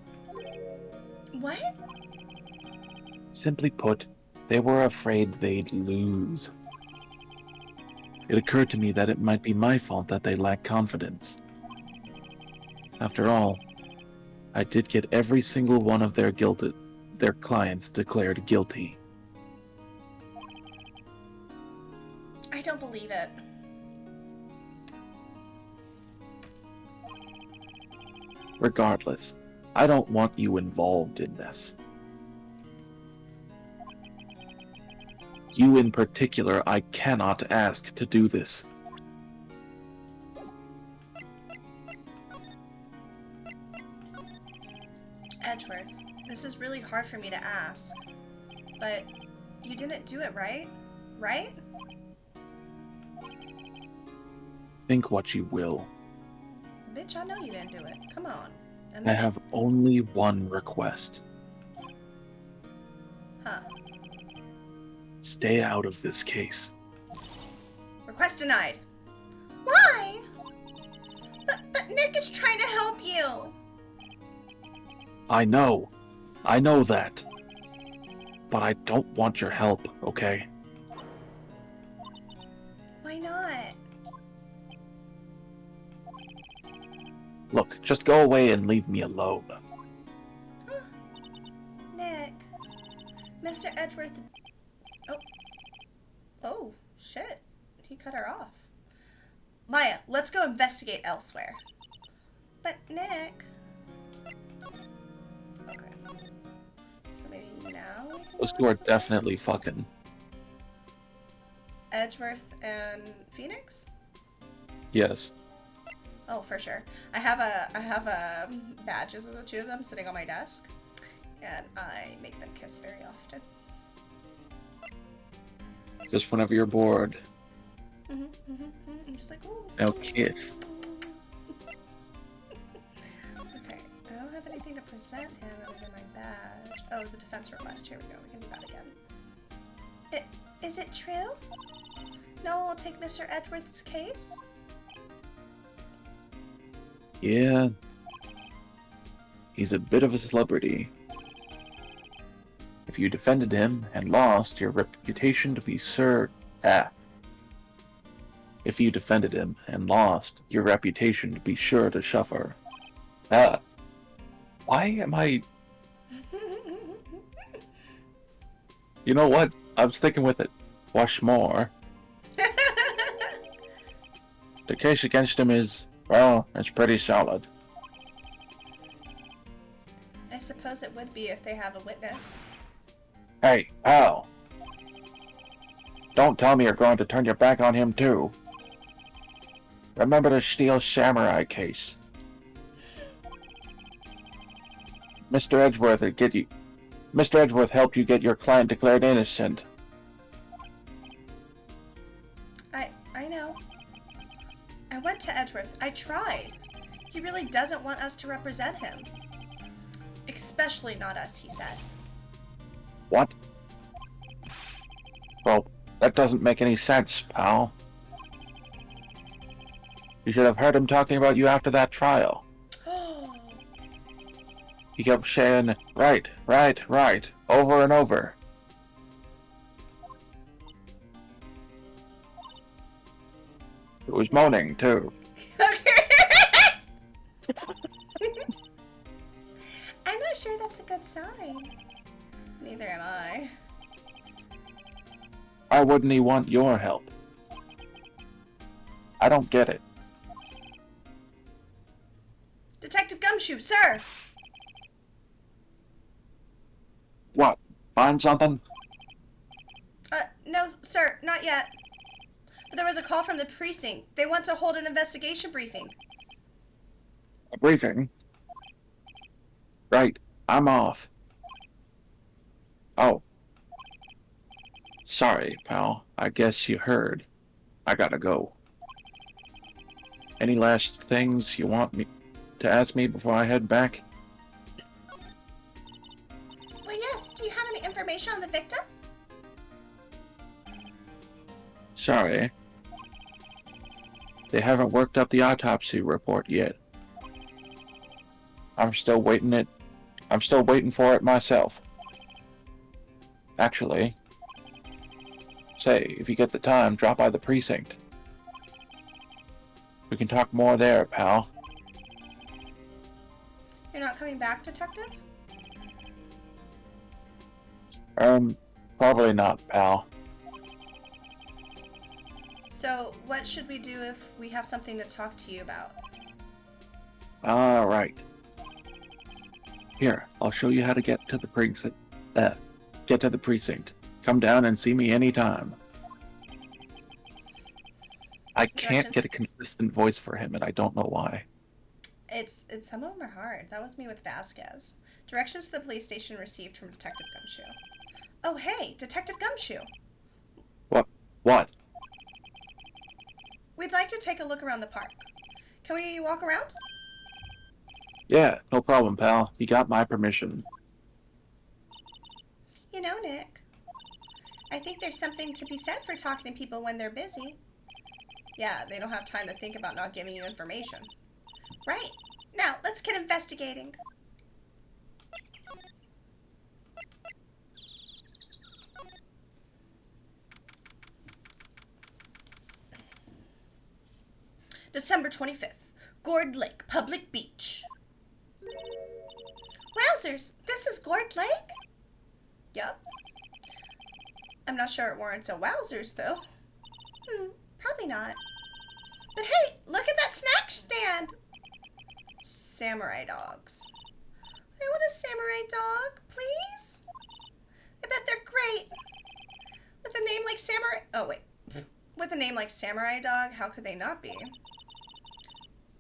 What? Simply put, they were afraid they'd lose. It occurred to me that it might be my fault that they lack confidence. After all, I did get every single one of their clients declared guilty. I don't believe it. Regardless, I don't want you involved in this. You in particular, I cannot ask to do this. Edgeworth, this is really hard for me to ask. But you didn't do it, right? Right? Think what you will. Bitch, I know you didn't do it. Come on. I have only one request. Huh. Stay out of this case. Request denied. Why? But Nick is trying to help you. I know that. But I don't want your help, okay? Why not? Look, just go away and leave me alone. Nick. Mr. Edgeworth. Oh, shit. He cut her off. Maya, let's go investigate elsewhere. But Nick. Okay. So maybe now we can Those go two are on to definitely fucking. Edgeworth and Phoenix? Yes. Oh, for sure. I have badges of the two of them sitting on my desk, and I make them kiss very often. Just whenever you're bored. I'm just like, ooh. Now kiss. Okay, I don't have anything to present him other than my badge. Oh, the defense request. Here we go. We can do that again. Is it true? No one will take Mr. Edgeworth's case? Yeah. He's a bit of a celebrity. If you defended him and lost, your reputation to be If you defended him and lost, your reputation to be sure to suffer. Why am I... You know what? I'm sticking with it. Wash more. The case against him is Well, it's pretty solid. I suppose it would be if they have a witness. Hey, pal. Don't tell me you're going to turn your back on him, too. Remember the Steel Samurai case. Mr. Edgeworth Mr. Edgeworth helped you get your client declared innocent. I know. I went to Edgeworth. I tried. He really doesn't want us to represent him. Especially not us, he said. What? Well, that doesn't make any sense, pal. You should have heard him talking about you after that trial. He kept saying, right, over and over. It was moaning, too. Okay. I'm not sure that's a good sign. Neither am I. Why wouldn't he want your help? I don't get it. Detective Gumshoe, sir! What? Find something? No, sir, not yet. But there was a call from the precinct. They want to hold an investigation briefing. A briefing? Right, I'm off. Oh. Sorry, pal. I guess you heard. I gotta go. Any last things you want me to ask me before I head back? Well, yes. Do you have any information on the victim? Sorry. They haven't worked up the autopsy report yet. I'm still waiting for it myself. Actually, say, if you get the time, drop by the precinct. We can talk more there, pal. You're not coming back, Detective? Probably not, pal. So, what should we do if we have something to talk to you about? Alright. Here, I'll show you how to get to the precinct. Come down and see me anytime. I can't get a consistent voice for him, and I don't know why. It's some of them are hard. That was me with Vasquez. Directions to the police station received from Detective Gumshoe. Oh, hey, Detective Gumshoe. What? We'd like to take a look around the park. Can we walk around? Yeah, no problem, pal. You got my permission. You know, Nick, I think there's something to be said for talking to people when they're busy. Yeah, they don't have time to think about not giving you information. Right. Now, let's get investigating. December 25th, Gourd Lake, Public Beach. Wowzers, this is Gourd Lake? Yup. I'm not sure it warrants a wowzers, though. Probably not. But hey, look at that snack stand! Samurai dogs. I want a samurai dog, please? I bet they're great. With a name like Samurai... Oh, wait. With a name like Samurai Dog, how could they not be?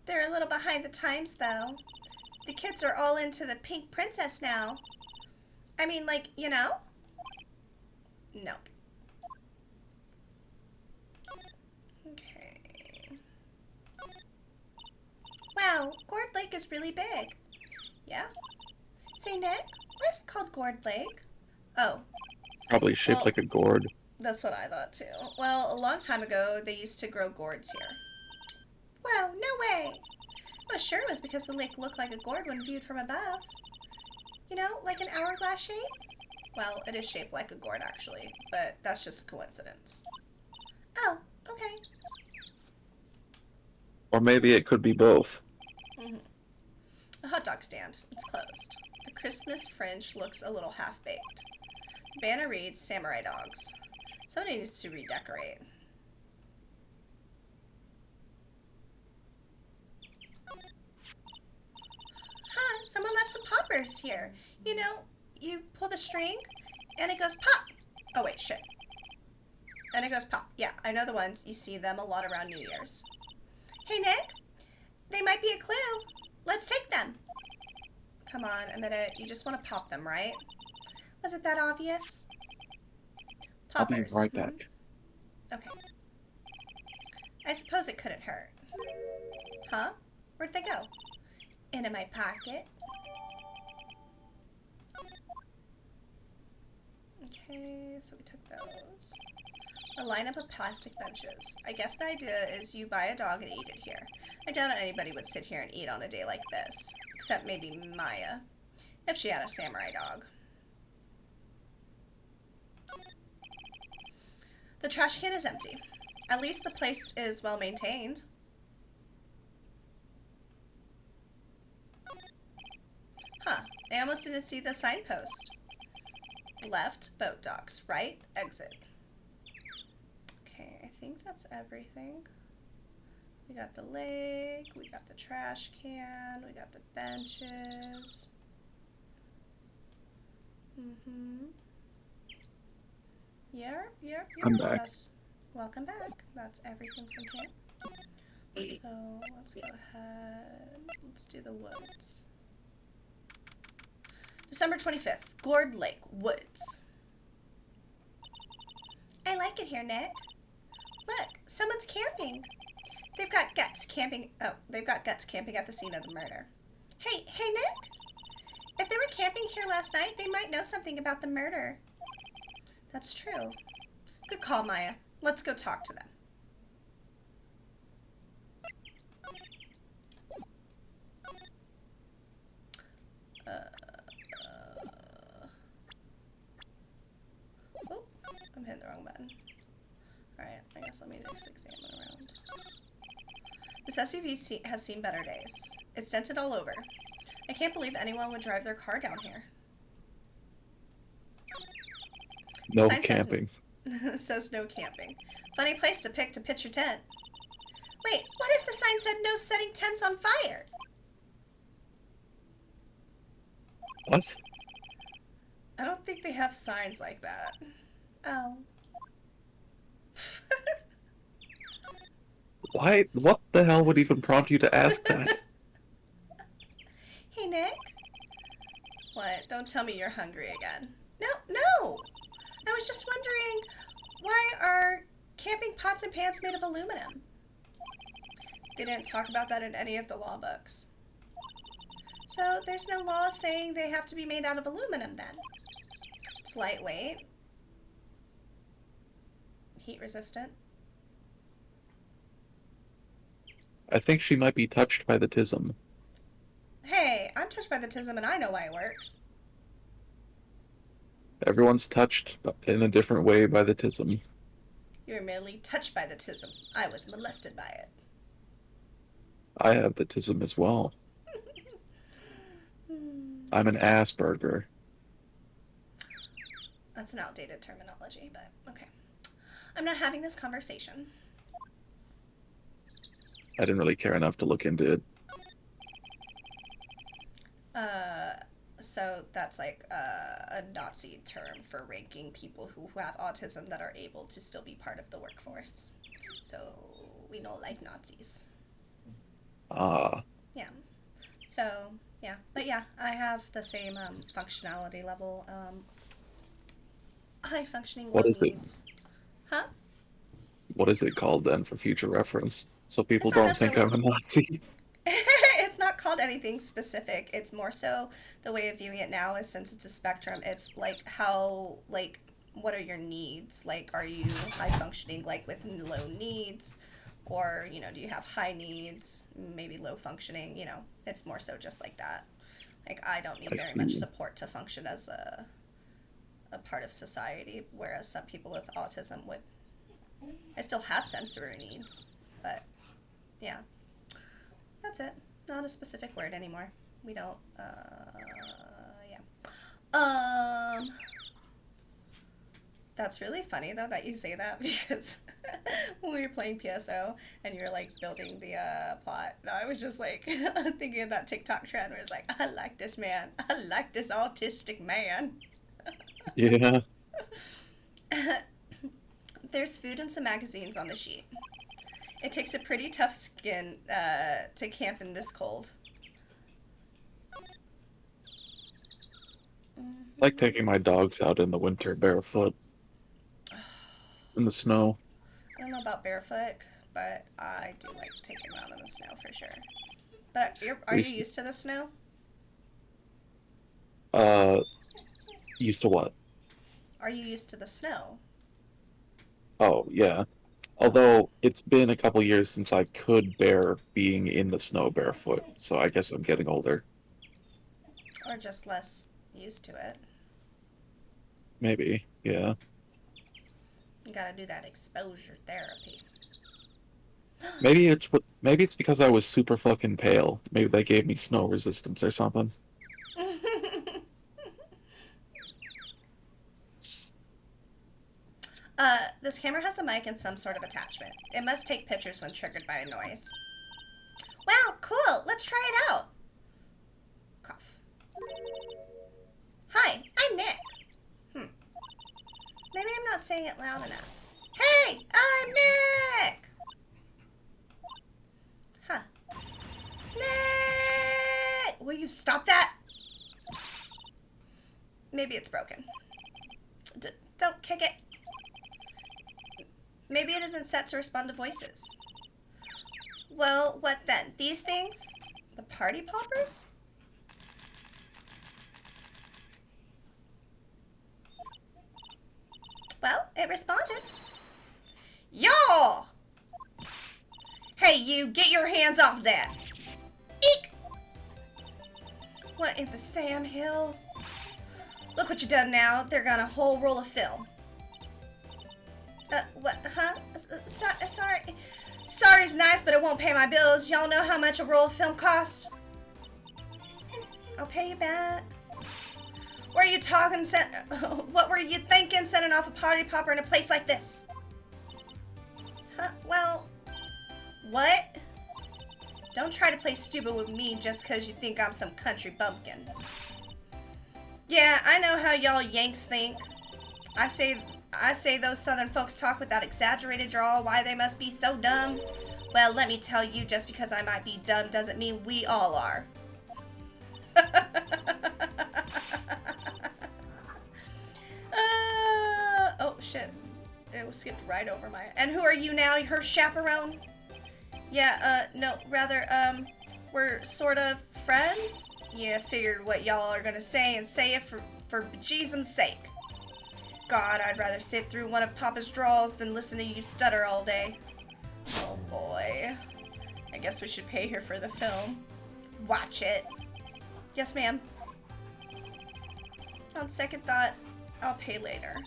They're a little behind the times, though. The kids are all into the pink princess now. I mean, like, you know? No. Okay. Wow, Gourd Lake is really big. Yeah? Say, Nick, why is it called Gourd Lake? Oh. Probably shaped like a gourd. That's what I thought, too. Well, a long time ago, they used to grow gourds here. Whoa, no way! I was sure it was because the lake looked like a gourd when viewed from above. You know, like an hourglass shape? Well, it is shaped like a gourd, actually, but that's just a coincidence. Oh, okay. Or maybe it could be both. A hot dog stand. It's closed. The Christmas fringe looks a little half-baked. The banner reads, Samurai Dogs. Somebody needs to redecorate. Huh, someone left some poppers here. You know, you pull the string and it goes pop. Oh, wait, shit. And it goes pop. Yeah, I know the ones. You see them a lot around New Year's. Hey, Nick. They might be a clue. Let's take them. Come on, a minute. You just want to pop them, right? Was it that obvious? I'll be Poppers. right back. Okay. I suppose it couldn't hurt. Huh? Where'd they go? Into my pocket. Okay, so we took those. A lineup of plastic benches. I guess the idea is you buy a dog and eat it here. I doubt anybody would sit here and eat on a day like this. Except maybe Maya. If she had a samurai dog. The trash can is empty. At least the place is well maintained. Huh. I almost didn't see the signpost. Left, boat docks. Right, exit. Okay, I think that's everything. We got the lake, we got the trash can, we got the benches. Yep. I'm back. Welcome back. That's everything from here. So let's go ahead. Let's do the woods. December 25th, Gourd Lake, Woods. I like it here, Nick. Look, someone's camping. They've got guts camping. Oh, they've got guts camping at the scene of the murder. Hey, Nick. If they were camping here last night, they might know something about the murder. That's true. Good call, Maya. Let's go talk to them. Oh, I'm hitting the wrong button. Alright, I guess let me just examine around. This SUV has seen better days. It's dented all over. I can't believe anyone would drive their car down here. No camping. Says no camping. Funny place to pick to pitch your tent. Wait, what if the sign said no setting tents on fire? What? I don't think they have signs like that. Oh. Why? What the hell would even prompt you to ask that? Hey, Nick. What? Don't tell me you're hungry again. No! I was just wondering, why are camping pots and pans made of aluminum? They didn't talk about that in any of the law books. So there's no law saying they have to be made out of aluminum then. It's lightweight. Heat resistant. I think she might be touched by the tism. Hey, I'm touched by the tism and I know why it works. Everyone's touched in a different way by the tism. You were merely touched by the tism. I was molested by it. I have the tism as well. I'm an Asperger. That's an outdated terminology, but okay. I'm not having this conversation. I didn't really care enough to look into it. So that's like a Nazi term for ranking people who have autism that are able to still be part of the workforce. So we know like Nazis. Ah. Yeah. So, yeah. But yeah, I have the same functionality level. High functioning, low What is it? needs. Huh? What is it called then for future reference? So people It's not don't think I'm a Nazi. It's not called anything specific. It's more so the way of viewing it now is since it's a spectrum, it's like how, like, what are your needs? Like, are you high functioning, like, with low needs? Or, you know, do you have high needs, maybe low functioning? You know, it's more so just like that. Like, I don't need very much support to function as a part of society, whereas some people with autism would. I still have sensory needs, but yeah. That's it. Not a specific word anymore. We don't, yeah. That's really funny though that you say that because when we were playing PSO and you're like building the plot, I was just like thinking of that TikTok trend where it's like, I like this man, I like this autistic man. Yeah. There's food and some magazines on the sheet. It takes a pretty tough skin to camp in this cold. Like taking my dogs out in the winter barefoot in the snow. I don't know about barefoot, but I do like taking them out in the snow for sure. But are you used to the snow? Used to what? Are you used to the snow? Oh, yeah. Although it's been a couple years since I could bear being in the snow barefoot, so I guess I'm getting older. Or just less used to it? Maybe, yeah. You gotta do that exposure therapy. Maybe it's because I was super fucking pale. Maybe they gave me snow resistance or something. This camera has a mic and some sort of attachment. It must take pictures when triggered by a noise. Wow, cool! Let's try it out! Cough. Hi, I'm Nick. Maybe I'm not saying it loud enough. Hey, I'm Nick! Huh. Nick! Will you stop that? Maybe it's broken. Don't kick it. Maybe it isn't set to respond to voices. Well, what then? These things? The party poppers? Well, it responded. Y'all! Hey, you, get your hands off that. Eek! What in the Sam Hill? Look what you done now. They're got a whole roll of film. What, huh? Sorry. Sorry's nice, but it won't pay my bills. Y'all know how much a roll of film costs? I'll pay you back. What are you talking? What were you thinking sending off a party popper in a place like this? Huh? Well, what? Don't try to play stupid with me just because you think I'm some country bumpkin. Yeah, I know how y'all Yanks think. I say those southern folks talk with that exaggerated drawl, why they must be so dumb. Well, let me tell you, just because I might be dumb doesn't mean we all are. Oh, shit. It skipped right over my... And who are you now? Her chaperone? Yeah, no, rather, we're sort of friends? Yeah, figured what y'all are gonna say and say it for bejesus's sake. God, I'd rather sit through one of Papa's draws than listen to you stutter all day. Oh boy. I guess we should pay her for the film. Watch it. Yes, ma'am. On second thought, I'll pay later.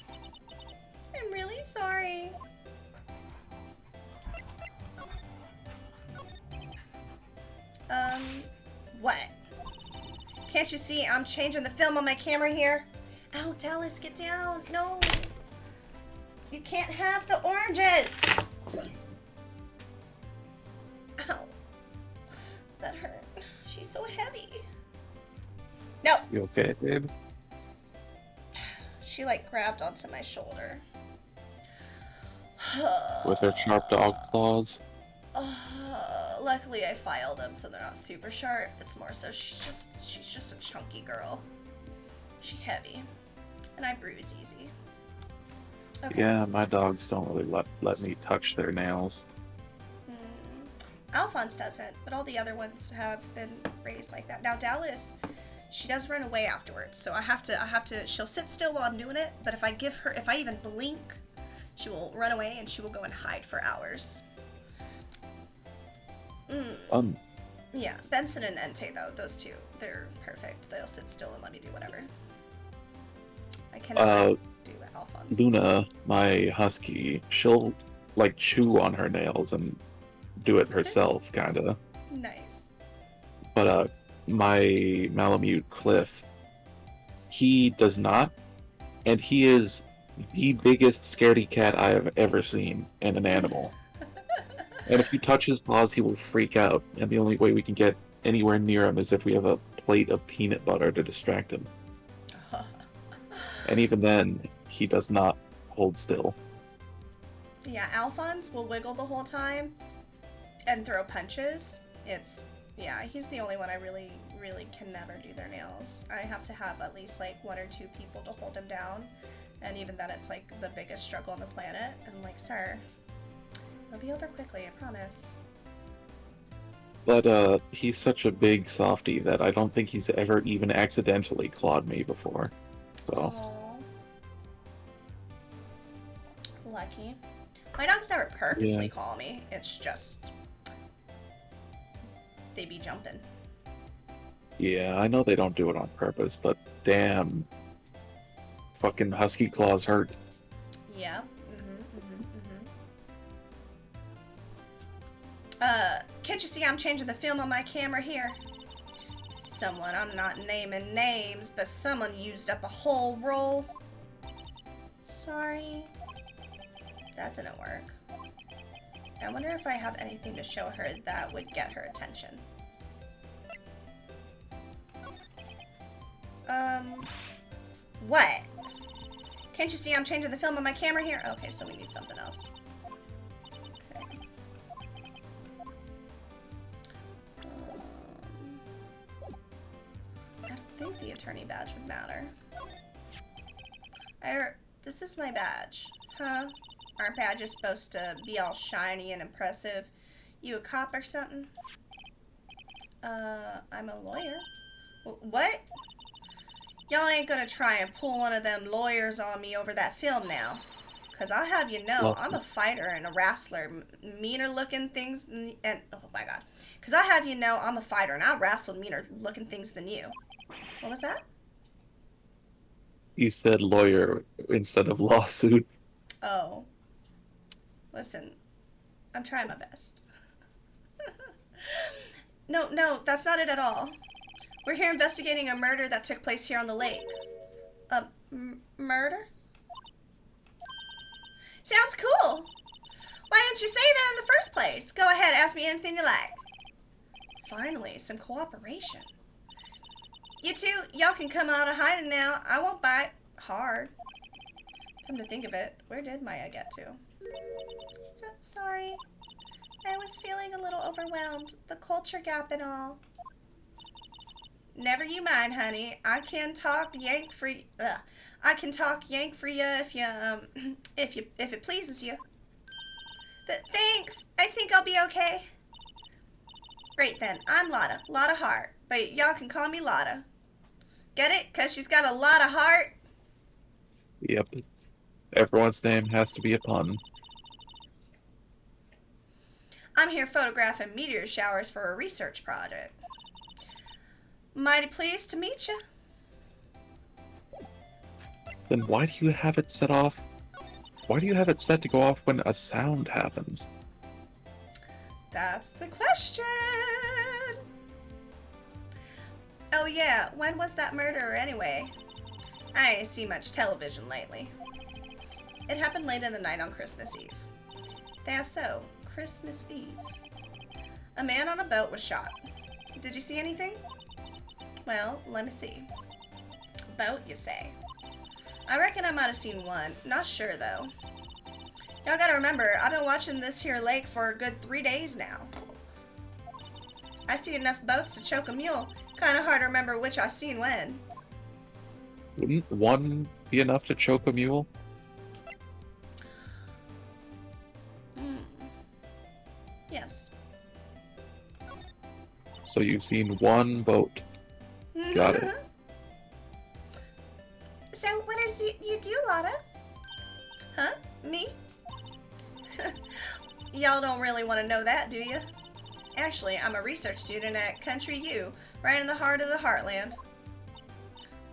I'm really sorry. What? Can't you see I'm changing the film on my camera here? Oh, Dallas, get down. No. You can't have the oranges. Ow. That hurt. She's so heavy. No. You okay, babe? She like grabbed onto my shoulder. With her sharp dog claws? Luckily I filed them so they're not super sharp. It's more so she's just a chunky girl. She's heavy. And I bruise easy. Okay. Yeah, my dogs don't really let me touch their nails. Alphonse doesn't, but all the other ones have been raised like that. Now Dallas, she does run away afterwards, so I have to, she'll sit still while I'm doing it, but if I even blink, she will run away and she will go and hide for hours. Yeah, Benson and Entei though, those two, they're perfect. They'll sit still and let me do whatever. I cannot do Alphonse. Luna, my husky, she'll like chew on her nails and do it herself, kinda. Nice. But my Malamute Cliff, he does not, and he is the biggest scaredy cat I have ever seen in an animal. And if you touch his paws, he will freak out. And the only way we can get anywhere near him is if we have a plate of peanut butter to distract him. And even then, he does not hold still. Yeah, Alphonse will wiggle the whole time and throw punches. Yeah, he's the only one I really can never do their nails. I have to have at least like 1 or 2 people to hold him down. And even then, it's like the biggest struggle on the planet. And I'm like, sir, it'll be over quickly, I promise. But he's such a big softie that I don't think he's ever even accidentally clawed me before. So. Aww. Lucky. My dogs never purposely call me. It's just they be jumping. Yeah, I know they don't do it on purpose, but damn. Fucking husky claws hurt. Yeah. Can't you see I'm changing the film on my camera here? Someone, I'm not naming names, but someone used up a whole roll. Sorry. That didn't work. I wonder if I have anything to show her that would get her attention. What? Can't you see I'm changing the film on my camera here? Okay, so we need something else. Okay. I don't think the attorney badge would matter. This is my badge. Huh? Aren't badges supposed to be all shiny and impressive? You a cop or something? I'm a lawyer. What? Y'all ain't gonna try and pull one of them lawyers on me over that film now. Cause I'll have you know, Well, I'm a fighter and a wrestler. Meaner looking things and oh my god. Cause I have you know, I'm a fighter and I wrestled meaner looking things than you. What was that? You said lawyer instead of lawsuit. Oh. Listen, I'm trying my best. No, that's not it at all. We're here investigating a murder that took place here on the lake. Murder? Sounds cool. Why didn't you say that in the first place? Go ahead, ask me anything you like. Finally, some cooperation. You two, y'all can come out of hiding now. I won't bite hard. Come to think of it, where did Maya get to? Sorry. I was feeling a little overwhelmed. The culture gap and all. Never you mind, honey. I can talk yank for you if you if it pleases you. Thanks. I think I'll be okay. Great then. I'm Lotta. Lotta Hart. But y'all can call me Lotta. Get it? 'Cause she's got a lot of heart. Yep. Everyone's name has to be a pun. I'm here photographing meteor showers for a research project. Mighty pleased to meet you. Then why do you have it set off? Why do you have it set to go off when a sound happens? That's the question. Oh yeah, when was that murder anyway? I ain't seen much television lately. It happened late in the night on Christmas Eve. That's so, Christmas Eve. A man on a boat was shot. Did you see anything? Well, let me see. Boat, you say? I reckon I might have seen one. Not sure, though. Y'all gotta remember, I've been watching this here lake for a good 3 days now. I see enough boats to choke a mule. Kinda hard to remember which I seen when. Wouldn't one be enough to choke a mule? Yes. So you've seen one boat. Got it. So what is you do, Lotta? Huh? Me? Y'all don't really want to know that, do you? Actually, I'm a research student at Country U, right in the heart of the heartland.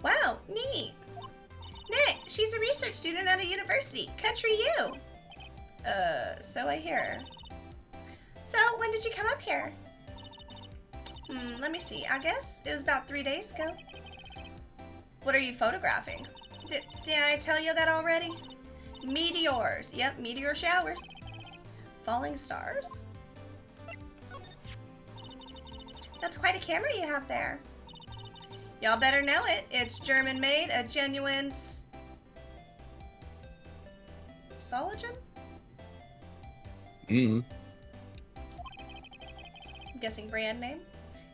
Wow, neat. Nick, she's a research student at a university, Country U. So I hear. So, when did you come up here? Let me see. I guess it was about 3 days ago. What are you photographing? Did I tell you that already? Meteors. Yep, meteor showers. Falling stars. That's quite a camera you have there. Y'all better know it. It's German made, a genuine Sologen? Mm. I'm guessing brand name.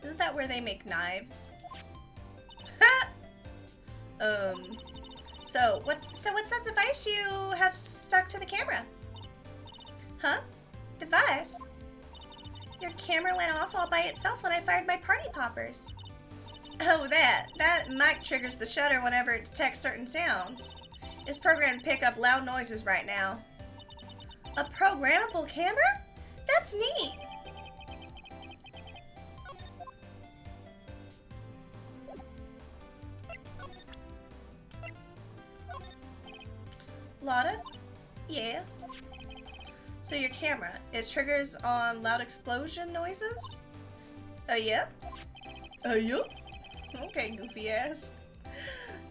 Isn't that where they make knives? So what's that device you have stuck to the camera? Huh? Device? Your camera went off all by itself when I fired my party poppers. Oh, that mic triggers the shutter whenever it detects certain sounds. It's programmed to pick up loud noises right now. A programmable camera? That's neat. Lotta? Yeah. So your camera, it triggers on loud explosion noises? Yep. Yep. Okay, goofy ass.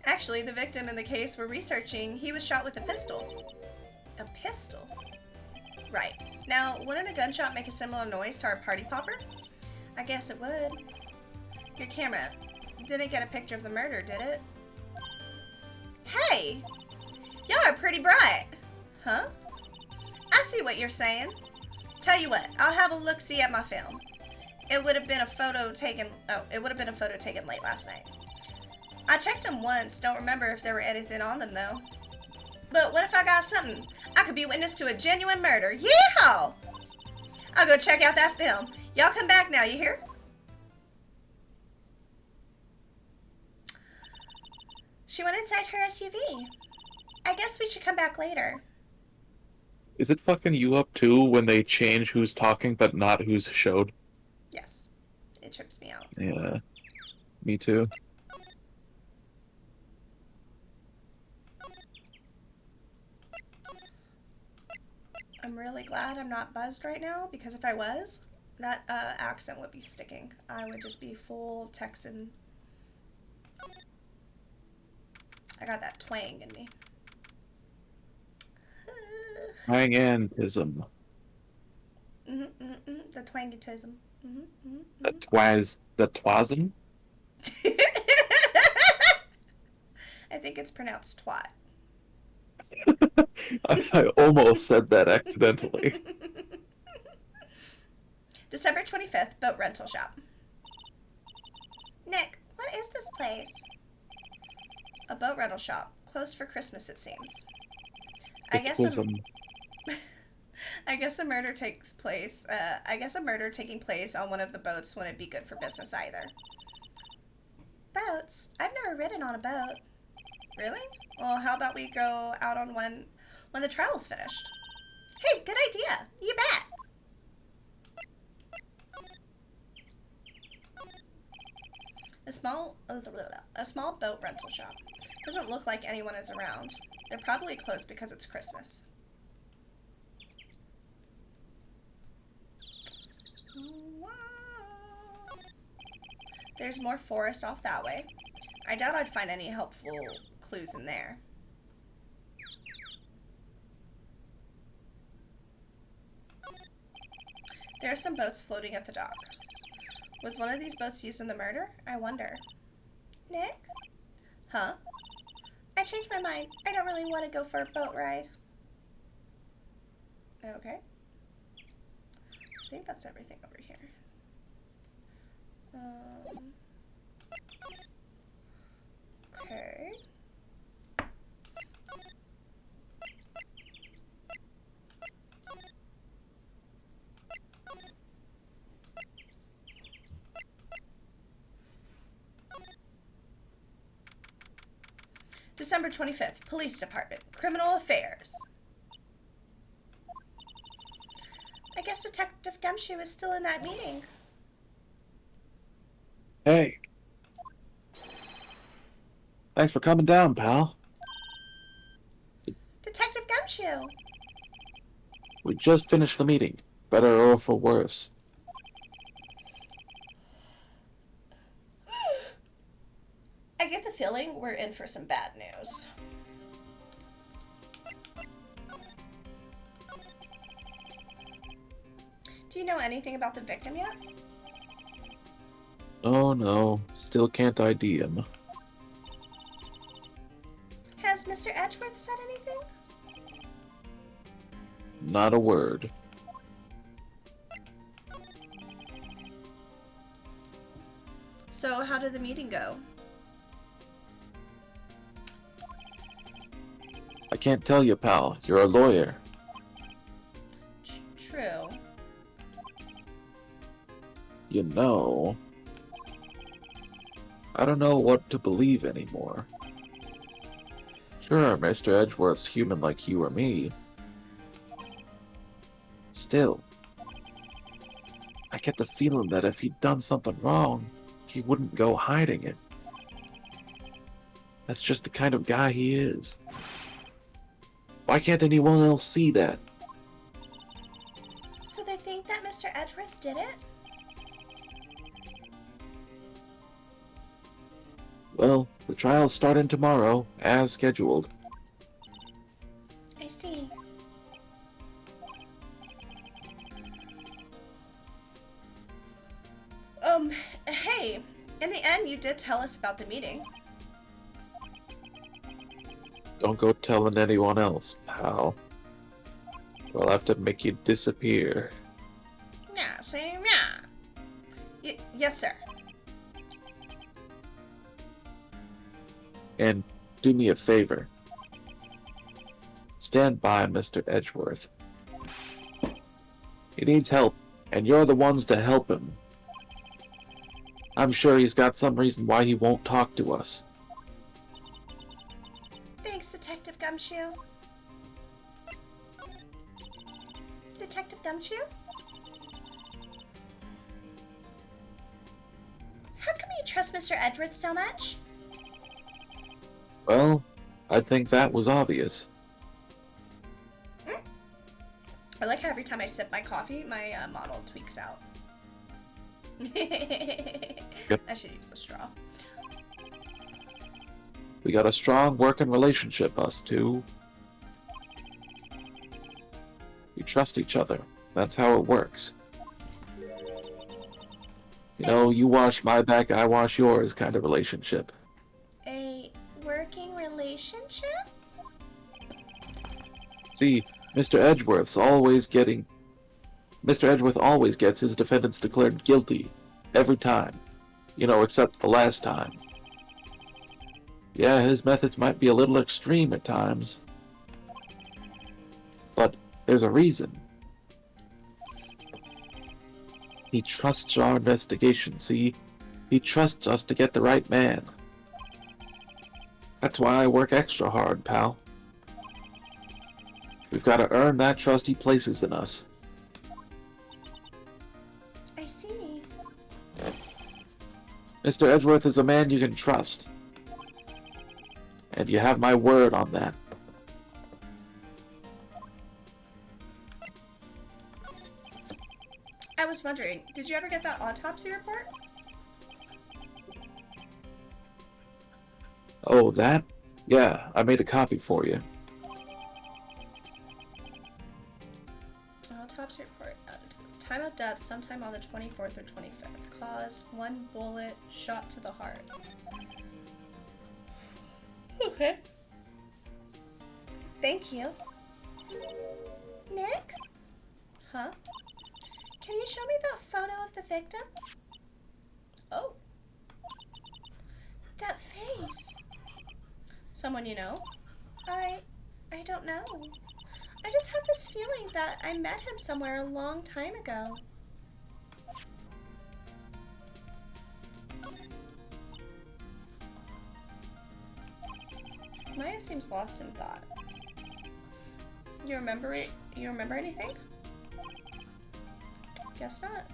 Actually, the victim in the case we're researching, he was shot with a pistol. A pistol? Right. Now, wouldn't a gunshot make a similar noise to our party popper? I guess it would. Your camera didn't get a picture of the murder, did it? Hey! Y'all are pretty bright. Huh? I see what you're saying. Tell you what, I'll have a look-see at my film. It would have been a photo taken late last night. I checked them once, don't remember if there were anything on them though. But what if I got something? I could be witness to a genuine murder. Yeehaw! I'll go check out that film. Y'all come back now, you hear? She went inside her SUV. I guess we should come back later. Is it fucking you up too when they change who's talking but not who's showed? Yes. It trips me out. Yeah. Me too. I'm really glad I'm not buzzed right now, because if I was, that accent would be sticking. I would just be full Texan. I got that twang in me. Twangantism. The twangitism. The twasm? I think it's pronounced twat. I almost said that accidentally. December 25th, boat rental shop. Nick, what is this place? A boat rental shop. Closed for Christmas, it seems. I guess a murder takes place. I guess a murder taking place on one of the boats wouldn't be good for business either. Boats? I've never ridden on a boat. Really? Well, how about we go out on one when the trial's finished? Hey, good idea. You bet. A small boat rental shop. Doesn't look like anyone is around. They're probably closed because it's Christmas. There's more forest off that way. I doubt I'd find any helpful clues in there. There are some boats floating at the dock. Was one of these boats used in the murder? I wonder. Nick? Huh? I changed my mind. I don't really want to go for a boat ride. Okay. I think that's everything over here. Okay. December 25th, Police Department, Criminal Affairs. I guess Detective Gumshoe is still in that meeting. Hey. Thanks for coming down, pal. Detective Gumshoe! We just finished the meeting. Better or for worse. I get the feeling we're in for some bad news. Do you know anything about the victim yet? Oh no, still can't ID him. Has Mr. Edgeworth said anything? Not a word. So, how did the meeting go? I can't tell you, pal. You're a lawyer. True. You know... I don't know what to believe anymore. Sure, Mr. Edgeworth's human like you or me. Still, I get the feeling that if he'd done something wrong, he wouldn't go hiding it. That's just the kind of guy he is. Why can't anyone else see that? So they think that Mr. Edgeworth did it? Well, the trial's starting tomorrow, as scheduled. I see. Hey, in the end, you did tell us about the meeting. Don't go telling anyone else, pal. Or I'll have to make you disappear. Yeah, see, yeah. Yes, sir. And do me a favor. Stand by Mr. Edgeworth. He needs help, and you're the ones to help him. I'm sure he's got some reason why he won't talk to us. Thanks, Detective Gumshoe. Detective Gumshoe? How come you trust Mr. Edgeworth so much? Well, I think that was obvious. I like how every time I sip my coffee, my model tweaks out. Yep. I should use a straw. We got a strong working relationship, us two. We trust each other. That's how it works. You know, you wash my back, I wash yours kind of relationship. A working relationship? See, Mr. Edgeworth always gets his defendants declared guilty. Every time. You know, except the last time. Yeah, his methods might be a little extreme at times. But there's a reason. He trusts our investigation, see? He trusts us to get the right man. That's why I work extra hard, pal. We've got to earn that trust he places in us. I see. Mr. Edgeworth is a man you can trust. And you have my word on that. I was wondering, did you ever get that autopsy report? Oh, that? Yeah, I made a copy for you. Autopsy report. Time of death, sometime on the 24th or 25th. Cause, 1 bullet shot to the heart. Okay. Thank you. Nick? Huh? Can you show me that photo of the victim? Oh. That face. Someone you know? I don't know. I just have this feeling that I met him somewhere a long time ago. Maya seems lost in thought. You remember it? You remember anything? Guess not.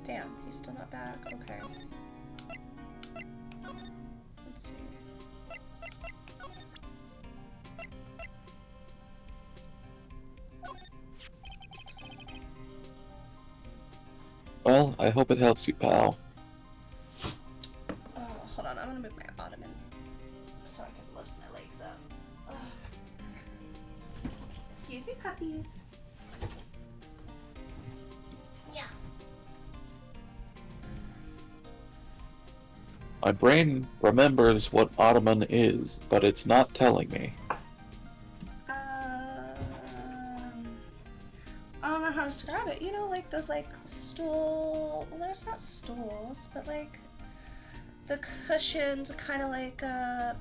Damn, he's still not back. Okay. Let's see. Well, I hope it helps you, pal. My brain remembers what Ottoman is, but it's not telling me. I don't know how to describe it. You know, like those like stool. Well, there's not stools, but like the cushions, kind of like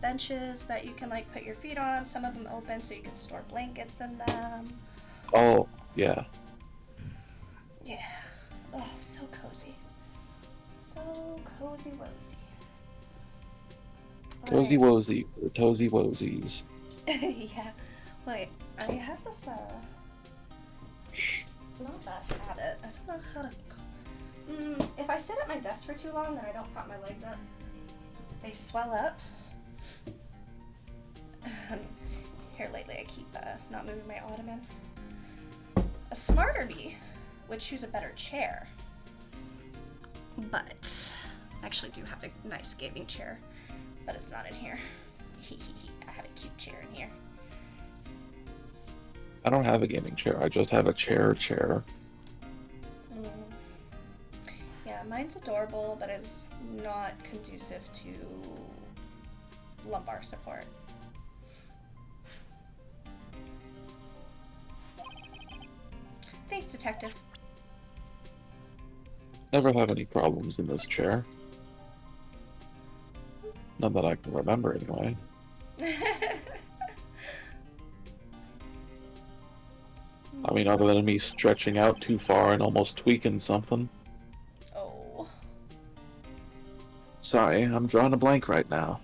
benches that you can like put your feet on. Some of them open so you can store blankets in them. Oh, yeah. Yeah. Oh, so cozy. So cozy wozy. Cozy Alright. Wozy, or Tozy Wozies. Yeah. Wait, I have this not bad habit. I don't know how to. If I sit at my desk for too long, then I don't prop my legs up. They swell up. Here lately, I keep not moving my ottoman. A smarter me would choose a better chair, but I actually do have a nice gaming chair, but it's not in here. I have a cute chair in here. I don't have a gaming chair, I just have a chair. Yeah, mine's adorable, but it's not conducive to lumbar support. Thanks, detective. Never have any problems in this chair. None that I can remember, anyway. I mean, other than me stretching out too far and almost tweaking something. Oh. Sorry, I'm drawing a blank right now.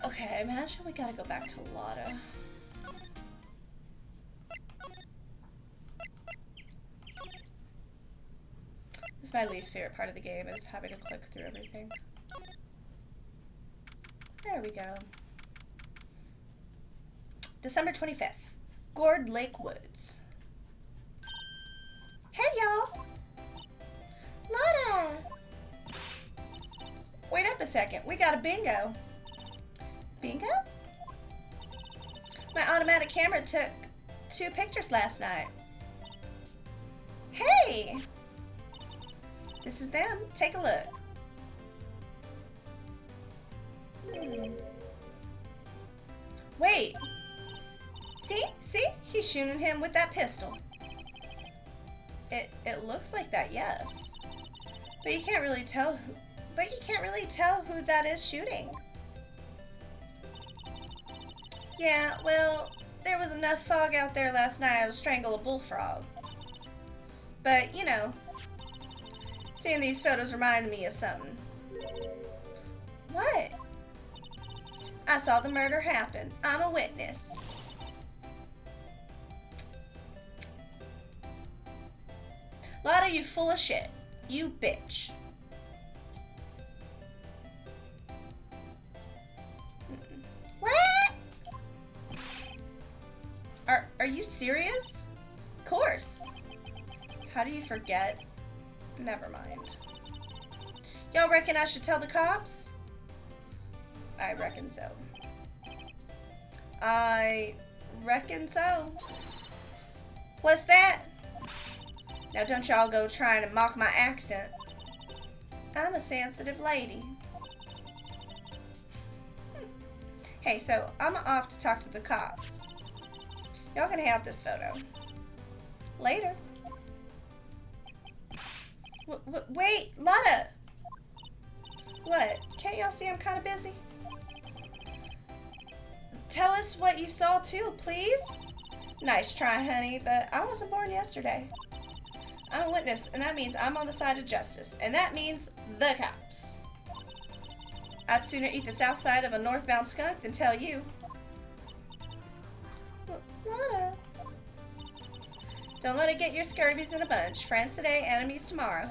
Okay, I imagine we gotta go back to Lotta. This is my least favorite part of the game, is having to click through everything. There we go. December 25th. Gourd Lake Woods. Hey, y'all! Lotta! Wait up a second. We got a bingo. Bingo? My automatic camera took 2 pictures last night. Hey! This is them. Take a look. Wait. See? He's shooting him with that pistol. It looks like that, yes. But you can't really tell who that is shooting. Yeah, well, there was enough fog out there last night to strangle a bullfrog. But, you know, seeing these photos reminded me of something. What? I saw the murder happen. I'm a witness. Lotta, you full of shit. You bitch. What? Are you serious? Of course. How do you forget? Never mind. Y'all reckon I should tell the cops? I reckon so. I reckon so. What's that? Now don't y'all go trying to mock my accent. I'm a sensitive lady. Hey, so I'm off to talk to the cops. Y'all can have this photo. Later. Wait, Lotta! What? Can't y'all see I'm kind of busy? Tell us what you saw too, please. Nice try, honey, but I wasn't born yesterday. I'm a witness, and that means I'm on the side of justice, and that means the cops. I'd sooner eat the south side of a northbound skunk than tell you. Lotta. Don't let it get your scurvies in a bunch. Friends today, enemies tomorrow.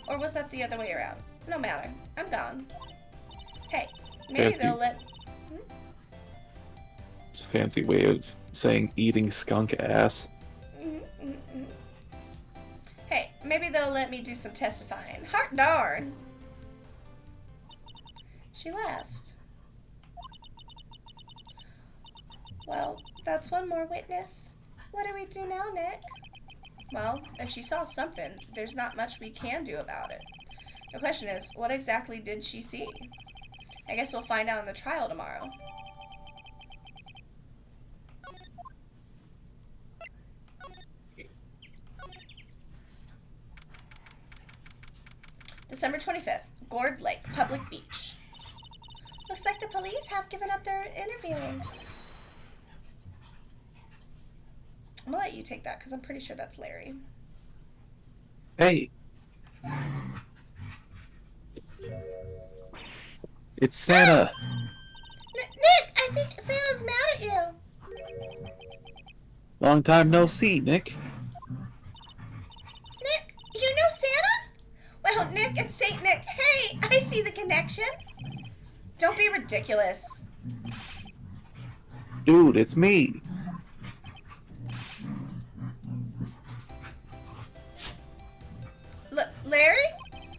Or was that the other way around? No matter. I'm gone. Hey, maybe they'll let... It's a fancy way of saying eating skunk ass. Hey, maybe they'll let me do some testifying. Heart darn! She left. Well, that's one more witness. What do we do now, Nick? Well, if she saw something, there's not much we can do about it. The question is, what exactly did she see? I guess we'll find out in the trial tomorrow. December 25th, Gourd Lake, Public Beach. Looks like the police have given up their interviewing. I'm gonna let you take that because I'm pretty sure that's Larry. Hey. It's Santa. Nick, I think Santa's mad at you. Long time no see, Nick. Nick, you know Santa? Well, Nick, it's Saint Nick. Hey, I see the connection. Don't be ridiculous. Dude, it's me. Larry?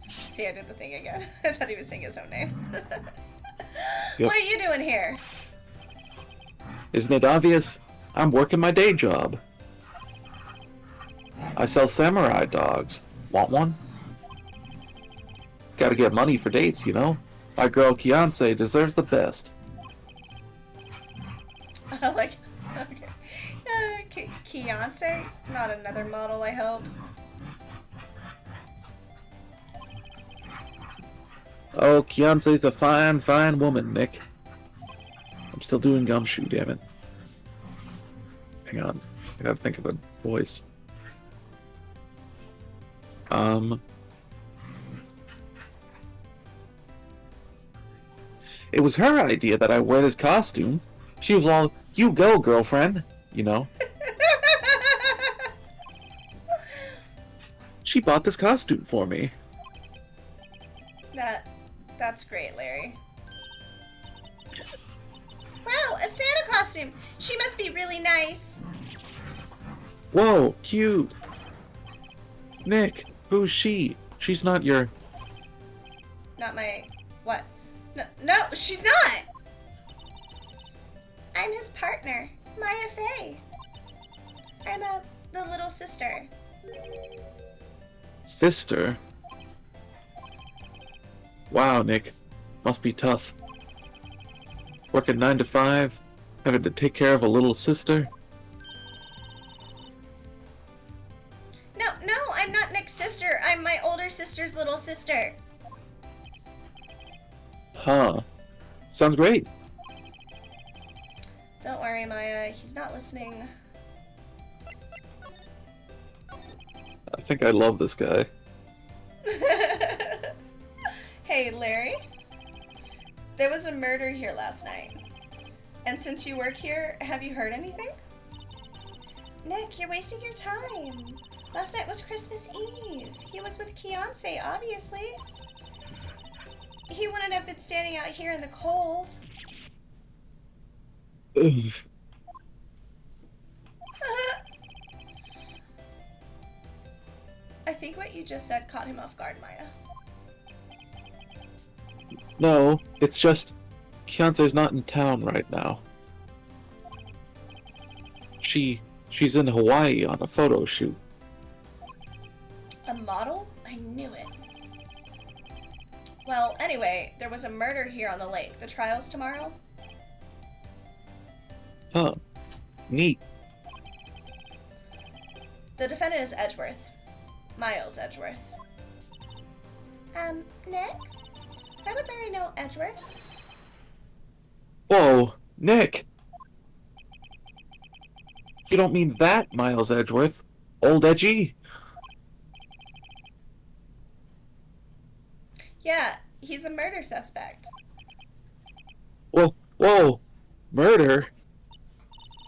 See, I did the thing again. I thought he was saying his own name. Yep. What are you doing here? Isn't it obvious? I'm working my day job. I sell samurai dogs. Want one? Gotta get money for dates, you know? My girl Kianse deserves the best. Like, okay. Kianse? Not another model, I hope. Oh, Kianse's a fine, fine woman, Nick. I'm still doing Gumshoe, damn it. Hang on. I gotta think of a voice. It was her idea that I wear this costume. She was all, "You go, girlfriend," you know? She bought this costume for me. That's great, Larry. Wow, a Santa costume! She must be really nice. Whoa, cute. Nick, who's she? She's not your... Not my... What? No, she's not! I'm his partner, Maya Fey. I'm the little sister. Sister? Wow, Nick. Must be tough. Working 9 to 5, having to take care of a little sister. No, I'm not Nick's sister. I'm my older sister's little sister. Huh. Sounds great. Don't worry, Maya. He's not listening. I think I love this guy. Hey, Larry. There was a murder here last night. And since you work here, have you heard anything? Nick, you're wasting your time. Last night was Christmas Eve. He was with Kianse, obviously. He wouldn't have been standing out here in the cold. Ugh. I think what you just said caught him off guard, Maya. No, it's just... Kianse's not in town right now. She's in Hawaii on a photo shoot. A model? I knew it. Well, anyway, there was a murder here on the lake. The trial's tomorrow? Huh. Neat. The defendant is Edgeworth. Miles Edgeworth. Nick? Why would Larry know Edgeworth? Whoa, Nick! You don't mean that, Miles Edgeworth. Old Edgy? Yeah, he's a murder suspect. Whoa! Murder?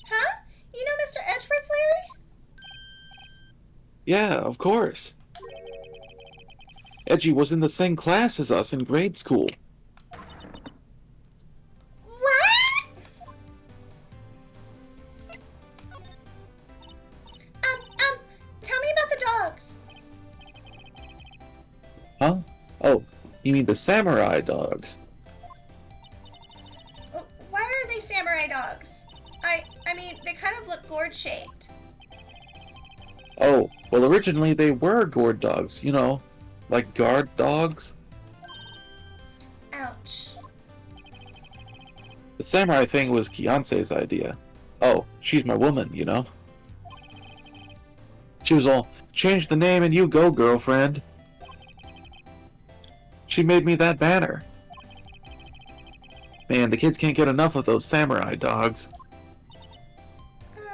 Huh? You know Mr. Edgeworth, Larry? Yeah, of course. Edgy was in the same class as us in grade school. What? Tell me about the dogs. Huh? Oh, you mean the samurai dogs? Why are they samurai dogs? I mean, they kind of look gourd-shaped. Oh, Well, originally they were gourd dogs, like guard dogs. Ouch. The samurai thing was Kiance's idea. Oh, she's my woman. She was all, change the name and you go, girlfriend. She made me that banner. Man, the kids can't get enough of those samurai dogs.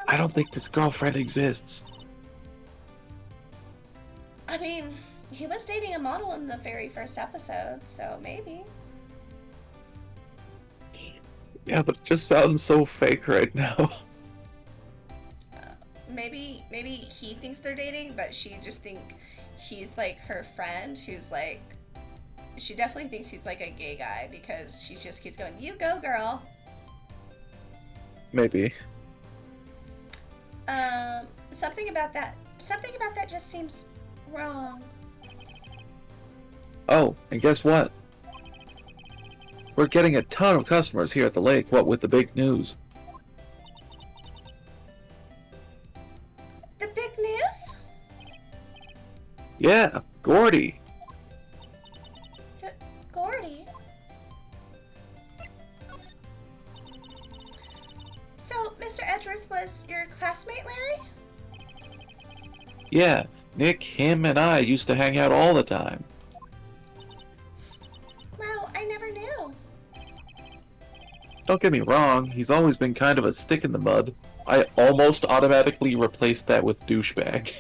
I don't think this girlfriend exists. I mean, he was dating a model in the very first episode, so maybe. Yeah, but it just sounds so fake right now. Maybe he thinks they're dating, but she just think he's like her friend who's like, she definitely thinks he's like a gay guy because she just keeps going, you go girl. Maybe. Something about that just seems wrong. Oh, and guess what? We're getting a ton of customers here at the lake, what with the big news. The big news? Yeah, Gordy. Gordy? So, Mr. Edgeworth was your classmate, Larry? Yeah, Nick, him, and I used to hang out all the time. Wow, I never knew. Don't get me wrong, he's always been kind of a stick in the mud. I almost automatically replaced that with douchebag.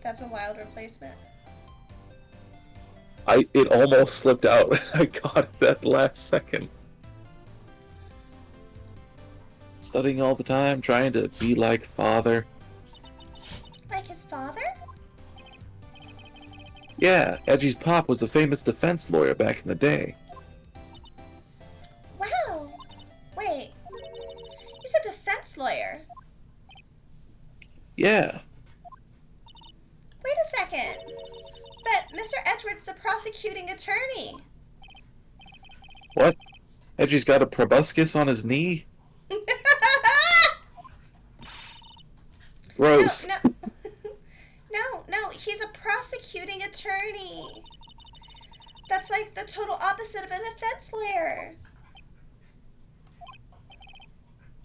That's a wild replacement. It almost slipped out. I got it that last second. Studying all the time, trying to be like father. Like his father? Yeah, Edgy's pop was a famous defense lawyer back in the day. Wow. Wait. He's a defense lawyer. Yeah, Wait a second. But Mr. Edgeworth's a prosecuting attorney. what? Edgy's got a proboscis on his knee? Gross. No. No, he's a prosecuting attorney. That's like the total opposite of a defense lawyer.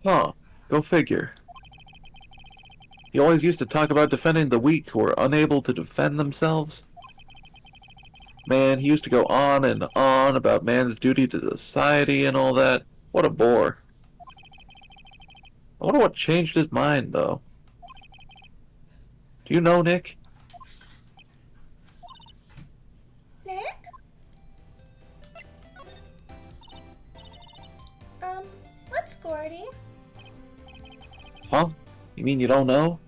Huh, go figure. He always used to talk about defending the weak who are unable to defend themselves. Man, he used to go on and on about man's duty to society and all that. What a bore. I wonder what changed his mind, though. Do you know, Nick? Nick? What's Gordy? Huh? You mean you don't know?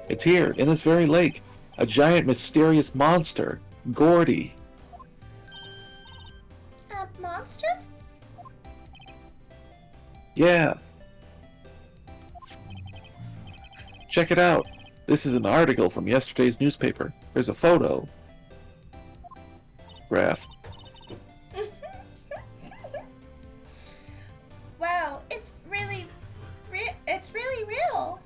It's here, in this very lake. A giant mysterious monster. Gordy. A monster? Yeah. Check it out. This is an article from yesterday's newspaper. There's a photo. Graph. Wow, it's really real.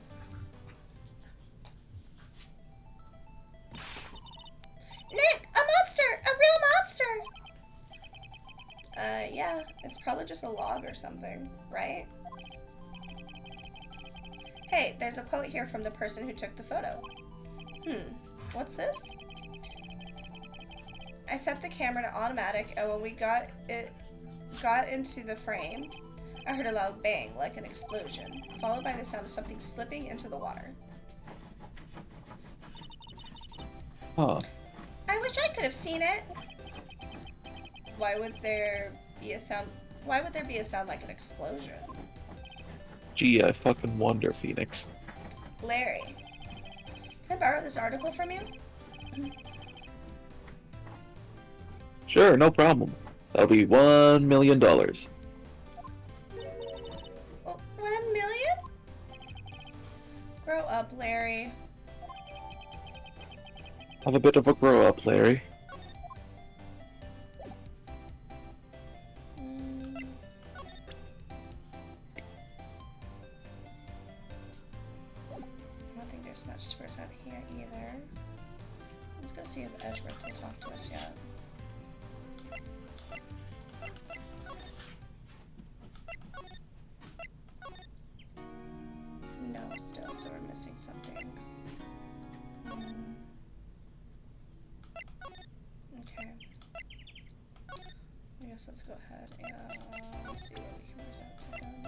Nick, a monster! A real monster! Yeah, it's probably just a log or something, right? Hey, there's a quote here from the person who took the photo. What's this? I set the camera to automatic, and when we got into the frame, I heard a loud bang, like an explosion, followed by the sound of something slipping into the water. Huh. I wish I could have seen it. Why would there be a sound like an explosion? Gee, I fucking wonder, Phoenix. Larry, can I borrow this article from you? Sure, no problem. That'll be $1 million. Oh, 1 million? Grow up, Larry. Have a bit of a grow up, Larry. there's much to present here either. Let's go see if Edgeworth will talk to us yet. No, still, so we're missing something. Okay. I guess let's go ahead and see what we can present to him.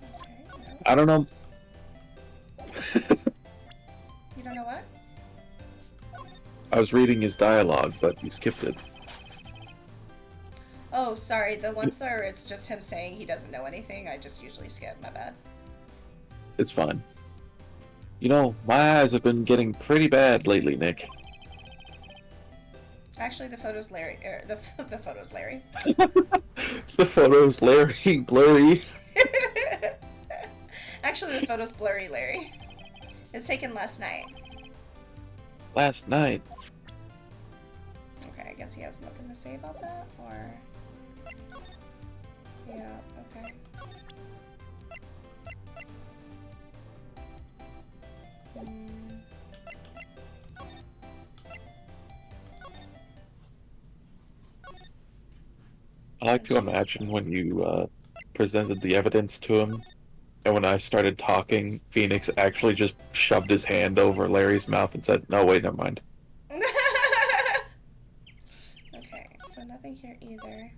Okay, no. I don't know. You don't know what? I was reading his dialogue, but he skipped it. Oh, sorry. The ones where it's just him saying he doesn't know anything, I just usually skip. My bad. It's fine. You know, my eyes have been getting pretty bad lately, Nick. Actually, the photo's Larry. The photo's Larry. The photo's Larry blurry. Actually, the photo's blurry, Larry. It's taken last night. Last night. Okay, I guess he has nothing to say about that, or... Yeah, okay. I like to imagine when you presented the evidence to him, and when I started talking, Phoenix actually just shoved his hand over Larry's mouth and said, "No, wait, never mind." Okay, so nothing here either.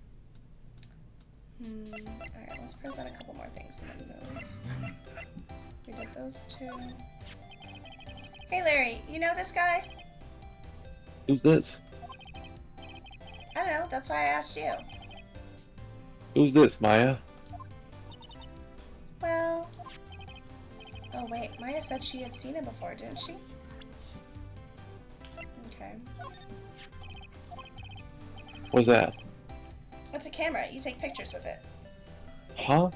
Alright, let's present a couple more things and then move. We did those two. Hey Larry, you know this guy? Who's this? I don't know, that's why I asked you. Who's this, Maya? Well... Oh wait, Maya said she had seen him before, didn't she? Okay. What's that? It's a camera, you take pictures with it. Huh?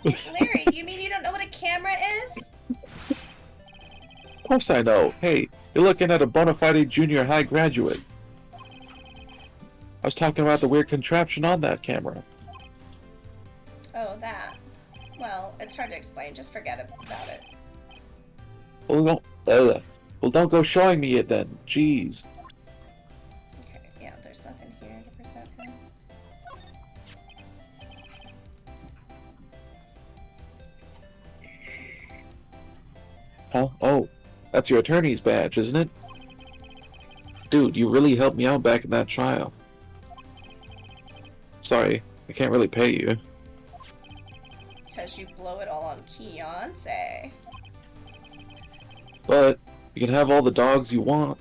Larry, you mean you don't know what a camera is? Of course I know. Hey, you're looking at a bona fide junior high graduate. I was talking about the weird contraption on that camera. Oh, that. Well, it's hard to explain, just forget about it. Well, don't go showing me it then. Jeez. Okay, yeah, there's nothing here to present him. Huh? Oh, that's your attorney's badge, isn't it? Dude, you really helped me out back in that trial. Sorry, I can't really pay you. Because you blow it all on Keonce. But you can have all the dogs you want.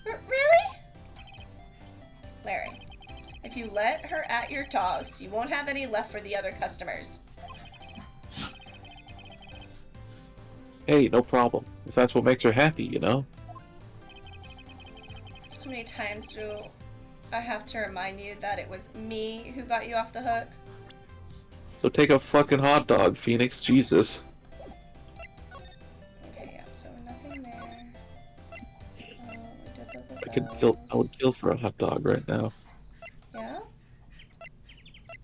Really? Larry, if you let her at your dogs, you won't have any left for the other customers. Hey, no problem. If that's what makes her happy, you know? How many times do I have to remind you that it was me who got you off the hook? So take a fucking hot dog, Phoenix. Jesus. Okay, yeah, so nothing there. We did both of I would those. kill for a hot dog right now. Yeah?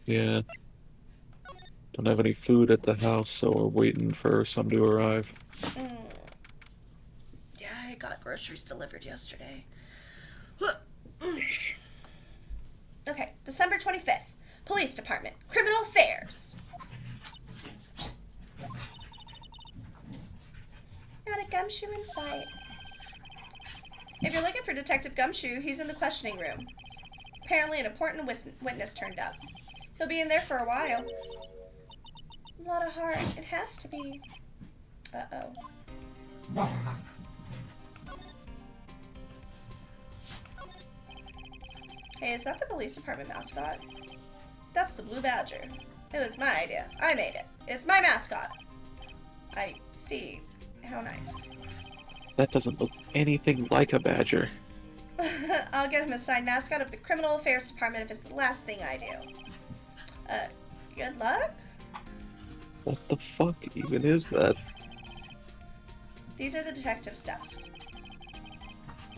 Yeah. Don't have any food at the house, so we're waiting for some to arrive. Yeah, I got groceries delivered yesterday. Okay, December 25th. Police Department. Criminal Affairs. Not a Gumshoe in sight. If you're looking for Detective Gumshoe, he's in the questioning room. Apparently an important witness turned up. He'll be in there for a while. A lot of heart. It has to be. Uh-oh. Hey, is that the police department mascot? That's the Blue Badger. It was my idea. I made it. It's my mascot. I see. How nice. That doesn't look anything like a badger. I'll get him assigned mascot of the Criminal Affairs Department if it's the last thing I do. Good luck? What the fuck even is that? These are the detectives' desks.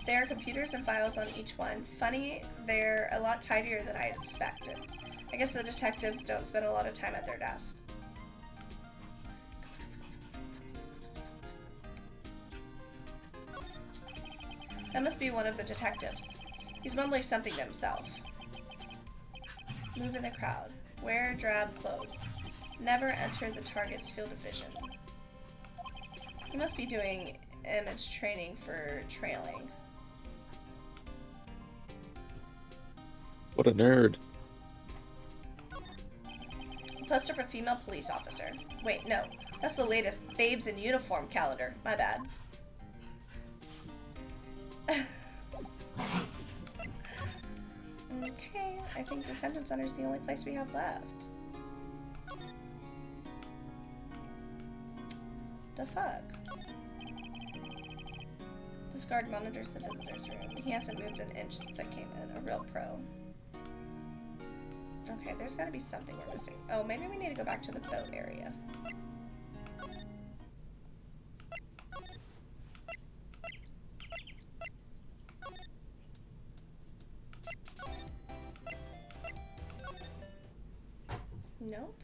There are computers and files on each one. Funny, they're a lot tidier than I expected. I guess the detectives don't spend a lot of time at their desks. That must be one of the detectives. He's mumbling something to himself. Move in the crowd. Wear drab clothes. Never enter the target's field of vision. He must be doing image training for trailing. What a nerd. Poster for female police officer. Wait, no. That's the latest Babes in Uniform calendar. My bad. Okay, I think detention center is the only place we have left. The fuck? This guard monitors the visitor's room. He hasn't moved an inch since I came in. A real pro. Okay, there's gotta be something we're missing. Oh, maybe we need to go back to the boat area. Nope.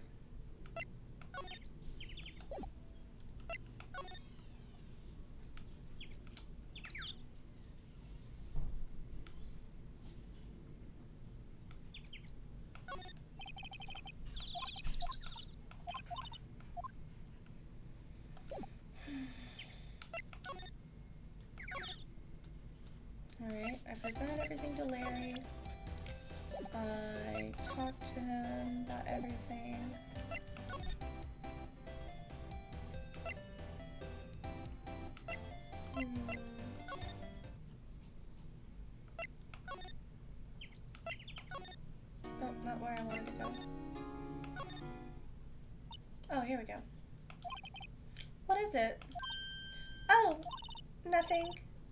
Alright, I presented everything to Larry. I talked to him about everything. Oh, not where I wanted to go. Oh, here we go. What is it? Oh, nothing.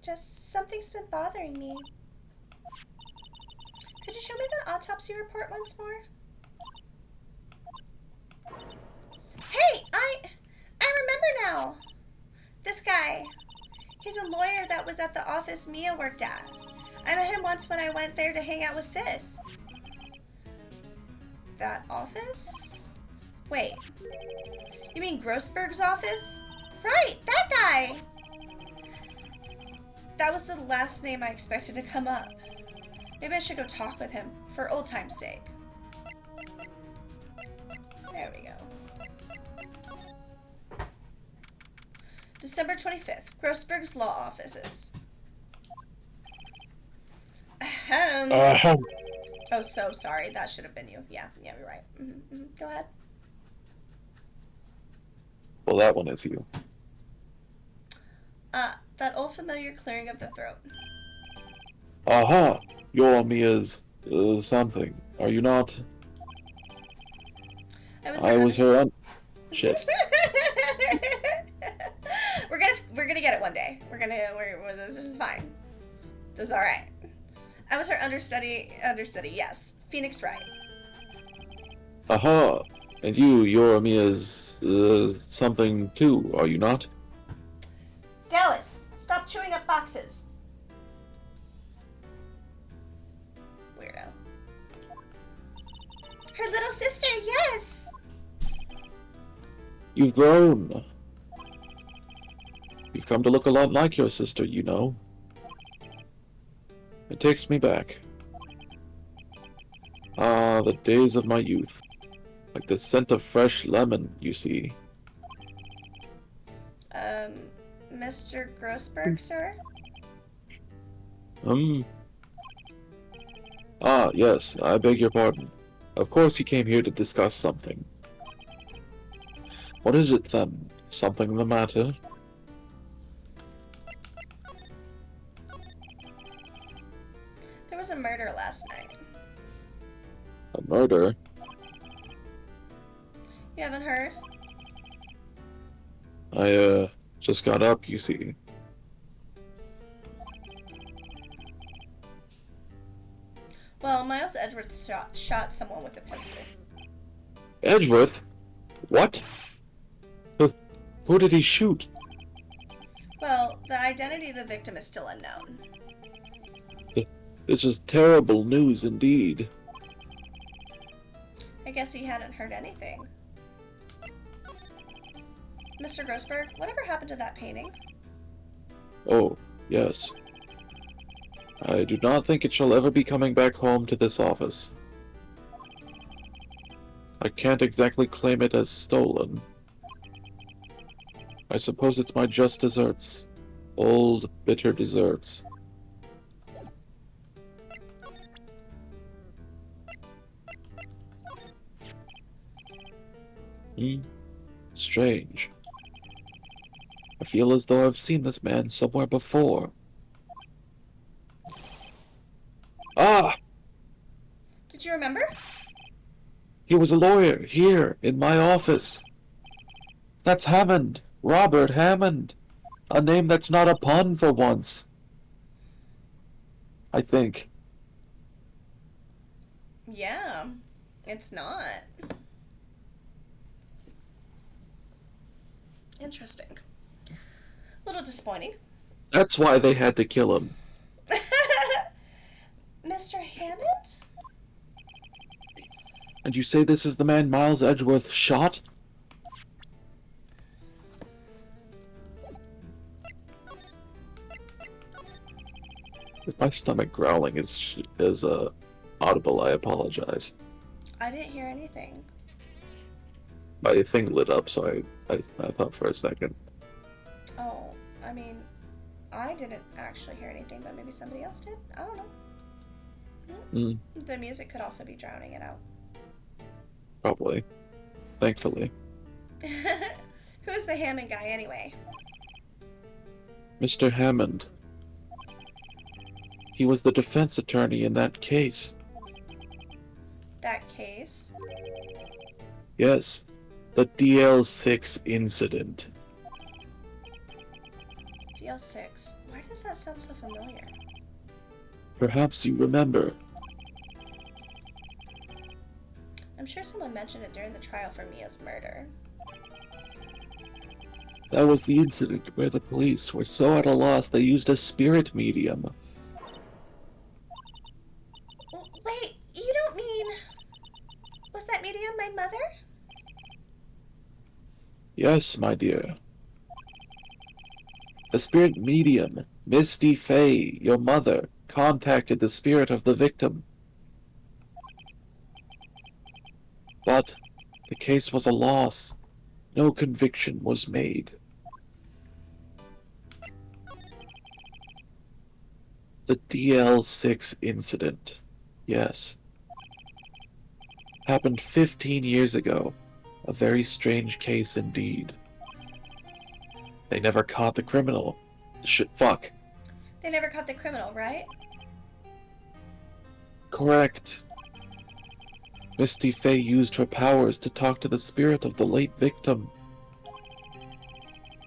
Just something's been bothering me. Could you show me that autopsy report once more? Hey, I remember now. This guy. He's a lawyer that was at the office Mia worked at. I met him once when I went there to hang out with Sis. That office? Wait. You mean Grossberg's office? Right, that guy! That was the last name I expected to come up. Maybe I should go talk with him, for old time's sake. There we go. December 25th, Grossberg's law offices. Ahem. Oh, so sorry. That should have been you. Yeah, you're right. Go ahead. Well, that one is you. That old familiar clearing of the throat. Aha! You're Mia's something, are you not? I was her shit. We're gonna get it one day. This is fine. This is all right. I was her understudy. Yes, Phoenix Wright. Aha! And you're Mia's something too, are you not? Dallas, stop chewing up boxes. Weirdo. Her little sister, yes! You've grown. You've come to look a lot like your sister, you know. It takes me back. Ah, the days of my youth. Like the scent of fresh lemon, you see. Mr. Grossberg, sir? Ah, yes, I beg your pardon. Of course you came here to discuss something. What is it then? Something the matter? There was a murder last night. A murder? You haven't heard? I, just got up, you see. Well, Miles Edgeworth shot someone with a pistol. Edgeworth? What? Who did he shoot? Well, the identity of the victim is still unknown. This is terrible news indeed. guess he hadn't heard anything. Mr. Grossberg, whatever happened to that painting? Oh, yes. I do not think it shall ever be coming back home to this office. I can't exactly claim it as stolen. I suppose it's my just desserts. Old, bitter desserts. Strange. I feel as though I've seen this man somewhere before. Ah! Did you remember? He was a lawyer here in my office. That's Hammond. Robert Hammond. A name that's not a pun for once. I think. Yeah, it's not. Interesting. A little disappointing. That's why they had to kill him. Mr. Hammond? And you say this is the man Miles Edgeworth shot? If my stomach growling is audible, I apologize. I didn't hear anything. My thing lit up, so I thought for a second. Oh, I mean, I didn't actually hear anything, but maybe somebody else did? I don't know. The music could also be drowning it out. Probably. Thankfully. Who's the Hammond guy anyway? Mr. Hammond. He was the defense attorney in that case. That case? Yes. The DL6 incident. DL6. Why does that sound so familiar? Perhaps you remember. I'm sure someone mentioned it during the trial for Mia's murder. That was the incident where the police were so at a loss they used a spirit medium. Wait, you don't mean... Was that medium my mother? Yes, my dear. The spirit medium, Misty Fey, your mother, contacted the spirit of the victim. But the case was a loss. No conviction was made. The DL6 incident, yes. Happened 15 years ago. A very strange case indeed. They never caught the criminal. Fuck. They never caught the criminal, right? Correct. Misty Fey used her powers to talk to the spirit of the late victim.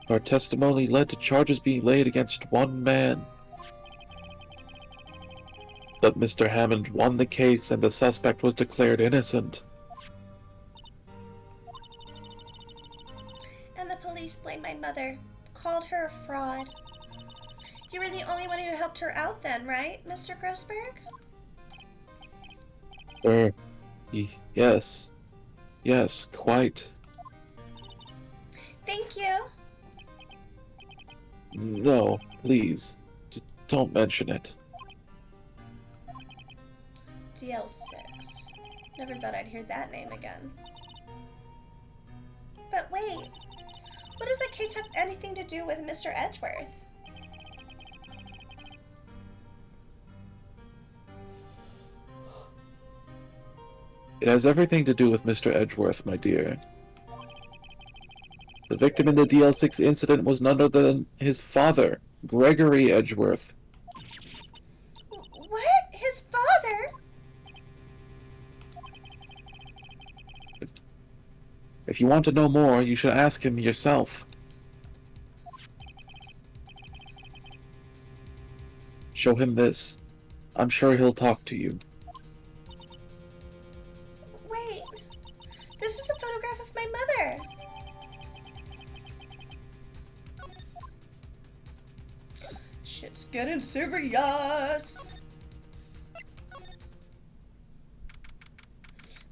Her testimony led to charges being laid against one man. But Mr. Hammond won the case and the suspect was declared innocent. And the police blamed my mother, called her a fraud. You were the only one who helped her out then, right, Mr. Grossberg? Yes. Yes, quite. Thank you. No, please. Don't mention it. DL6. Never thought I'd hear that name again. But wait, what does that case have anything to do with Mr. Edgeworth? It has everything to do with Mr. Edgeworth, my dear. The victim in the DL6 incident was none other than his father, Gregory Edgeworth. What? His father? If you want to know more, you should ask him yourself. Show him this. I'm sure he'll talk to you. Wait, this is a photograph of my mother. Shit's getting serious.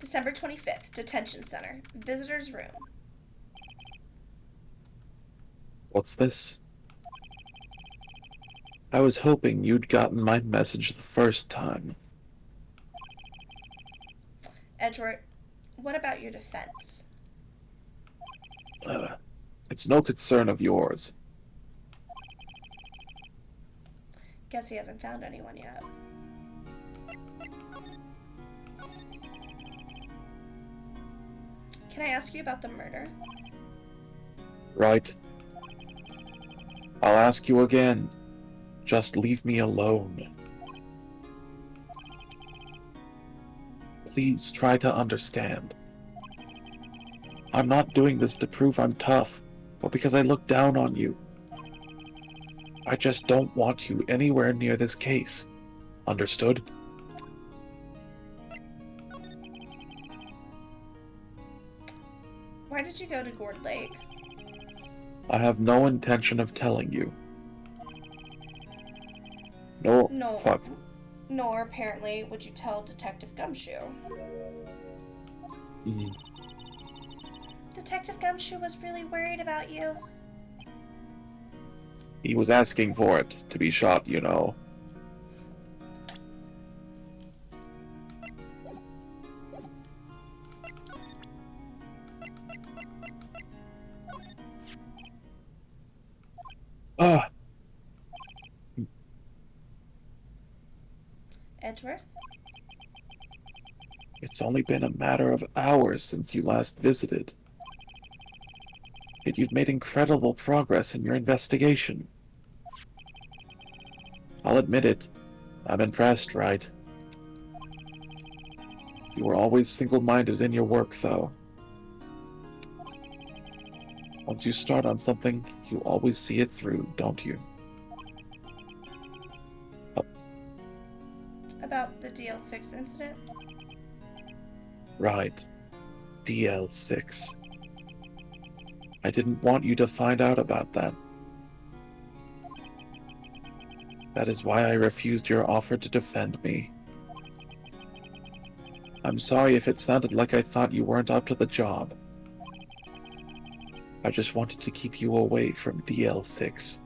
December 25th, detention center, visitor's room. What's this? I was hoping you'd gotten my message the first time. Edgeworth, what about your defense? It's no concern of yours. Guess he hasn't found anyone yet. Can I ask you about the murder? Right. I'll ask you again. Just leave me alone. Please try to understand. I'm not doing this to prove I'm tough, or because I look down on you. I just don't want you anywhere near this case. Understood? Why did you go to Gourd Lake? I have no intention of telling you. No, No. fuck. Nor, apparently, would you tell Detective Gumshoe. Mm, Detective Gumshoe was really worried about you. He was asking for it, to be shot, you know. Ah, Edgeworth? it's only been a matter of hours since you last visited. Yet you've made incredible progress in your investigation. I'll admit it. I'm impressed, right? You were always single-minded in your work, though. Once you start on something, you always see it through, don't you? About the DL6 incident? Right. DL6. I didn't want you to find out about that. That is why I refused your offer to defend me. I'm sorry if it sounded like I thought you weren't up to the job. I just wanted to keep you away from DL6.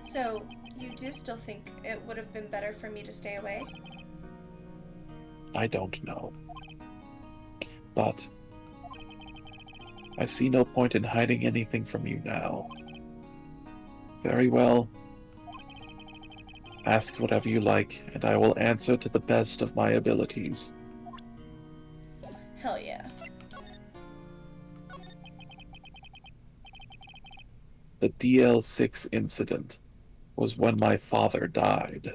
So, you do still think it would have been better for me to stay away? I don't know. But I see no point in hiding anything from you now. Very well. Ask whatever you like, and I will answer to the best of my abilities. Hell yeah. The DL6 incident was when my father died.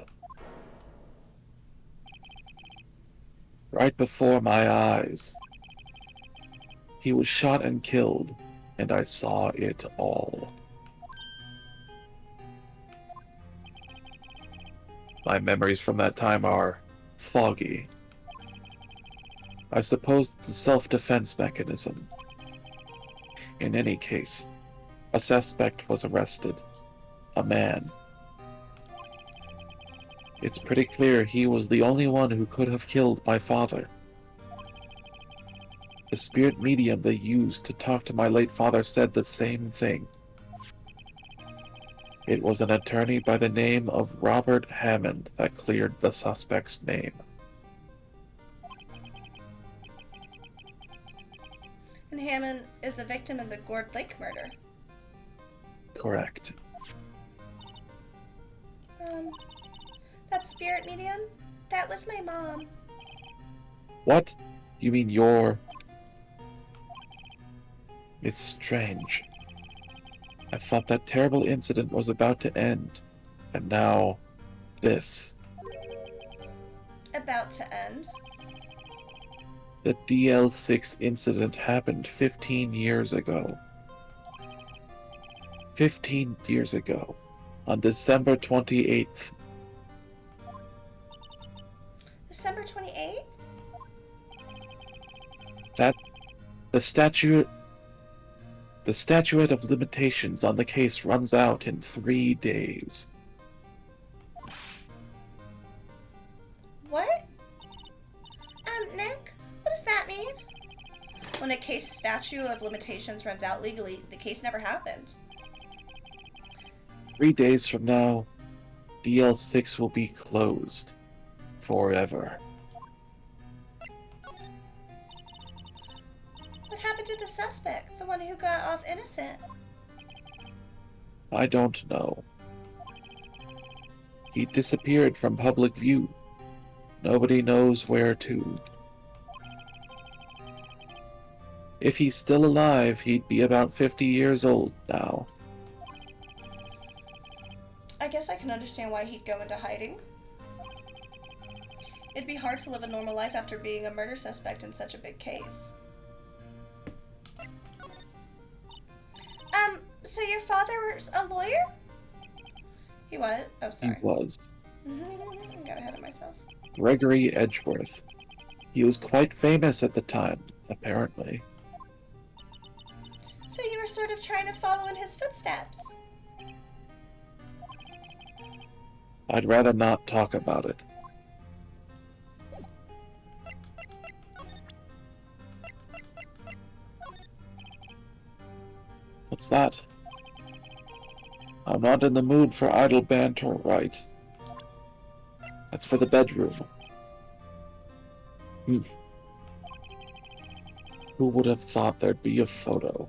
Right before my eyes. He was shot and killed, and I saw it all. My memories from that time are foggy. I suppose it's a self-defense mechanism. In any case, a suspect was arrested. A man. It's pretty clear he was the only one who could have killed my father. The spirit medium they used to talk to my late father said the same thing. It was an attorney by the name of Robert Hammond that cleared the suspect's name. And Hammond is the victim of the Gourd Lake murder. Correct. That spirit medium? That was my mom. What? You mean your... It's strange. I thought that terrible incident was about to end, and now this. About to end? The DL6 incident happened 15 years ago. 15 years ago, on December 28th. December 28th? The statute of limitations on the case runs out in 3 days. What? When a case statute of limitations runs out legally, the case never happened. 3 days from now, DL6 will be closed. Forever. What happened to the suspect? The one who got off innocent? I don't know. He disappeared from public view. Nobody knows where to. If he's still alive, he'd be about 50 years old now. I guess I can understand why he'd go into hiding. It'd be hard to live a normal life after being a murder suspect in such a big case. So your father's a lawyer? He was? Oh, sorry. He was. I got ahead of myself. Gregory Edgeworth. He was quite famous at the time, apparently. So you were sort of trying to follow in his footsteps? I'd rather not talk about it. What's that? I'm not in the mood for idle banter, right? That's for the bedroom. Who would have thought there'd be a photo?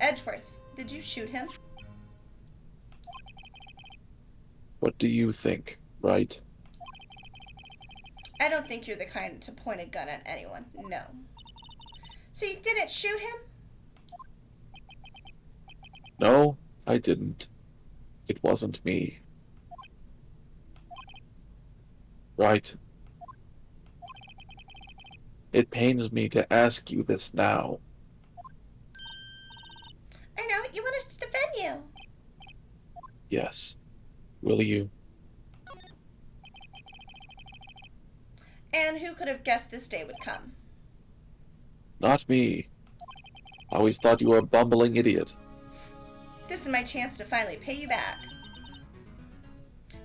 Edgeworth, did you shoot him? What do you think, right? I don't think you're the kind to point a gun at anyone, no. So you didn't shoot him? No, I didn't. It wasn't me. Right. It pains me to ask you this now. I know, you want us to defend you. Yes. Will you? And who could have guessed this day would come? Not me. I always thought you were a bumbling idiot. This is my chance to finally pay you back.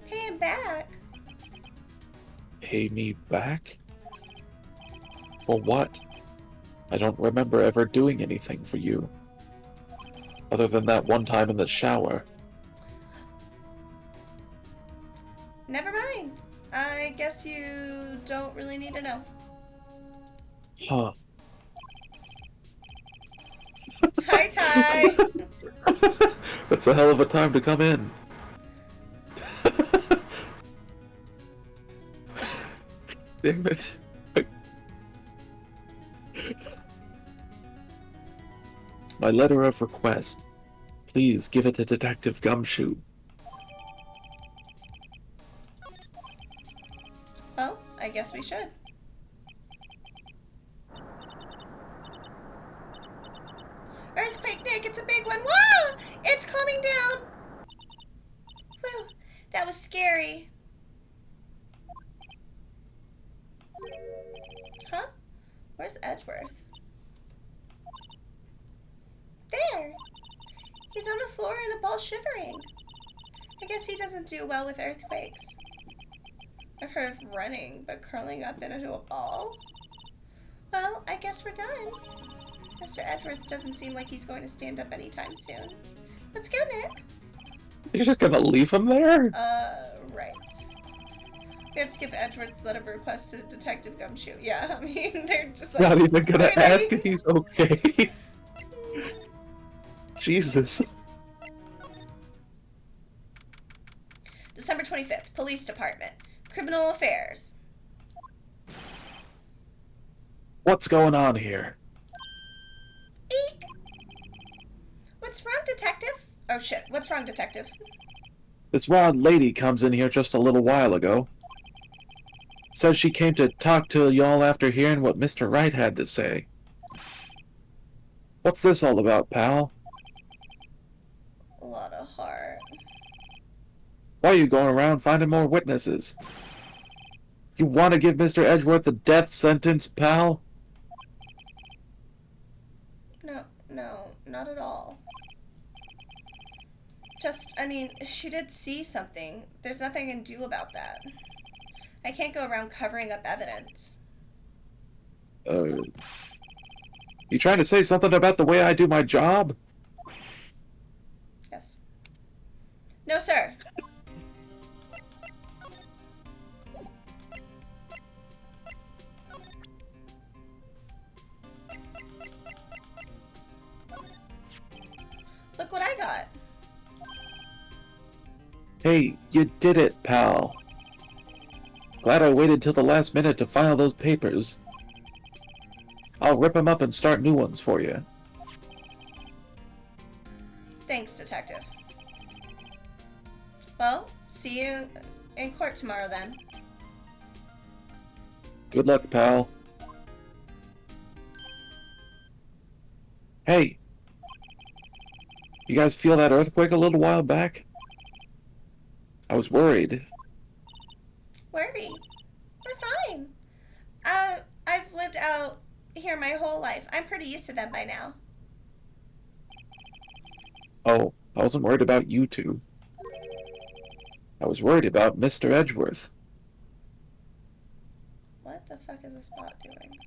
Pay him back? Pay me back? For what? I don't remember ever doing anything for you. Other than that one time in the shower. Never mind. I guess you don't really need to know. Huh. Hi, Ty. That's a hell of a time to come in. Damn it. My letter of request. Please give it to Detective Gumshoe. Well, I guess we should. Earthquake, Nick, it's a big one. Whoa! It's coming down! Whew, that was scary. Huh? Where's Edgeworth? There! He's on the floor in a ball shivering. I guess he doesn't do well with earthquakes. I've heard of running, but curling up into a ball? Well, I guess we're done. Mr. Edgeworth doesn't seem like he's going to stand up anytime soon. Let's go, Nick. You're just gonna leave him there? Right. We have to give Edgeworth's letter of request to Detective Gumshoe. Yeah, I mean, they're just like... Not even gonna okay, ask if he's okay. Jesus. December 25th, Police Department. Criminal Affairs. What's going on here? Eek! What's wrong, Detective? Oh shit, what's wrong, Detective? This wild lady comes in here just a little while ago. Says she came to talk to y'all after hearing what Mr. Wright had to say. What's this all about, pal? A lot of heart. Why are you going around finding more witnesses? You want to give Mr. Edgeworth a death sentence, pal? No, not at all. Just, I mean, she did see something. There's nothing I can do about that. I can't go around covering up evidence. You trying to say something about the way I do my job? Yes. No, sir. Look what I got. Hey, you did it, pal. Glad I waited till the last minute to file those papers. I'll rip them up and start new ones for you. Thanks, Detective. Well, see you in court tomorrow then. Good luck, pal. Hey, you guys feel that earthquake a little while back? I was worried. Worry. We're fine. I've lived out here my whole life. I'm pretty used to them by now. Oh, I wasn't worried about you two. I was worried about Mr. Edgeworth. What the fuck is this bot doing?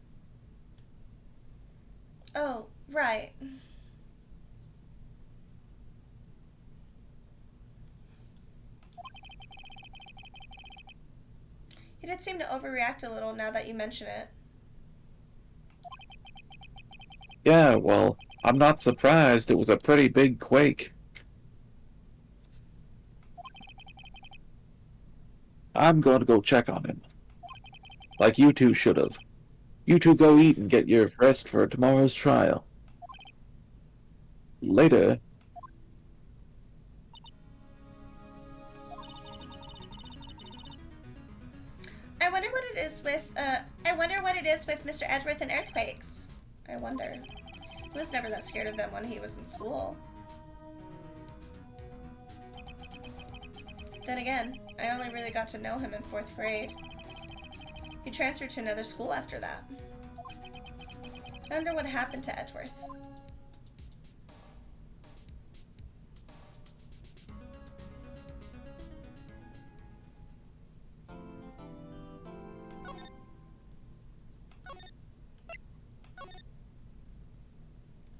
Oh, right. He did seem to overreact a little now that you mention it. Yeah, well, I'm not surprised. It was a pretty big quake. I'm going to go check on him. Like you two should have. You two go eat and get your rest for tomorrow's trial. Later. I wonder what it is with Mr. Edgeworth and earthquakes. I wonder. He was never that scared of them when he was in school. Then again, I only really got to know him in 4th grade. He transferred to another school after that. I wonder what happened to Edgeworth.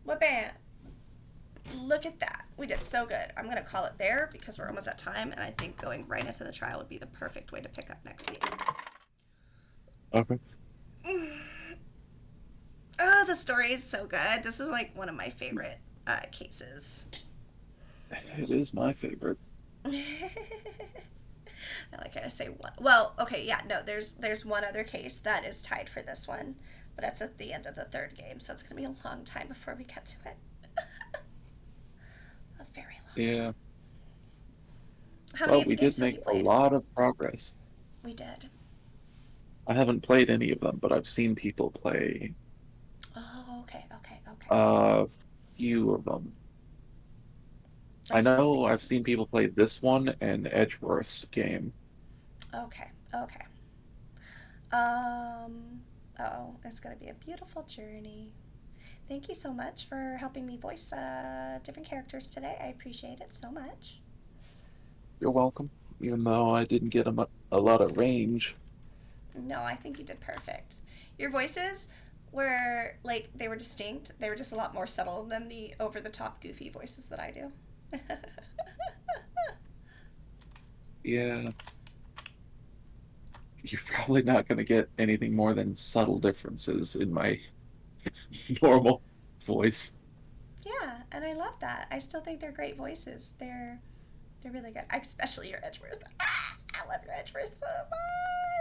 What band? Look at that. We did so good. I'm going to call it there because we're almost at time, and I think going right into the trial would be the perfect way to pick up next week. Okay. Oh, the story is so good. This is like one of my favorite cases. It is my favorite. I like how I say one. Well, okay, yeah, no, there's one other case that is tied for this one, but that's at the end of the 3rd game, so it's going to be a long time before we get to it. A very long time. Yeah. How Well, many of we the games did have make you a played? lot of progress. We did. I haven't played any of them, but I've seen people play Oh, okay. a few of them. I know I've seen people play this one and Edgeworth's game. Okay. Oh, it's gonna be a beautiful journey. Thank you so much for helping me voice different characters today. I appreciate it so much. You're welcome. Even though I didn't get a lot of range. No, I think you did perfect. Your voices were like they were distinct. They were just a lot more subtle than the over-the-top goofy voices that I do. Yeah. You're probably not going to get anything more than subtle differences in my normal voice. Yeah, and I love that. I still think they're great voices. They're really good. Especially your Edgeworth. I love your Edgeworth so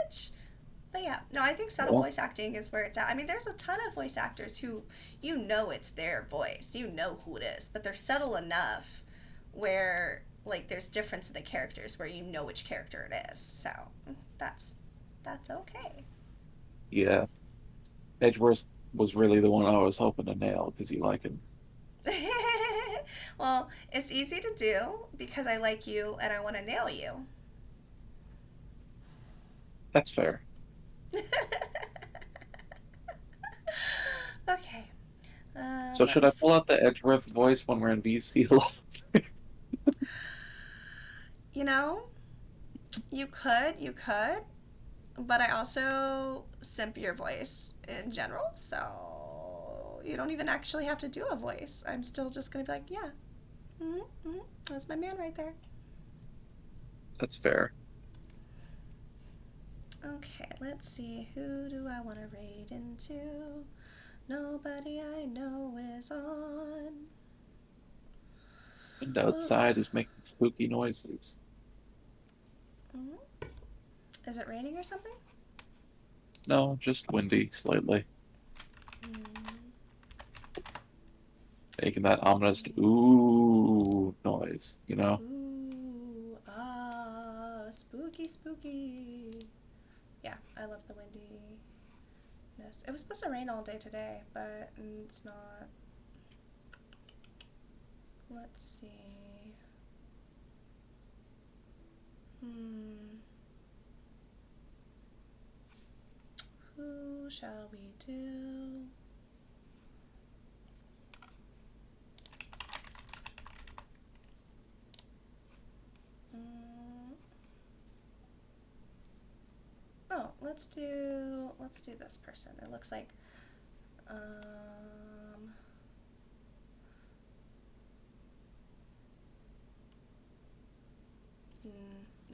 much. But yeah, no, I think subtle voice acting is where it's at. I mean, there's a ton of voice actors who you know it's their voice. You know who it is, but they're subtle enough where like there's difference in the characters where you know which character it is. So that's okay. Yeah. Edgeworth was really the one I was hoping to nail because you like him. Well, it's easy to do because I like you and I want to nail you. That's fair. Okay. So should I pull out the Edgeworth voice when we're in VC? You know, you could, but I also simp your voice in general, so you don't even actually have to do a voice. I'm still just gonna be like, yeah, that's my man right there. That's fair. Okay, let's see. Who do I want to raid into? Nobody I know is on. Wind Ooh. outside is making spooky noises. Is it raining or something? No, just windy slightly. Making that ominous ooh noise, you know? Ooh, spooky, spooky. Yeah, I love the windiness. It was supposed to rain all day today, but it's not. Let's see. Who shall we do? Oh, let's do this person. It looks like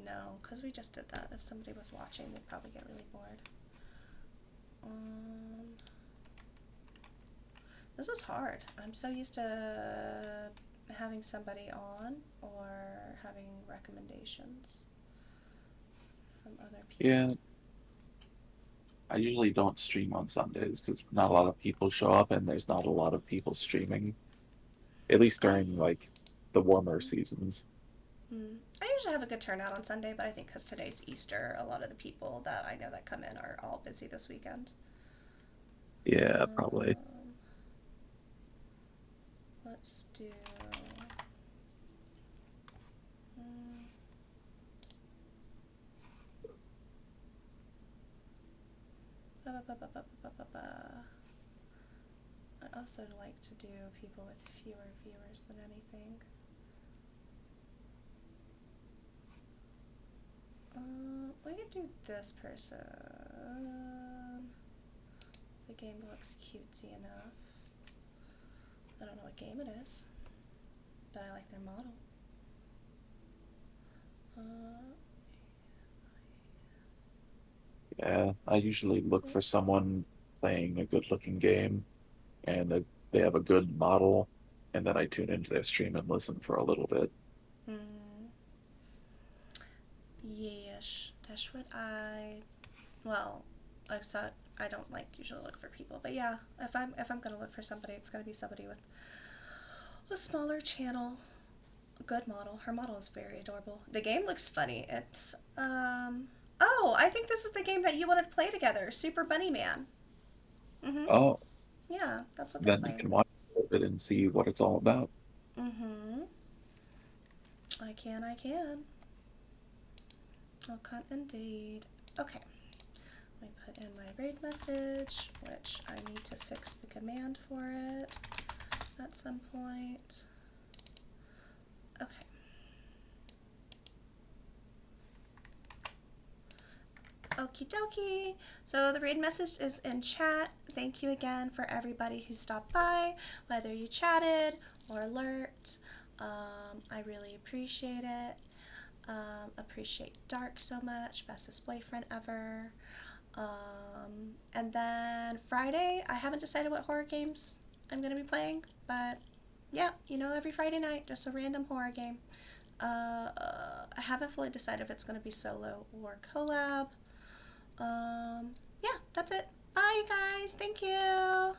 no, because we just did that. If somebody was watching, they'd probably get really bored. This is hard. I'm so used to having somebody on or having recommendations from other people. Yeah. I usually don't stream on Sundays because not a lot of people show up and there's not a lot of people streaming. At least during like the warmer seasons. I usually have a good turnout on Sunday, but I think because today's Easter, a lot of the people that I know that come in are all busy this weekend. Yeah, probably. Let's do. I also like to do people with fewer viewers than anything. We could do this person. The game looks cutesy enough. I don't know what game it is, but I like their model. Yeah, I usually look for someone playing a good-looking game and they have a good model, and then I tune into their stream and listen for a little bit. Yes, that's what I. Well, except I don't like usually look for people, but yeah, if I'm gonna look for somebody, it's gonna be somebody with a smaller channel, a good model. Her model is very adorable. The game looks funny. It's Oh, I think this is the game that you wanted to play together, Super Bunny Man. Oh, Yeah, that's what they're then you playing. can watch a little bit and see what it's all about. I can. I'll cut indeed. Okay. Let me put in my raid message, which I need to fix the command for it at some point. Okay. Okie dokie. So the raid message is in chat. Thank you again for everybody who stopped by, whether you chatted or lurked. I really appreciate it. Appreciate Dark so much, bestest boyfriend ever. And then Friday, I haven't decided what horror games I'm going to be playing, but yeah, every Friday night, just a random horror game. I haven't fully decided if it's going to be solo or collab. Yeah, that's it. Bye, you guys. Thank you.